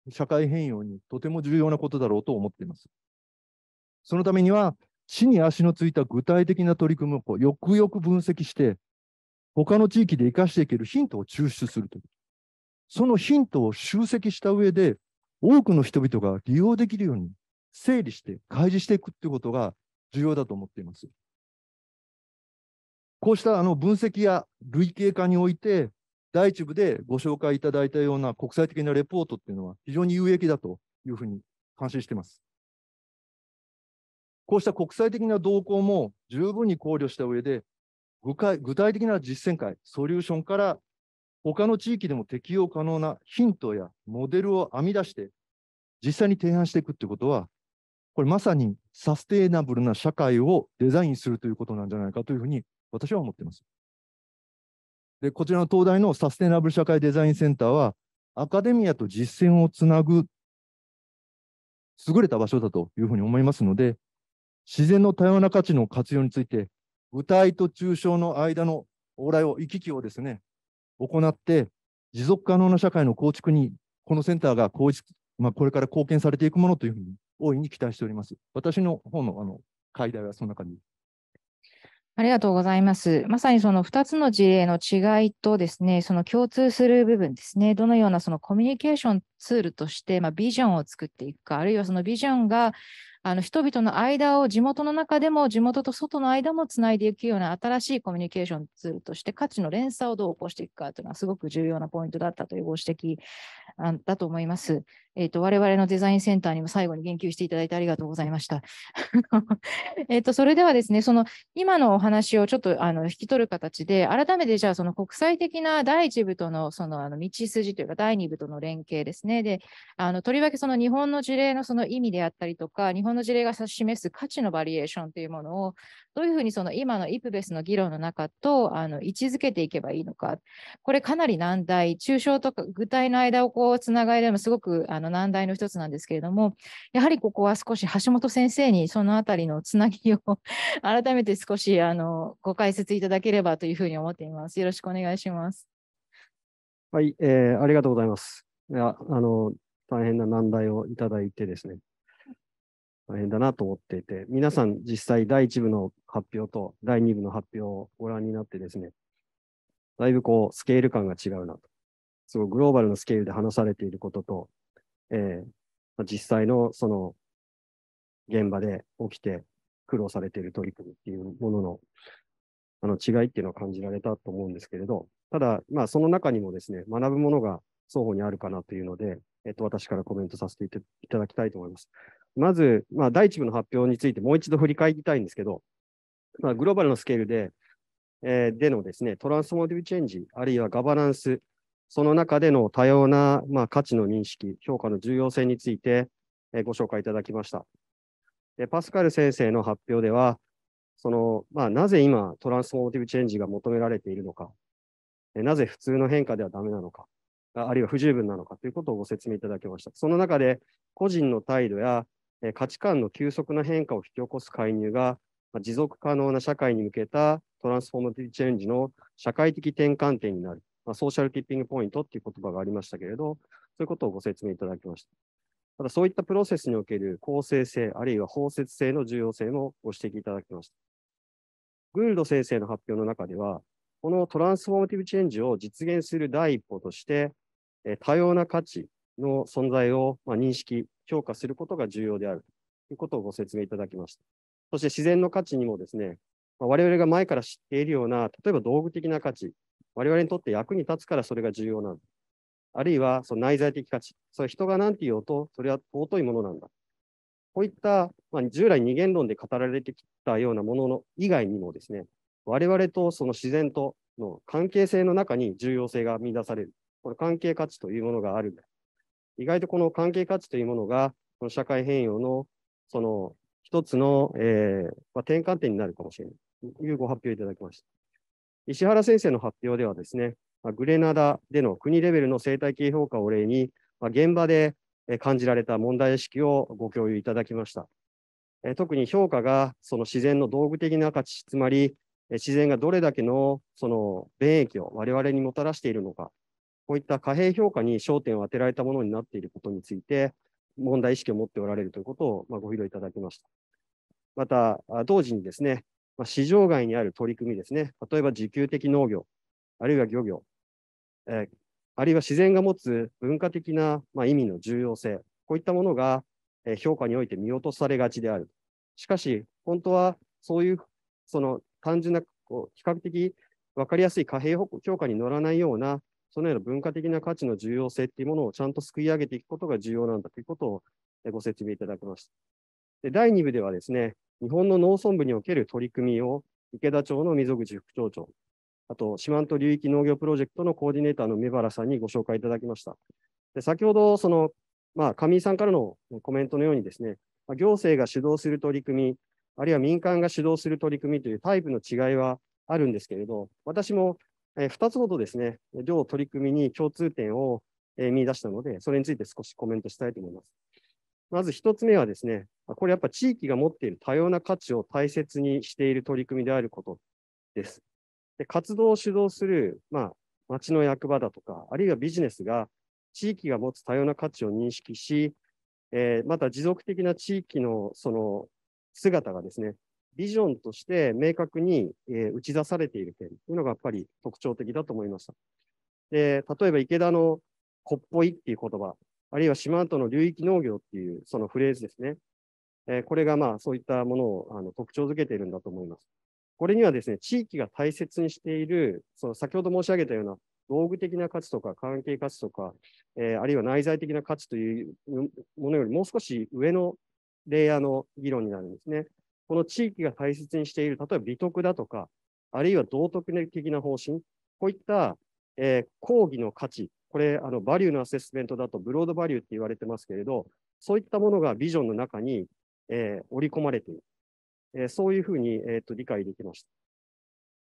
社会変容にとても重要なことだろうと思っています。そのためには、地に足のついた具体的な取り組みをよくよく分析して、他の地域で生かしていけるヒントを抽出すると。そのヒントを集積した上で、多くの人々が利用できるように整理して開示していくということが重要だと思っています。こうした分析や類型化において、第一部でご紹介いただいたような国際的なレポートっていうのは非常に有益だというふうに感心しています。こうした国際的な動向も十分に考慮した上で、具体的な実践会、ソリューションから他の地域でも適用可能なヒントやモデルを編み出して、実際に提案していくということは、これまさにサステイナブルな社会をデザインするということなんじゃないかというふうに私は思っています。で、こちらの東大のサステイナブル社会デザインセンターは、アカデミアと実践をつなぐ優れた場所だというふうに思いますので、自然の多様な価値の活用について、具体と抽象の間の往来を、行き来をですね、行って、持続可能な社会の構築に、このセンターがこれから貢献されていくものというふうに大いに期待しております。私の方の解題はそんな感じです。ありがとうございます。まさにその2つの事例の違いとですね、その共通する部分ですね、どのようなそのコミュニケーションツールとして、ビジョンを作っていくか、あるいはそのビジョンが人々の間を地元の中でも地元と外の間もつないでいくような新しいコミュニケーションツールとして価値の連鎖をどう起こしていくかというのはすごく重要なポイントだったというご指摘だと思います。我々のデザインセンターにも最後に言及していただいてありがとうございました。それではですね、その今のお話をちょっと引き取る形で、改めてじゃあその国際的な第一部とのその道筋というか第二部との連携ですね。で、とりわけその日本の事例のその意味であったりとか、日本の事例が示す価値のバリエーションというものをどういうふうにその今のIPBESの議論の中と位置づけていけばいいのか。これかなり難題、抽象とか具体の間をつながりでもすごく難題の一つなんですけれども、やはりここは少し橋本先生にそのあたりのつなぎを改めて少しご解説いただければというふうに思っています。よろしくお願いします。はい、ありがとうございます。いや大変な難題をいただいてですね、大変だなと思っていて、皆さん実際第1部の発表と第2部の発表をご覧になってですね、だいぶスケール感が違うなと。すごいグローバルなスケールで話されていることと、実際のその現場で起きて苦労されている取り組みっていうものの違いっていうのを感じられたと思うんですけれど、ただ、その中にもですね、学ぶものが双方にあるかなというので、私からコメントさせていただきたいと思います。まず、第1部の発表についてもう一度振り返りたいんですけど、グローバルなスケールで、のですね、トランスフォーマティブチェンジ、あるいはガバナンス、その中での多様な、価値の認識、評価の重要性について、ご紹介いただきました。で、パスカル先生の発表では、なぜ今トランスフォーマティブチェンジが求められているのか、なぜ普通の変化ではダメなのか、あるいは不十分なのかということをご説明いただきました。その中で、個人の態度や価値観の急速な変化を引き起こす介入が、持続可能な社会に向けたトランスフォーマティブチェンジの社会的転換点になる、ソーシャルティッピングポイントという言葉がありましたけれど、そういうことをご説明いただきました。またそういったプロセスにおける公正性、あるいは包摂性の重要性もご指摘いただきました。グールド先生の発表の中では、このトランスフォーマティブチェンジを実現する第一歩として、多様な価値の存在を認識、評価することが重要であるということをご説明いただきました。そして自然の価値にもですね、我々が前から知っているような、例えば道具的な価値、我々にとって役に立つからそれが重要なんだ。あるいはその内在的価値、それ人が何て言おうと、それは尊いものなんだ。こういった、従来二元論で語られてきたようなものの以外にもですね、我々とその自然との関係性の中に重要性が見出される。この関係価値というものがある。意外とこの関係価値というものが、この社会変容のその一つの、転換点になるかもしれないというご発表いただきました。石原先生の発表ではですね、グレナダでの国レベルの生態系評価を例に、現場で感じられた問題意識をご共有いただきました。特に評価がその自然の道具的な価値、つまり自然がどれだけのその便益を我々にもたらしているのか、こういった貨幣評価に焦点を当てられたものになっていることについて、問題意識を持っておられるということをご披露いただきました。また、同時にですね、市場外にある取り組みですね、例えば自給的農業、あるいは漁業、あるいは自然が持つ文化的な意味の重要性、こういったものが評価において見落とされがちである。しかし、本当はそういうその単純な比較的分かりやすい貨幣評価に乗らないような、そのような文化的な価値の重要性っていうものをちゃんとすくい上げていくことが重要なんだということをご説明いただきました。で、第2部ではですね、日本の農村部における取り組みを池田町の溝口副町長、あと四万十流域農業プロジェクトのコーディネーターの梅原さんにご紹介いただきました。で、先ほどその、上井さんからのコメントのようにですね、行政が主導する取り組み、あるいは民間が主導する取り組みというタイプの違いはあるんですけれど、私も2つほどですね、両取り組みに共通点を見出したので、それについて少しコメントしたいと思います。まず1つ目はですね、これやっぱ地域が持っている多様な価値を大切にしている取り組みであることです。で、活動を主導する、町の役場だとか、あるいはビジネスが地域が持つ多様な価値を認識し、また持続的な地域のその姿がですね、ビジョンとして明確に打ち出されている点というのがやっぱり特徴的だと思いました。で、例えば池田のこっぽいっていう言葉、あるいは四万十の流域農業っていうそのフレーズですね。これがそういったものを特徴づけているんだと思います。これにはですね、地域が大切にしている、その先ほど申し上げたような道具的な価値とか関係価値とか、あるいは内在的な価値というものよりもう少し上のレイヤーの議論になるんですね。この地域が大切にしている、例えば美徳だとか、あるいは道徳的な方針、こういった、講義の価値、これ、バリューのアセスメントだとブロードバリューって言われてますけれど、そういったものがビジョンの中に、織り込まれている。そういうふうに、理解できました。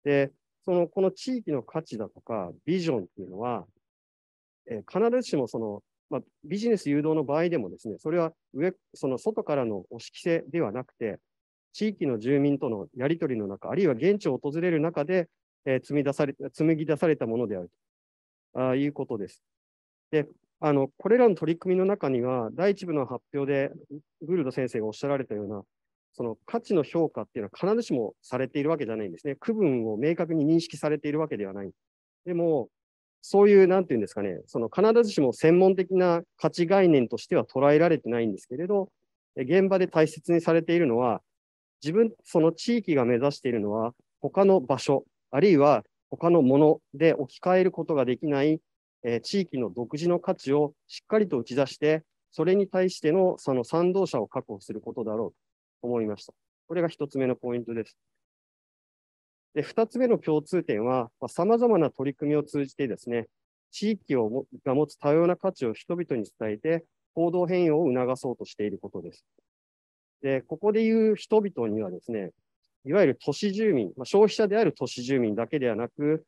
で、この地域の価値だとか、ビジョンっていうのは、必ずしもビジネス誘導の場合でもですね、それはその外からの押し着せではなくて、地域の住民とのやり取りの中、あるいは現地を訪れる中で、紡ぎ出されたものであるということです。で、これらの取り組みの中には、第一部の発表で、グールド先生がおっしゃられたような、その価値の評価っていうのは必ずしもされているわけじゃないんですね。区分を明確に認識されているわけではない。でも、そういう、なんていうんですかね、その必ずしも専門的な価値概念としては捉えられてないんですけれど、現場で大切にされているのは、その地域が目指しているのは、他の場所、あるいは他のもので置き換えることができない、地域の独自の価値をしっかりと打ち出して、それに対してのその賛同者を確保することだろうと思いました。これが一つ目のポイントです。で、二つ目の共通点は、様々な取り組みを通じてですね、地域が持つ多様な価値を人々に伝えて、行動変容を促そうとしていることです。で、ここでいう人々にはですね、いわゆる都市住民、消費者である都市住民だけではなく、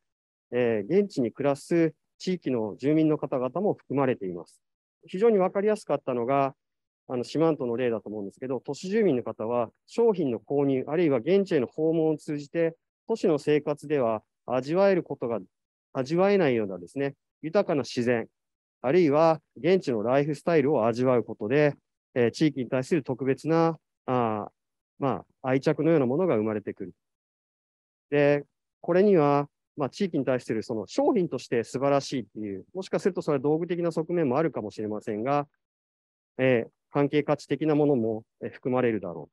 現地に暮らす地域の住民の方々も含まれています。非常に分かりやすかったのが、四万十の例だと思うんですけど、都市住民の方は商品の購入、あるいは現地への訪問を通じて、都市の生活では味わえないようなですね、豊かな自然、あるいは現地のライフスタイルを味わうことで、地域に対する特別な愛着のようなものが生まれてくる。で、これには、地域に対するその商品として素晴らしいっていう、もしかするとそれは道具的な側面もあるかもしれませんが、関係価値的なものも含まれるだろ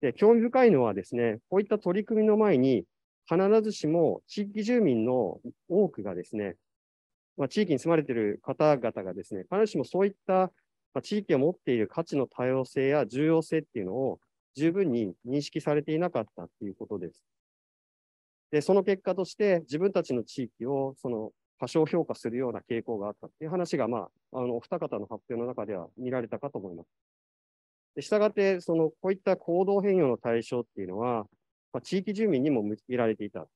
う。で、興味深いのはですね、こういった取り組みの前に、必ずしも地域住民の多くがですね、地域に住まれている方々がですね、必ずしもそういった地域が持っている価値の多様性や重要性っていうのを十分に認識されていなかったっていうことです。で、その結果として自分たちの地域を過小評価するような傾向があったっていう話が、お二方の発表の中では見られたかと思います。で、したがって、こういった行動変容の対象っていうのは、地域住民にも向けられていた。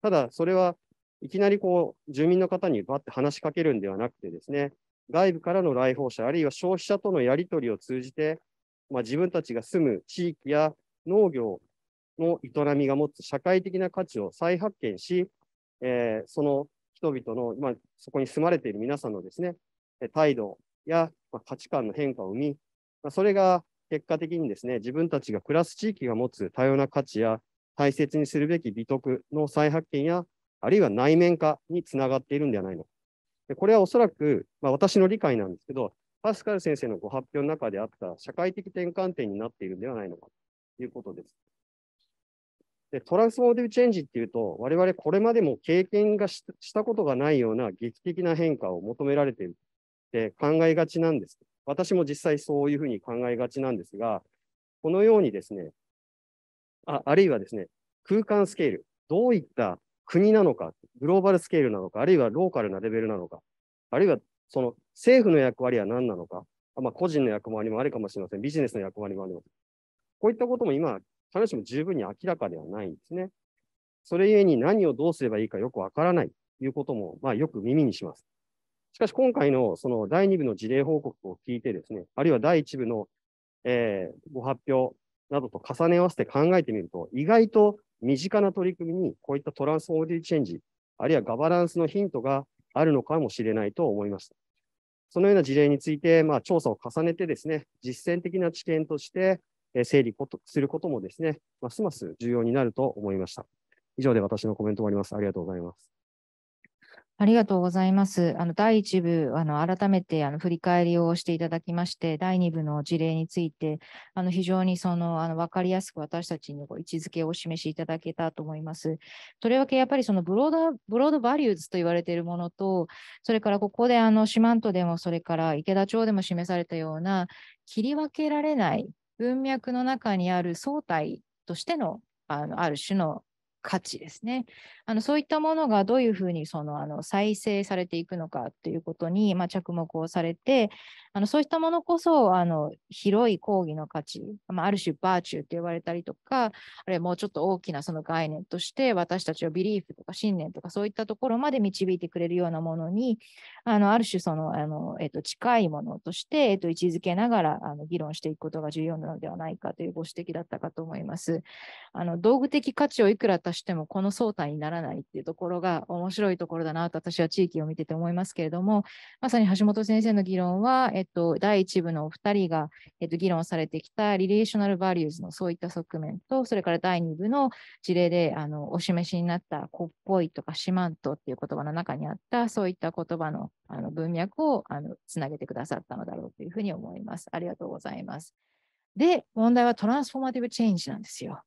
ただ、それはいきなり住民の方にバッて話しかけるんではなくてですね、外部からの来訪者、あるいは消費者とのやり取りを通じて、自分たちが住む地域や農業の営みが持つ社会的な価値を再発見し、その人々の、そこに住まれている皆さんのですね、態度や価値観の変化を生み、それが結果的にですね、自分たちが暮らす地域が持つ多様な価値や大切にするべき美徳の再発見や、あるいは内面化につながっているんではないのか。で、これはおそらく、私の理解なんですけど、パスカル先生のご発表の中であった社会的転換点になっているんではないのかということです。で、トランスフォーメーティブチェンジっていうと、我々これまでも経験がしたことがないような劇的な変化を求められているって考えがちなんです。私も実際そういうふうに考えがちなんですが、このようにですね、あるいはですね、空間スケール、どういった国なのか、グローバルスケールなのか、あるいはローカルなレベルなのか、あるいはその政府の役割は何なのか、個人の役割もあるかもしれません、ビジネスの役割もあります。こういったことも今、必ずしも十分に明らかではないんですね。それゆえに何をどうすればいいかよくわからないということも、よく耳にします。しかし今回のその第2部の事例報告を聞いてですね、あるいは第1部の、ご発表などと重ね合わせて考えてみると、意外と身近な取り組みにこういったトランスフォーメーティブチェンジ、あるいはガバナンスのヒントがあるのかもしれないと思いました。そのような事例について、調査を重ねてですね、実践的な知見として整理することもですね、ますます重要になると思いました。以上で私のコメント終わります。ありがとうございます。ありがとうございます。第1部、改めて振り返りをしていただきまして、第2部の事例について、非常に分かりやすく私たちに位置づけをお示しいただけたと思います。とりわけやっぱりブロードバリューズと言われているものと、それからここで四万十でも、それから池田町でも示されたような、切り分けられない文脈の中にある相対としての、ある種の価値ですね。そういったものがどういうふうに再生されていくのかということに、着目をされて、そういったものこそ広い講義の価値、ある種バーチューって言われたりとか、あるいはもうちょっと大きなその概念として私たちをビリーフとか信念とかそういったところまで導いてくれるようなものに、ある種近いものとして、位置づけながら議論していくことが重要なのではないかというご指摘だったかと思います。道具的価値をいくら足してもこの相対にならないっていうところが面白いところだなと私は地域を見てて思いますけれども、まさに橋本先生の議論は、第1部のお二人が、議論されてきたリレーショナルバリューズのそういった側面と、それから第2部の事例でお示しになったこっぽいとか四万十っていう言葉の中にあったそういった言葉の文脈をつなげてくださったのだろうというふうに思います。ありがとうございます。で、問題はトランスフォーマティブチェンジなんですよ。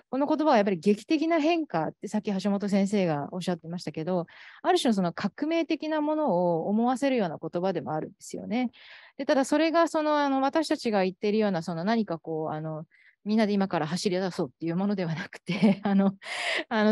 この言葉はやっぱり劇的な変化ってさっき橋本先生がおっしゃってましたけど、ある種のその革命的なものを思わせるような言葉でもあるんですよね。で、ただそれが私たちが言っているような何かみんなで今から走り出そうっていうものではなくて、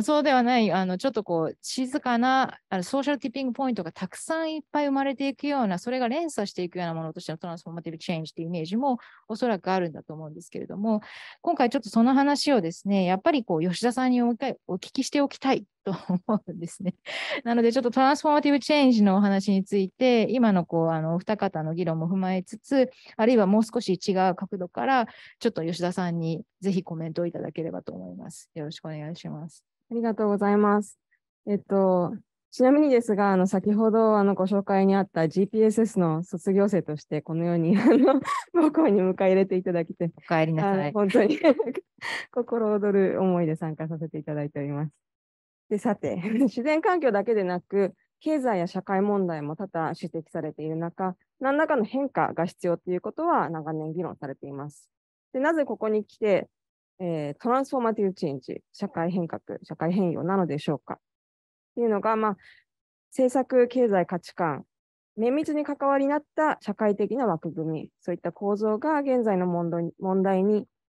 そうではない、ちょっと静かなソーシャルティッピングポイントがたくさんいっぱい生まれていくような、それが連鎖していくようなものとしてのトランスフォーマティブチェンジというイメージもおそらくあるんだと思うんですけれども、今回ちょっとその話をですね、やっぱり吉田さんにお聞きしておきたいと思うんですね。なのでちょっとトランスフォーマティブチェンジのお話について、今のお二方の議論も踏まえつつ、あるいはもう少し違う角度から、ちょっと吉田さんにぜひコメントをいただければと思います。よろしくお願いします。ありがとうございます。ちなみにですが、先ほどご紹介にあった GPSS の卒業生として、このように母校に迎え入れていただきて、お帰りなさい。本当に心躍る思いで参加させていただいております。で、さて、自然環境だけでなく、経済や社会問題も多々指摘されている中、何らかの変化が必要ということは長年議論されています。で、なぜここに来て、トランスフォーマティブチェンジ、社会変革、社会変容なのでしょうか。っていうのが、政策、経済、価値観、綿密に関わりになった社会的な枠組み、そういった構造が現在の問題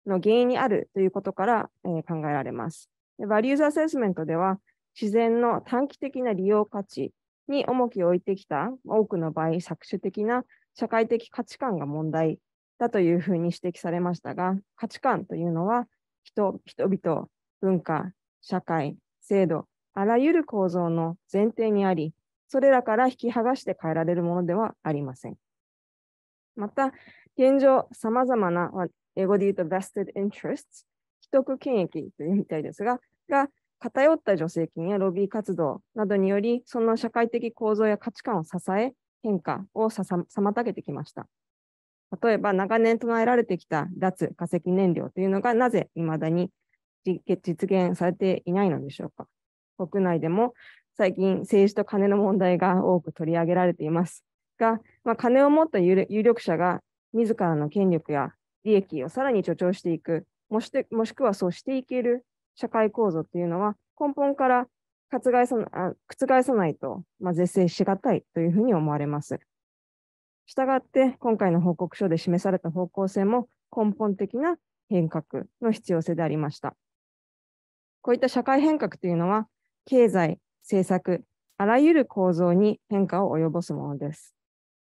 の原因にあるということから、考えられます。バリューズアセスメントでは、自然の短期的な利用価値に重きを置いてきた多くの場合、搾取的な社会的価値観が問題だというふうに指摘されましたが、価値観というのは人々、文化、社会、制度、あらゆる構造の前提にあり、それらから引き剥がして変えられるものではありません。また、現状、さまざまな、英語で言うと vested interests、既得権益というみたいですが、偏った助成金やロビー活動などにより、その社会的構造や価値観を支え、変化を妨げてきました。例えば、長年唱えられてきた脱化石燃料というのがなぜ未だに実現されていないのでしょうか。国内でも最近政治と金の問題が多く取り上げられていますが、金を持った有力者が自らの権力や利益をさらに助長していく、もしくはそうしていける社会構造というのは根本から覆さないと、是正しがたいというふうに思われます。したがって今回の報告書で示された方向性も根本的な変革の必要性でありました。こういった社会変革というのは経済、政策、あらゆる構造に変化を及ぼすものです。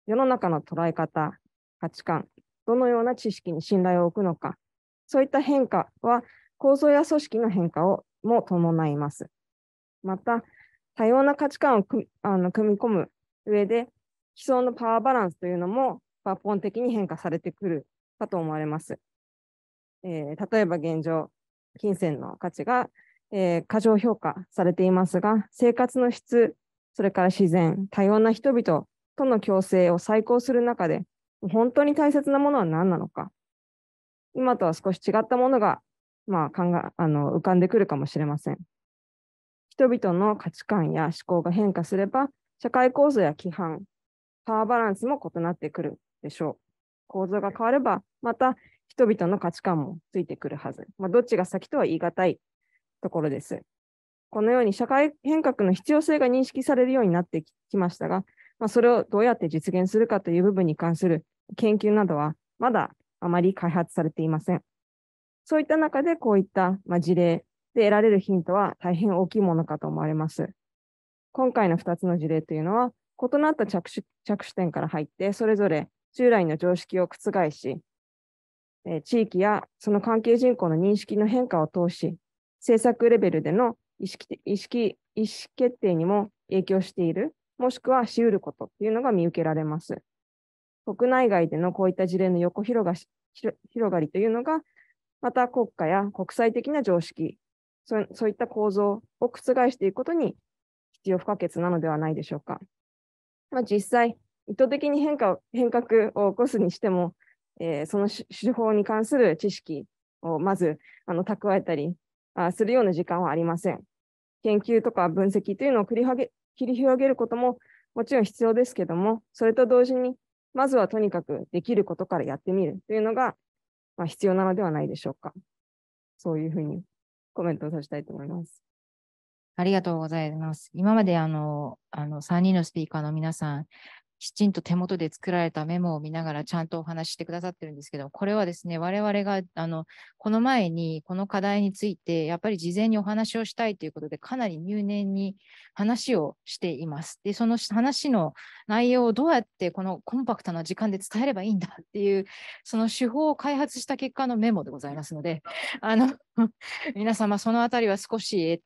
世の中の捉え方、価値観、どのような知識に信頼を置くのか、そういった変化は構造や組織の変化をも伴います。また、多様な価値観を組み込む上で、既存のパワーバランスというのも抜本的に変化されてくるかと思われます。例えば現状、金銭の価値が過剰評価されていますが、生活の質、それから自然、多様な人々との共生を再考する中で、本当に大切なものは何なのか、今とは少し違ったものが、浮かんでくるかもしれません。人々の価値観や思考が変化すれば、社会構造や規範、パワーバランスも異なってくるでしょう。構造が変われば、また人々の価値観もついてくるはず。どっちが先とは言い難いところです。このように社会変革の必要性が認識されるようになってきましたが、それをどうやって実現するかという部分に関する研究などはまだあまり開発されていません。そういった中でこういった事例で得られるヒントは大変大きいものかと思われます。今回の2つの事例というのは異なった着手点から入ってそれぞれ従来の常識を覆し、地域やその関係人口の認識の変化を通し、政策レベルでの意思決定にも影響している、もしくはし得ることというのが見受けられます。国内外でのこういった事例の横広がりというのが、また国家や国際的な常識、そういった構造を覆していくことに必要不可欠なのではないでしょうか。実際、意図的に変革を起こすにしても、その手法に関する知識をまず蓄えたりするような時間はありません。研究とか分析というのを繰り広げることももちろん必要ですけども、それと同時に、まずはとにかくできることからやってみるというのが、必要なのではないでしょうか。そういうふうにコメントをさせたいと思います。ありがとうございます。今まで3人のスピーカーの皆さん、きちんと手元で作られたメモを見ながらちゃんとお話ししてくださってるんですけど、これはですね、我々がこの前にこの課題についてやっぱり事前にお話をしたいということでかなり入念に話をしています。で、その話の内容をどうやってこのコンパクトな時間で伝えればいいんだっていうその手法を開発した結果のメモでございますので、皆様そのあたりは少し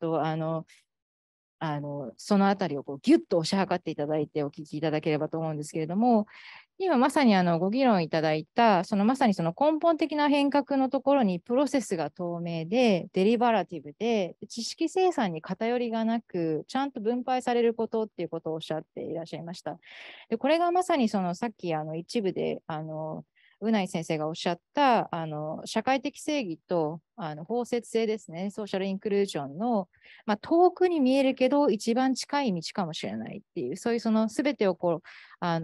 そのあたりをギュッと押し量っていただいてお聞きいただければと思うんですけれども、今まさにご議論いただいた、まさにその根本的な変革のところにプロセスが透明で、デリバラティブで、知識生産に偏りがなく、ちゃんと分配されることっていうことをおっしゃっていらっしゃいました。で、これがまさにさっき一部でうない先生がおっしゃった社会的正義と包摂性ですね、ソーシャルインクルージョンの、遠くに見えるけど一番近い道かもしれないっていう、そういう全てを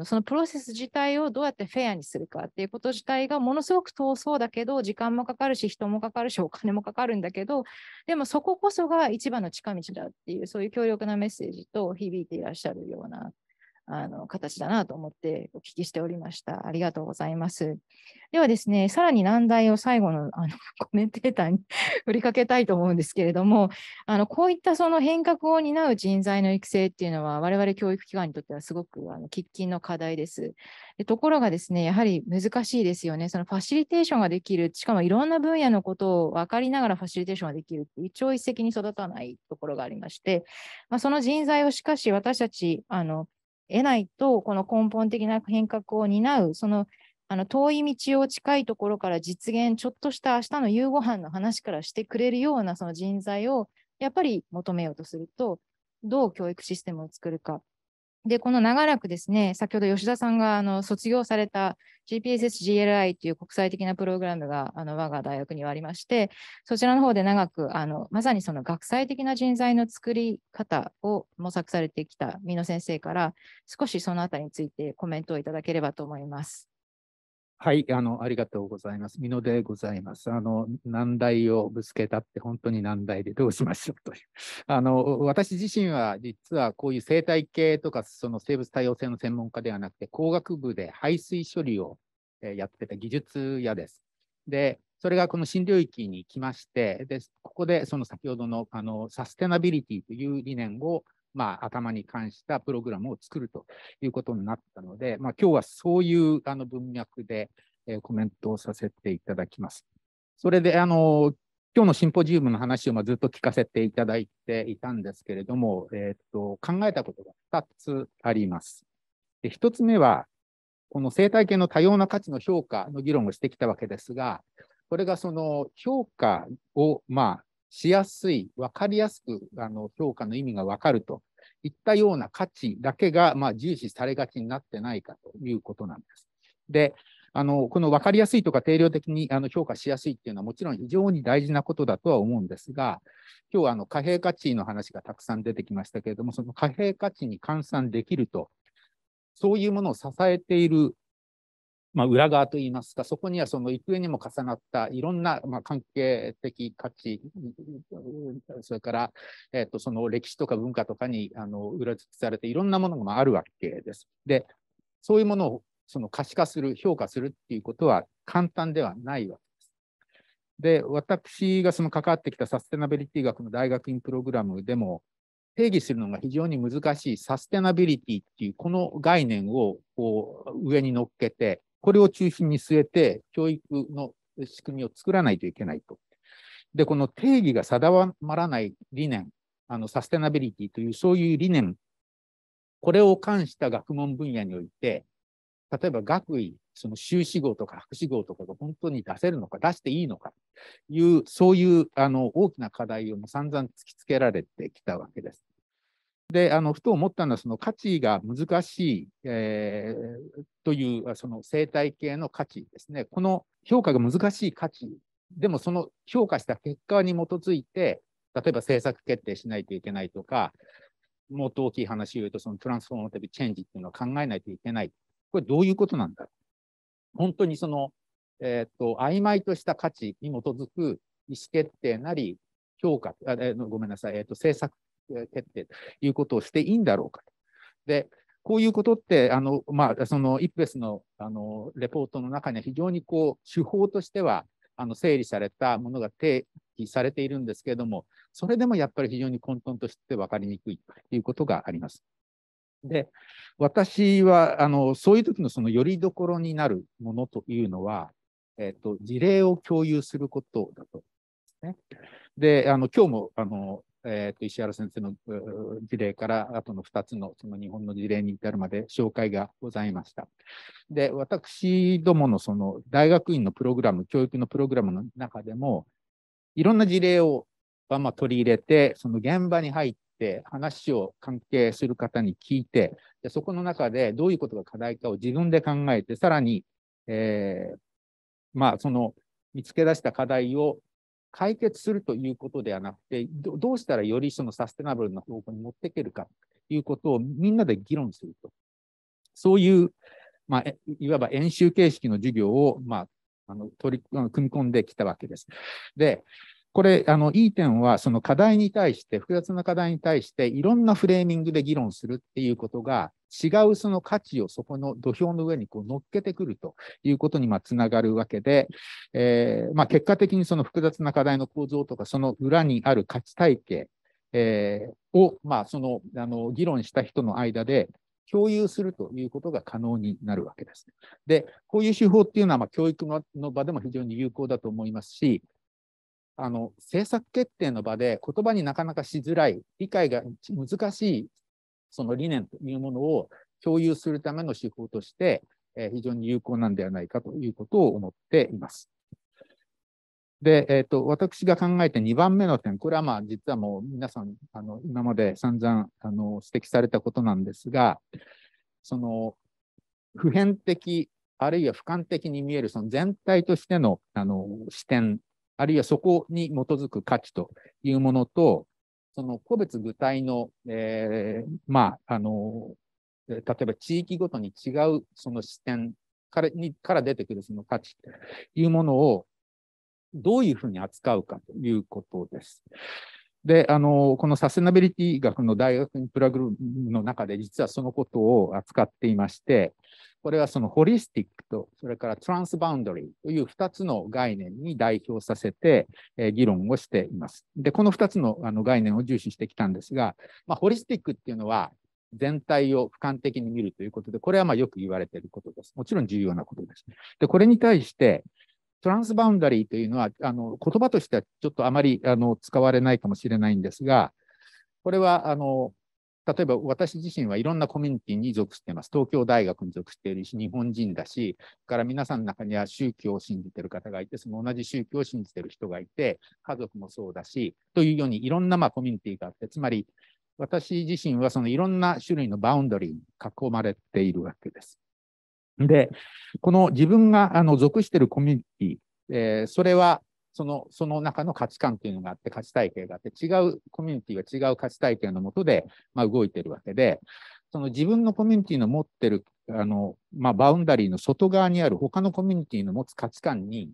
そのプロセス自体をどうやってフェアにするかっていうこと自体がものすごく遠そうだけど、時間もかかるし人もかかるしお金もかかるんだけど、でもそここそが一番の近道だっていう、そういう強力なメッセージと響いていらっしゃるような形だなと思ってお聞きしておりました。ありがとうございます。ではですね、さらに難題を最後のコメンテーターに振りかけたいと思うんですけれども、こういった変革を担う人材の育成っていうのは、我々教育機関にとってはすごく喫緊の課題です。ところがですね、やはり難しいですよね。ファシリテーションができる、しかもいろんな分野のことを分かりながらファシリテーションができるって一朝一夕に育たないところがありまして、その人材をしかし私たち得ないと、この根本的な変革を担う、遠い道を近いところから実現、ちょっとした明日の夕ご飯の話からしてくれるようなその人材をやっぱり求めようとすると、どう教育システムを作るか。で、この長らくですね、先ほど吉田さんが卒業された GPSS-GLI という国際的なプログラムが我が大学にはありまして、そちらの方で長くまさにその学際的な人材の作り方を模索されてきた美濃先生から、少しそのあたりについてコメントをいただければと思います。はい、ありがとうございます。美濃でございます。難題をぶつけたって本当に難題でどうしましょうという。私自身は実はこういう生態系とかその生物多様性の専門家ではなくて、工学部で排水処理をやってた技術屋です。で、それがこの新領域に来まして、で、ここでその先ほどのサステナビリティという理念を頭に関したプログラムを作るということになったので、今日はそういう文脈でコメントをさせていただきます。それで今日のシンポジウムの話をずっと聞かせていただいていたんですけれども、考えたことが2つあります。で、1つ目は、この生態系の多様な価値の評価の議論をしてきたわけですが、これがその評価をしやすい、分かりやすく評価の意味が分かるといったような価値だけが重視されがちになってないかということなんです。で、この分かりやすいとか定量的に評価しやすいっていうのはもちろん非常に大事なことだとは思うんですが、今日は貨幣価値の話がたくさん出てきましたけれども、その貨幣価値に換算できると、そういうものを支えている裏側といいますか、そこにはその幾重にも重なったいろんな関係的価値、それからその歴史とか文化とかに裏付けされていろんなものがあるわけです。で、そういうものをその可視化する、評価するっていうことは簡単ではないわけです。で、私がその関わってきたサステナビリティ学の大学院プログラムでも、定義するのが非常に難しいサステナビリティっていうこの概念を上に乗っけて、これを中心に据えて教育の仕組みを作らないといけないと。で、この定義が定まらない理念、サステナビリティというそういう理念、これを関した学問分野において、例えば学位、その修士号とか博士号とかが本当に出せるのか、出していいのかという、そういう大きな課題を散々突きつけられてきたわけです。で、ふと思ったのは、その価値が難しい、という、その生態系の価値ですね。この評価が難しい価値、でもその評価した結果に基づいて、例えば政策決定しないといけないとか、もっと大きい話を言うと、そのトランスフォーマティブチェンジっていうのを考えないといけない。これどういうことなんだ。本当にその、曖昧とした価値に基づく意思決定なり、評価、ごめんなさい、政策決定ということをしていいんだろうかと。で、こういうことって、その IPBES のレポートの中には非常に手法としては整理されたものが提起されているんですけれども、それでもやっぱり非常に混沌として分かりにくいということがあります。で、私はそういう時のそのよりどころになるものというのは、事例を共有することだと。ね、で、今日も石原先生の事例から、あとの2つのその日本の事例に至るまで紹介がございました。で、私どものその大学院のプログラム、教育のプログラムの中でも、いろんな事例を取り入れて、その現場に入って話を関係する方に聞いて、でそこの中でどういうことが課題かを自分で考えて、さらに、その見つけ出した課題を解決するということではなくて、どうしたらよりそのサステナブルな方向に持っていけるかということをみんなで議論すると。そういう、いわば演習形式の授業を、組み込んできたわけです。で、これ、いい点は、その課題に対して、複雑な課題に対して、いろんなフレーミングで議論するっていうことが、違うその価値をそこの土俵の上にこう乗っけてくるということにつながるわけで、結果的にその複雑な課題の構造とか、その裏にある価値体系、を、議論した人の間で共有するということが可能になるわけです。で、こういう手法っていうのは、教育の場でも非常に有効だと思いますし、政策決定の場で言葉になかなかしづらい、理解が難しいその理念というものを共有するための手法として、非常に有効なんではないかということを思っています。で、私が考えて2番目の点、これは実はもう皆さん今まで散々指摘されたことなんですが、その普遍的あるいは俯瞰的に見えるその全体としての視点、あるいはそこに基づく価値というものと、その個別具体の、例えば地域ごとに違うその視点から出てくるその価値というものをどういうふうに扱うかということです。で、このサステナビリティ学の大学院プログラムの中で実はそのことを扱っていまして、これはそのホリスティックと、それからトランスバウンダリーという2つの概念に代表させて議論をしています。で、この2つの概念を重視してきたんですが、ホリスティックっていうのは全体を俯瞰的に見るということで、これはよく言われていることです。もちろん重要なことです。で、これに対して、トランスバウンダリーというのは、言葉としてはちょっとあまり使われないかもしれないんですが、これは例えば私自身はいろんなコミュニティに属しています。東京大学に属しているし、日本人だし、から皆さんの中には宗教を信じている方がいて、その同じ宗教を信じている人がいて、家族もそうだし、というようにいろんなコミュニティがあって、つまり私自身はそのいろんな種類のバウンダリーに囲まれているわけです。で、この自分が属しているコミュニティ、それはその中の価値観というのがあって、価値体系があって、違うコミュニティは違う価値体系のもとで、動いているわけで、その自分のコミュニティの持っているバウンダリーの外側にある他のコミュニティの持つ価値観に、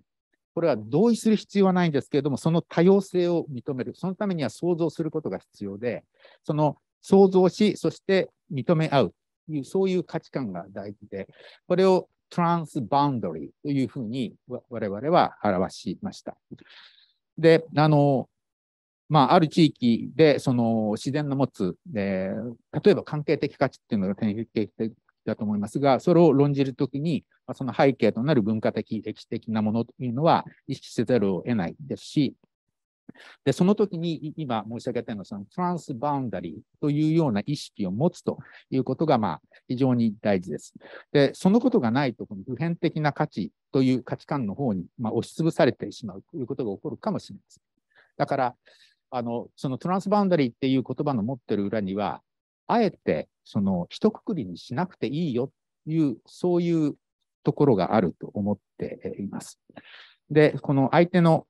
これは同意する必要はないんですけれども、その多様性を認める。そのためには想像することが必要で、その想像し、そして認め合う。そういう価値観が大事で、これをトランスバウンダリーというふうに我々は表しました。で、ある地域でその自然の持つ、例えば関係的価値っていうのが典型的だと思いますが、それを論じるときに、その背景となる文化的、歴史的なものというのは意識せざるを得ないですし、で、その時に今申し上げたようなそのトランスバウンダリーというような意識を持つということが非常に大事です。で、そのことがないと、この普遍的な価値という価値観の方に押しつぶされてしまうということが起こるかもしれません。だから、そのトランスバウンダリーっていう言葉の持ってる裏には、あえてその一括りにしなくていいよという、そういうところがあると思っています。で、この相手の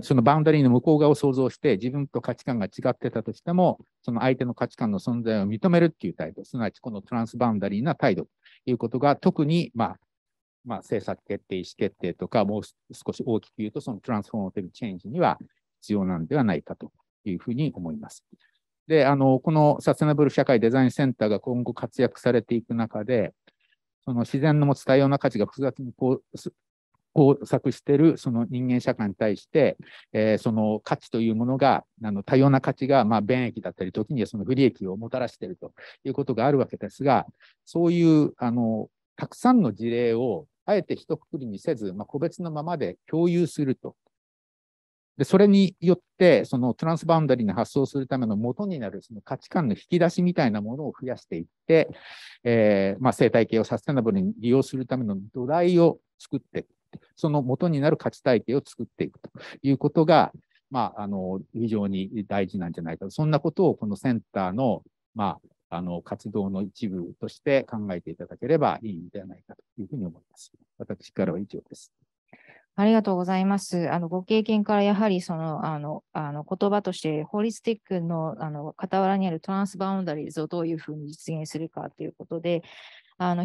そのバウンダリーの向こう側を想像して、自分と価値観が違ってたとしても、その相手の価値観の存在を認めるっていう態度、すなわちこのトランスバウンダリーな態度ということが、特に、政策決定、意思決定とか、もう少し大きく言うと、そのトランスフォーマティブチェンジには必要なんではないかというふうに思います。で、このサステナブル社会デザインセンターが今後活躍されていく中で、その自然の持つ多様な価値が複雑に交錯しているその人間社会に対して、その価値というものが、多様な価値が便益だったり、時にはその不利益をもたらしているということがあるわけですが、そういうたくさんの事例をあえて一括りにせず、個別のままで共有するとで、それによって、そのトランスバウンダリーに発想するための元になるその価値観の引き出しみたいなものを増やしていって、生態系をサステナブルに利用するための土台を作っていく。その元になる価値体系を作っていくということが、非常に大事なんじゃないか。そんなことをこのセンターの、活動の一部として考えていただければいいのではないかというふうに思います。私からは以上です。ありがとうございます。ご経験からやはりその、言葉としてホリスティックの、傍らにあるトランスバウンダリーズをどういうふうに実現するかということで、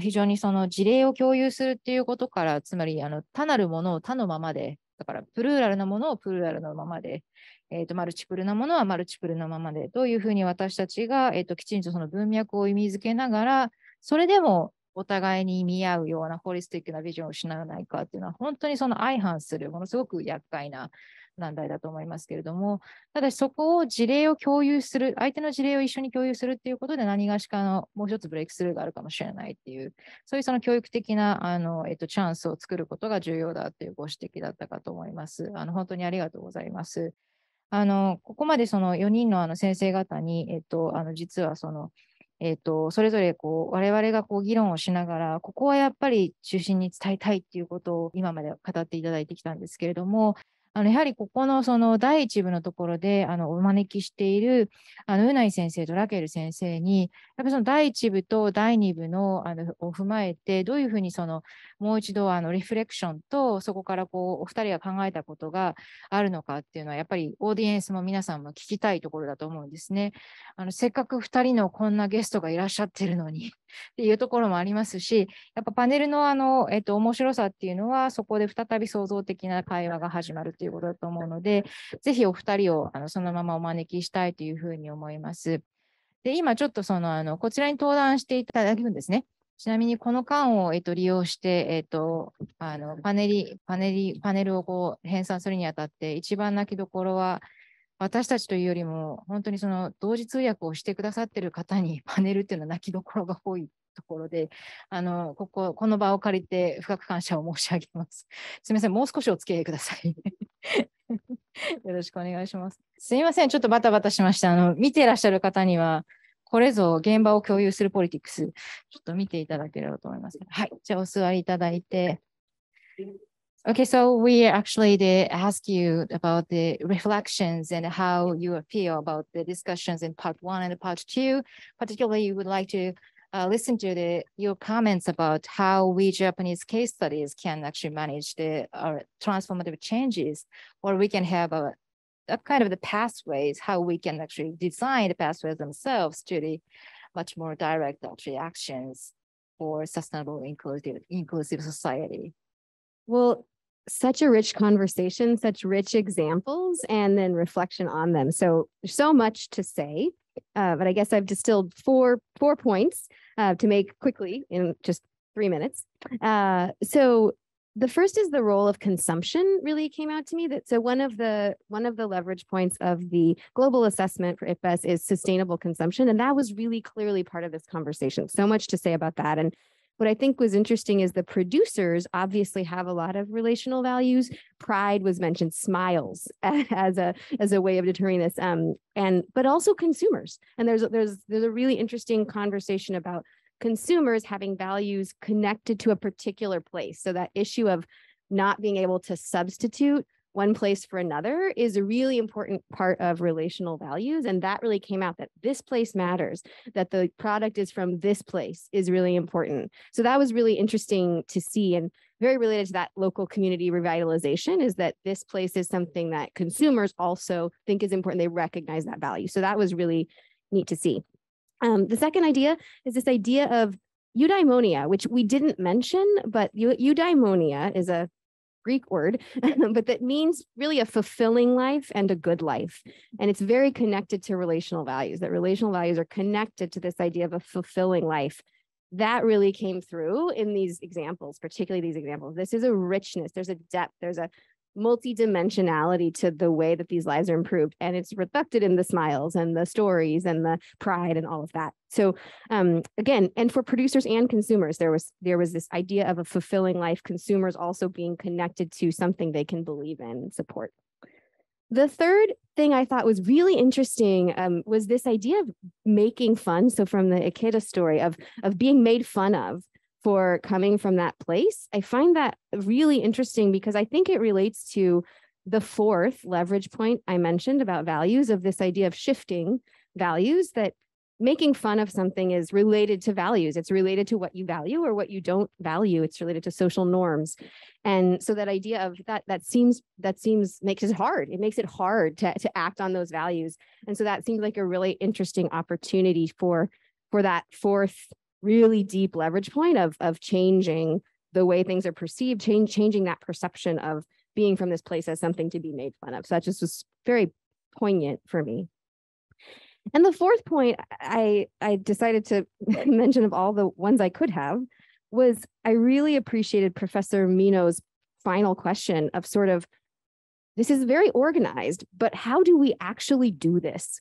非常にその事例を共有するっていうことから、つまり他なるものを他のままで、だからプルーラルなものをプルーラルのままで、マルチプルなものはマルチプルのままで、どういうふうに私たちが、きちんとその文脈を意味づけながら、それでもお互いに見合うようなホリスティックなビジョンを失わないかっていうのは、本当にその相反するものすごく厄介な難題だと思いますけれども、ただしそこを事例を共有する、相手の事例を一緒に共有するっていうことで何がしかのもう一つブレイクスルーがあるかもしれないっていう、そういうその教育的なチャンスを作ることが重要だっていうご指摘だったかと思います。本当にありがとうございます。ここまでその4人の先生方に、実はその、それぞれ我々が議論をしながら、ここはやっぱり中心に伝えたいっていうことを今まで語っていただいてきたんですけれども、やはりここのその第一部のところでお招きしているうない先生とラケル先生に、やっぱりその第一部と第二部のを踏まえて、どういうふうにそのもう一度リフレクションと、そこからお二人が考えたことがあるのかっていうのは、やっぱりオーディエンスも皆さんも聞きたいところだと思うんですね。せっかく二人のこんなゲストがいらっしゃってるのにっていうところもありますし、やっぱパネルの面白さっていうのは、そこで再び創造的な会話が始まるということだと思うので、ぜひお二人をそのままお招きしたいというふうに思います。で、今ちょっとこちらに登壇していただくんですね。ちなみにこの間を利用して、パネルを編纂するにあたって、一番泣きどころは、私たちというよりも、本当にその同時通訳をしてくださっている方にパネルっていうのは泣きどころが多いところで、この場を借りて深く感謝を申し上げます。すみません、もう少しお付き合いください。よろしくお願いします。すみません、ちょっとバタバタしました。見ていらっしゃる方には、これぞ現場を共有するポリティクス、ちょっと見ていただければと思います。はい、じゃあお座りいただいて。Okay, so we actually ask you about the reflections and how you feel about the discussions in part 1 and part 2. Particularly, you would like to listen to your comments about how we Japanese case studies can actually manage the transformative changes, or we can have a kind of the pathways, how we can actually design the pathways themselves to the much more direct actually actions for sustainable inclusive society. Well, such a rich conversation, such rich examples, and then reflection on them. So much to say, but I guess I've distilled four points to make quickly in just 3 minutes. So the first is the role of consumption really came out to me. So one of the leverage points of the global assessment for IPBES is sustainable consumption, and that was really clearly part of this conversation. So much to say about that. And what I think was interesting is the producers obviously have a lot of relational values. Pride was mentioned, smiles as a way of determining this, but also consumers. And there's a really interesting conversation about consumers having values connected to a particular place. So that issue of not being able to substitute one place for another is a really important part of relational values. And that really came out, that this place matters, that the product is from this place is really important. So that was really interesting to see, and very related to that local community revitalization is that this place is something that consumers also think is important. They recognize that value. So that was really neat to see. The second idea is this idea of eudaimonia, which we didn't mention, but eudaimonia is a Greek word, but that means really a fulfilling life and a good life. And it's very connected to relational values, that relational values are connected to this idea of a fulfilling life. That really came through in these examples, particularly these examples. This is a richness, there's a depth, there's a multidimensionality to the way that these lives are improved. And it's reflected in the smiles and the stories and the pride and all of that. So again, and for producers and consumers, there was this idea of a fulfilling life, consumers also being connected to something they can believe in and support. The third thing I thought was really interesting was this idea of making fun. So from the Ikeda story of being made fun of for coming from that place, I find that really interesting because I think it relates to the fourth leverage point I mentioned about values, of this idea of shifting values, that making fun of something is related to values. It's related to what you value or what you don't value. It's related to social norms. And so that idea of that seems makes it hard. It makes it hard to act on those values. And so that seems like a really interesting opportunity for that fourth really deep leverage point of changing the way things are perceived, changing that perception of being from this place as something to be made fun of. So that just was very poignant for me. And the fourth point I decided to mention, of all the ones I could have, was I really appreciated Professor Mino's final question of sort of, this is very organized, but how do we actually do this?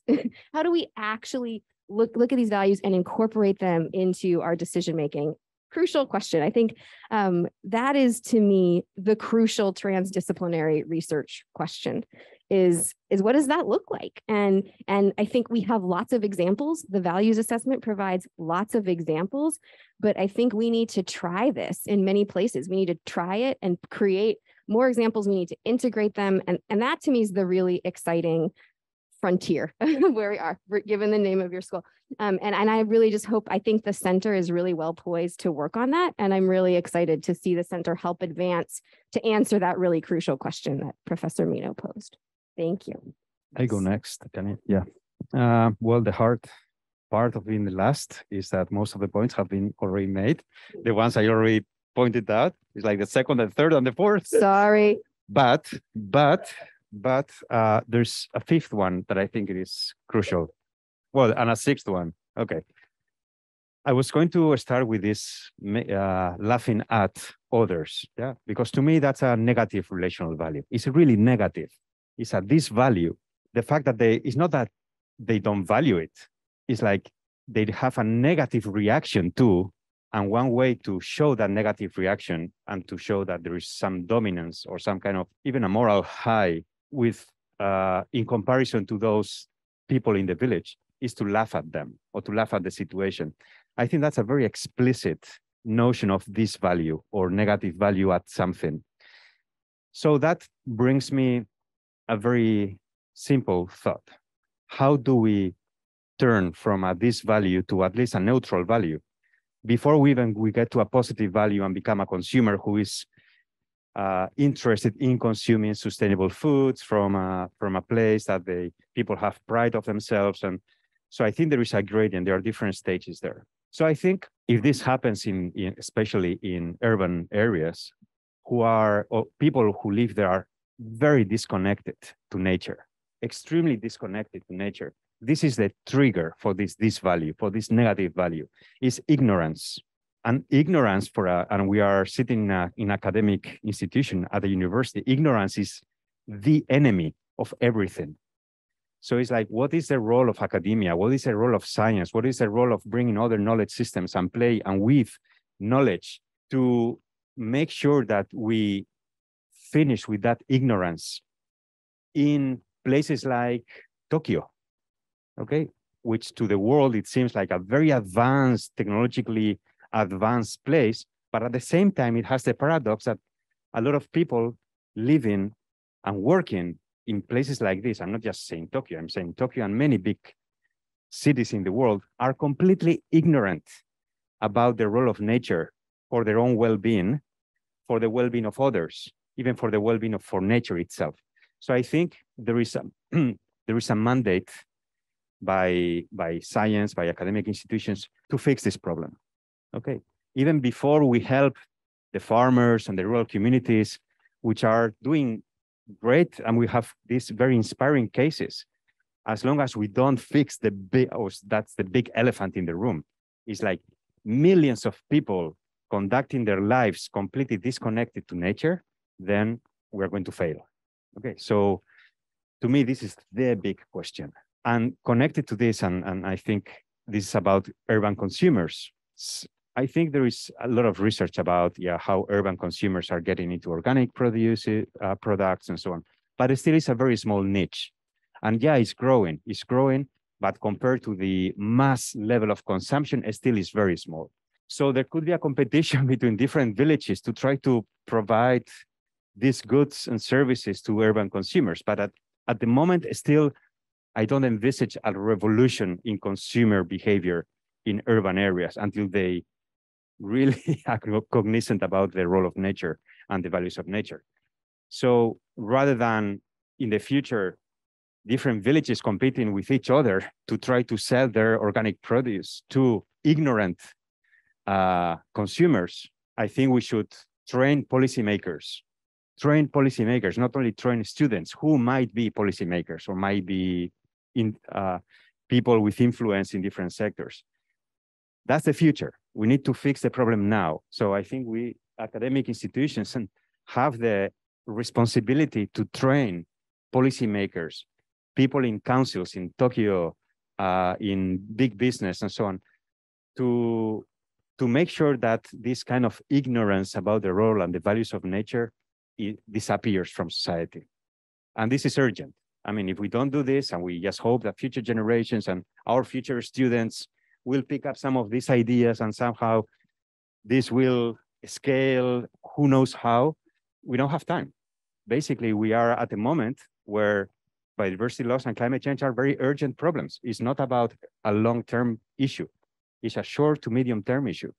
How do we actually look at these values and incorporate them into our decision-making? Crucial question. I think that is, to me, the crucial transdisciplinary research question. Is what does that look like? And I think we have lots of examples. The values assessment provides lots of examples, but I think we need to try this in many places. We need to try it and create more examples. We need to integrate them. And that, to me, is the really exciting frontier where we are, given the name of your school. And I really just hope, I think the center is really well poised to work on that. And I'm really excited to see the center help advance to answer that really crucial question that Professor Mino posed. Thank you. I go next, can you? Yeah. Well, the hard part of being the last is that most of the points have been already made. The ones I already pointed out is like the second and third and the fourth. Sorry. But there's a fifth one that I think it is crucial. Well, and a sixth one. Okay. I was going to start with this laughing at others. Yeah, because to me, that's a negative relational value. It's really negative. It's at this value. The fact that it's not that they don't value it. It's like they have a negative reaction to, and one way to show that negative reaction and to show that there is some dominance or some kind of even a moral high with in comparison to those people in the village is to laugh at them or to laugh at the situation. I think that's a very explicit notion of this value or negative value at something. So that brings me a very simple thought. How do we turn from a this value to at least a neutral value before we get to a positive value and become a consumer who is interested in consuming sustainable foods from a place that people have pride of themselves. And so I think there is a gradient. There are different stages there. So I think if this happens especially in urban areas, people who live there are very disconnected to nature, extremely disconnected to nature. This is the trigger for this value, for this negative value, is ignorance. And ignorance and we are sitting in academic institution at the university, ignorance is the enemy of everything. So it's like, what is the role of academia? What is the role of science? What is the role of bringing other knowledge systems and play and weave knowledge to make sure that we finish with that ignorance in places like Tokyo, okay, which to the world, it seems like a very advanced, technologically advanced place, but at the same time, it has the paradox that a lot of people living and working in places like this, I'm not just saying Tokyo, I'm saying Tokyo and many big cities in the world are completely ignorant about the role of nature for their own well-being, for the well-being of others, even for the well-being for nature itself. So I think there is a mandate by science, by academic institutions to fix this problem. Okay, even before we help the farmers and the rural communities, which are doing great, and we have these very inspiring cases, as long as we don't fix that's the big elephant in the room. It's like millions of people conducting their lives completely disconnected to nature, then we're going to fail. Okay, so to me, this is the big question. And connected to this, and I think this is about urban consumers. I think there is a lot of research about how urban consumers are getting into organic produce, products and so on. but it still is a very small niche. And yeah, it's growing, but compared to the mass level of consumption, it still is very small. So there could be a competition between different villages to try to provide these goods and services to urban consumers. But at the moment, still, I don't envisage a revolution in consumer behavior in urban areas until they really are cognizant about the role of nature and the values of nature. So rather than in the future, different villages competing with each other to try to sell their organic produce to ignorant consumers, I think we should train policymakers, not only train students who might be policymakers or might be people with influence in different sectors. That's the future. We need to fix the problem now. So I think we academic institutions have the responsibility to train policymakers, people in councils in Tokyo, in big business and so on, to make sure that this kind of ignorance about the role and the values of nature disappears from society. And this is urgent. I mean, if we don't do this and we just hope that future generations and our future students will pick up some of these ideas and somehow this will scale, who knows how, we don't have time. Basically, we are at a moment where biodiversity loss and climate change are very urgent problems. It's not about a long-term issue. It's a short to medium-term issue.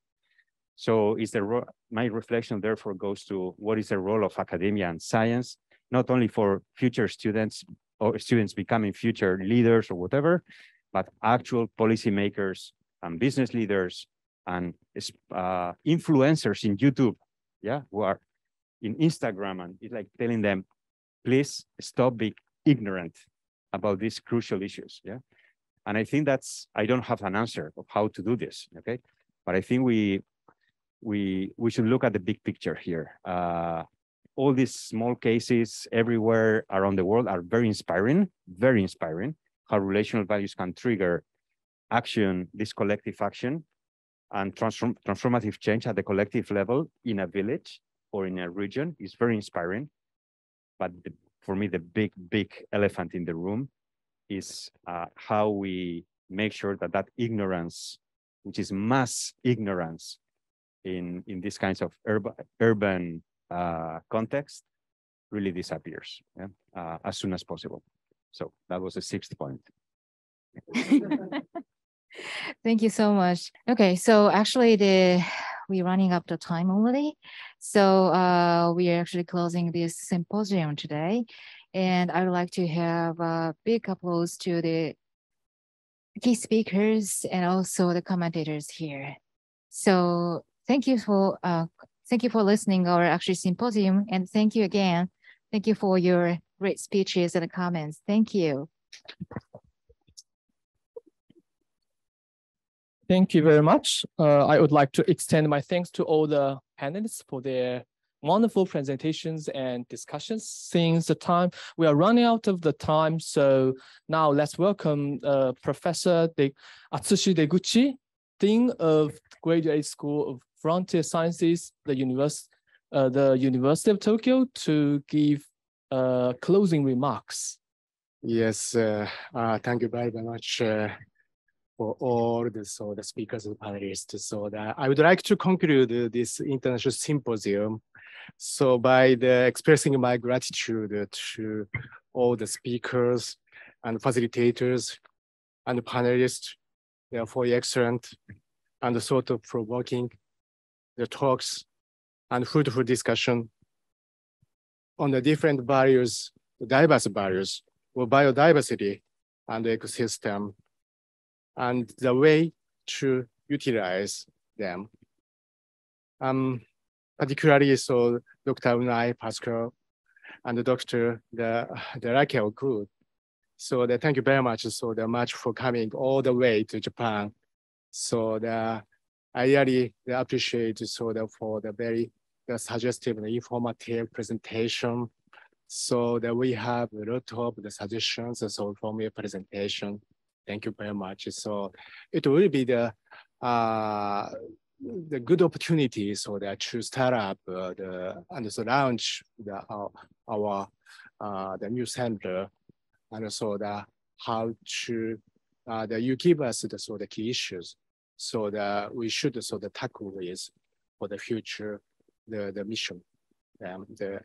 So my reflection therefore goes to what is the role of academia and science, not only for future students or students becoming future leaders or whatever, but actual policymakers and business leaders and influencers in YouTube, yeah, who are in Instagram, and it's like telling them, please stop being ignorant about these crucial issues, yeah? And I think I don't have an answer of how to do this, okay? But I think we should look at the big picture here. All these small cases everywhere around the world are very inspiring, how relational values can trigger action, this collective action, and transformative change at the collective level in a village or in a region is very inspiring. But for me, the big elephant in the room is how we make sure that ignorance, which is mass ignorance in these kinds of urban context, really disappears, yeah? As soon as possible. So that was the 6th point. Thank you so much. Okay, so actually we're running up the time already. So we are actually closing this symposium today. And I would like to have a big applause to the key speakers and also the commentators here. So thank you for listening our actually symposium, and thank you again. Thank you for your great speeches and comments. Thank you. Thank you very much. I would like to extend my thanks to all the panelists for their wonderful presentations and discussions. Since the time, we are running out of the time, so now let's welcome Professor Atsushi Deguchi, Dean of Graduate School of Frontier Sciences, the University of Tokyo, to give closing remarks. Yes, thank you very much for all the speakers and panelists. So that I would like to conclude this international symposium. So by expressing my gratitude to all the speakers and facilitators and panelists, for excellent and sort of provoking the talks and fruitful discussion on the different values, the diverse values of biodiversity and ecosystem, and the way to utilize them. Particularly, so Dr. Unai, PASCUAL, and Dr. Rachelle GOULD. So thank you very much much for coming all the way to Japan. So I really appreciate for the very suggestive and informative presentation. So that we have a lot of the suggestions from your presentation. Thank you very much. So it will be the good opportunity to start up and launch our the new center, and also how to you give us the key issues so that we should tackle with for the future the mission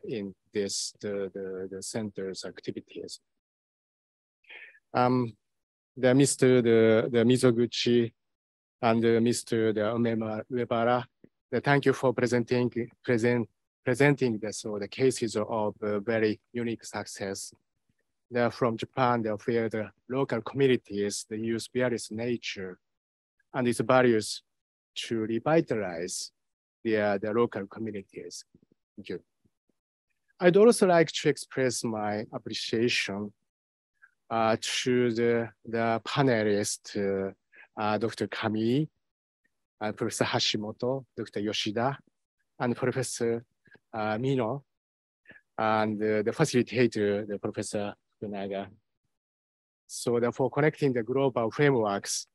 in this the center's activities. The Mr. the Mizoguchi and Mr. Uebara, thank you for presenting the cases of very unique success. They're from Japan, where the local communities, they use various nature and its values to revitalize the local communities. Thank you. I'd also like to express my appreciation to the panelists, Dr. Kami, Professor Hashimoto, Dr. Yoshida, and Professor Mino, and the facilitator, the Professor FUKUNAGA. So therefore connecting the global frameworks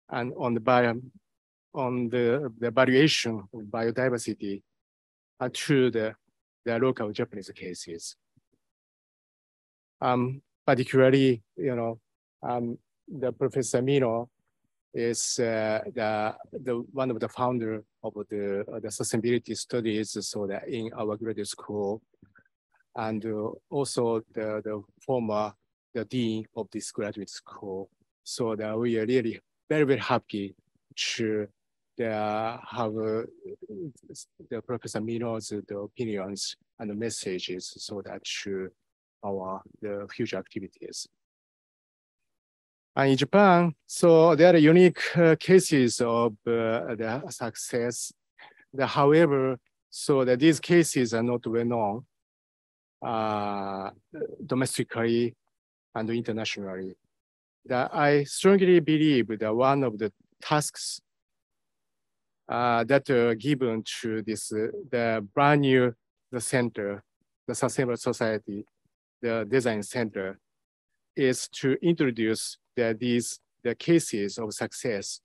and on the valuation of biodiversity to the local Japanese cases. Particularly, the Professor Mino is one of the founder of the sustainability studies in our graduate school, and also the former dean of this graduate school. So that we are really very, very happy to have the Professor Mino's opinions and the messages so that to the future activities. And in Japan, so there are unique cases of the success. However, so that these cases are not well known domestically and internationally. That I strongly believe that one of the tasks that are given to this the brand new center, the Sustainable Society, the Design Center, is to introduce the cases of success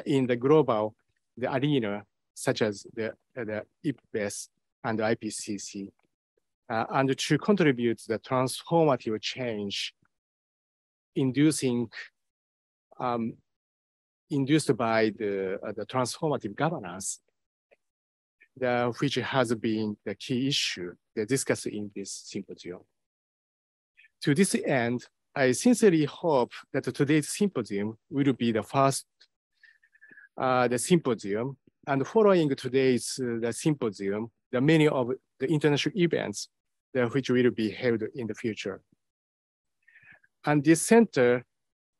in the global arena, such as the IPBES and the IPCC, and to contribute to the transformative change induced by the transformative governance, which has been the key issue discussed in this symposium. To this end, I sincerely hope that today's symposium will be the first symposium, and following today's the symposium, many of the international events which will be held in the future. And this center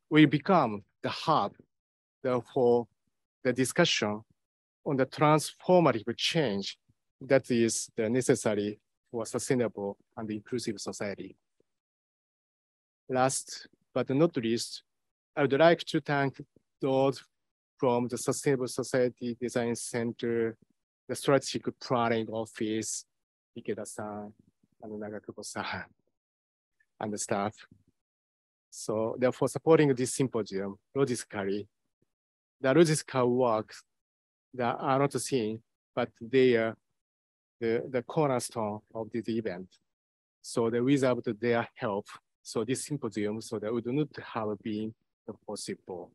will become the hub for the discussion on the transformative change that is necessary for sustainable and inclusive society. Last but not least, I would like to thank those from the Sustainable Society Design Center, the Strategic Planning Office, Ikeda-san, and Nagakubo-san, and the staff. So therefore supporting this symposium logistically, the logistical works that are not seen, but they are the cornerstone of this event. So without their help, so this symposium, so that would not have been possible.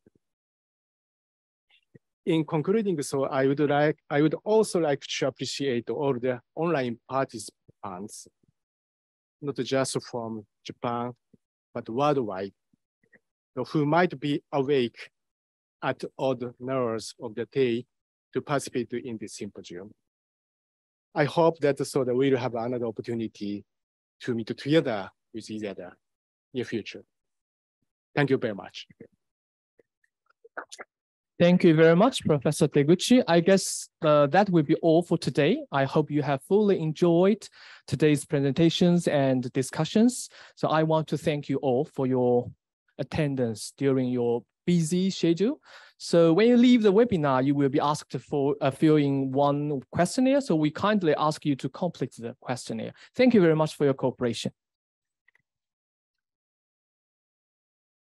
In concluding, so I would also like to appreciate all the online participants, not just from Japan, but worldwide, who might be awake at odd hours of the day to participate in this symposium. I hope that so that we'll have another opportunity to meet together with each other in the future. Thank you very much. Thank you very much, Professor Teguchi. I guess that will be all for today. I hope you have fully enjoyed today's presentations and discussions. So I want to thank you all for your attendance during your busy schedule. So when you leave the webinar, you will be asked for fill in one questionnaire. So we kindly ask you to complete the questionnaire. Thank you very much for your cooperation.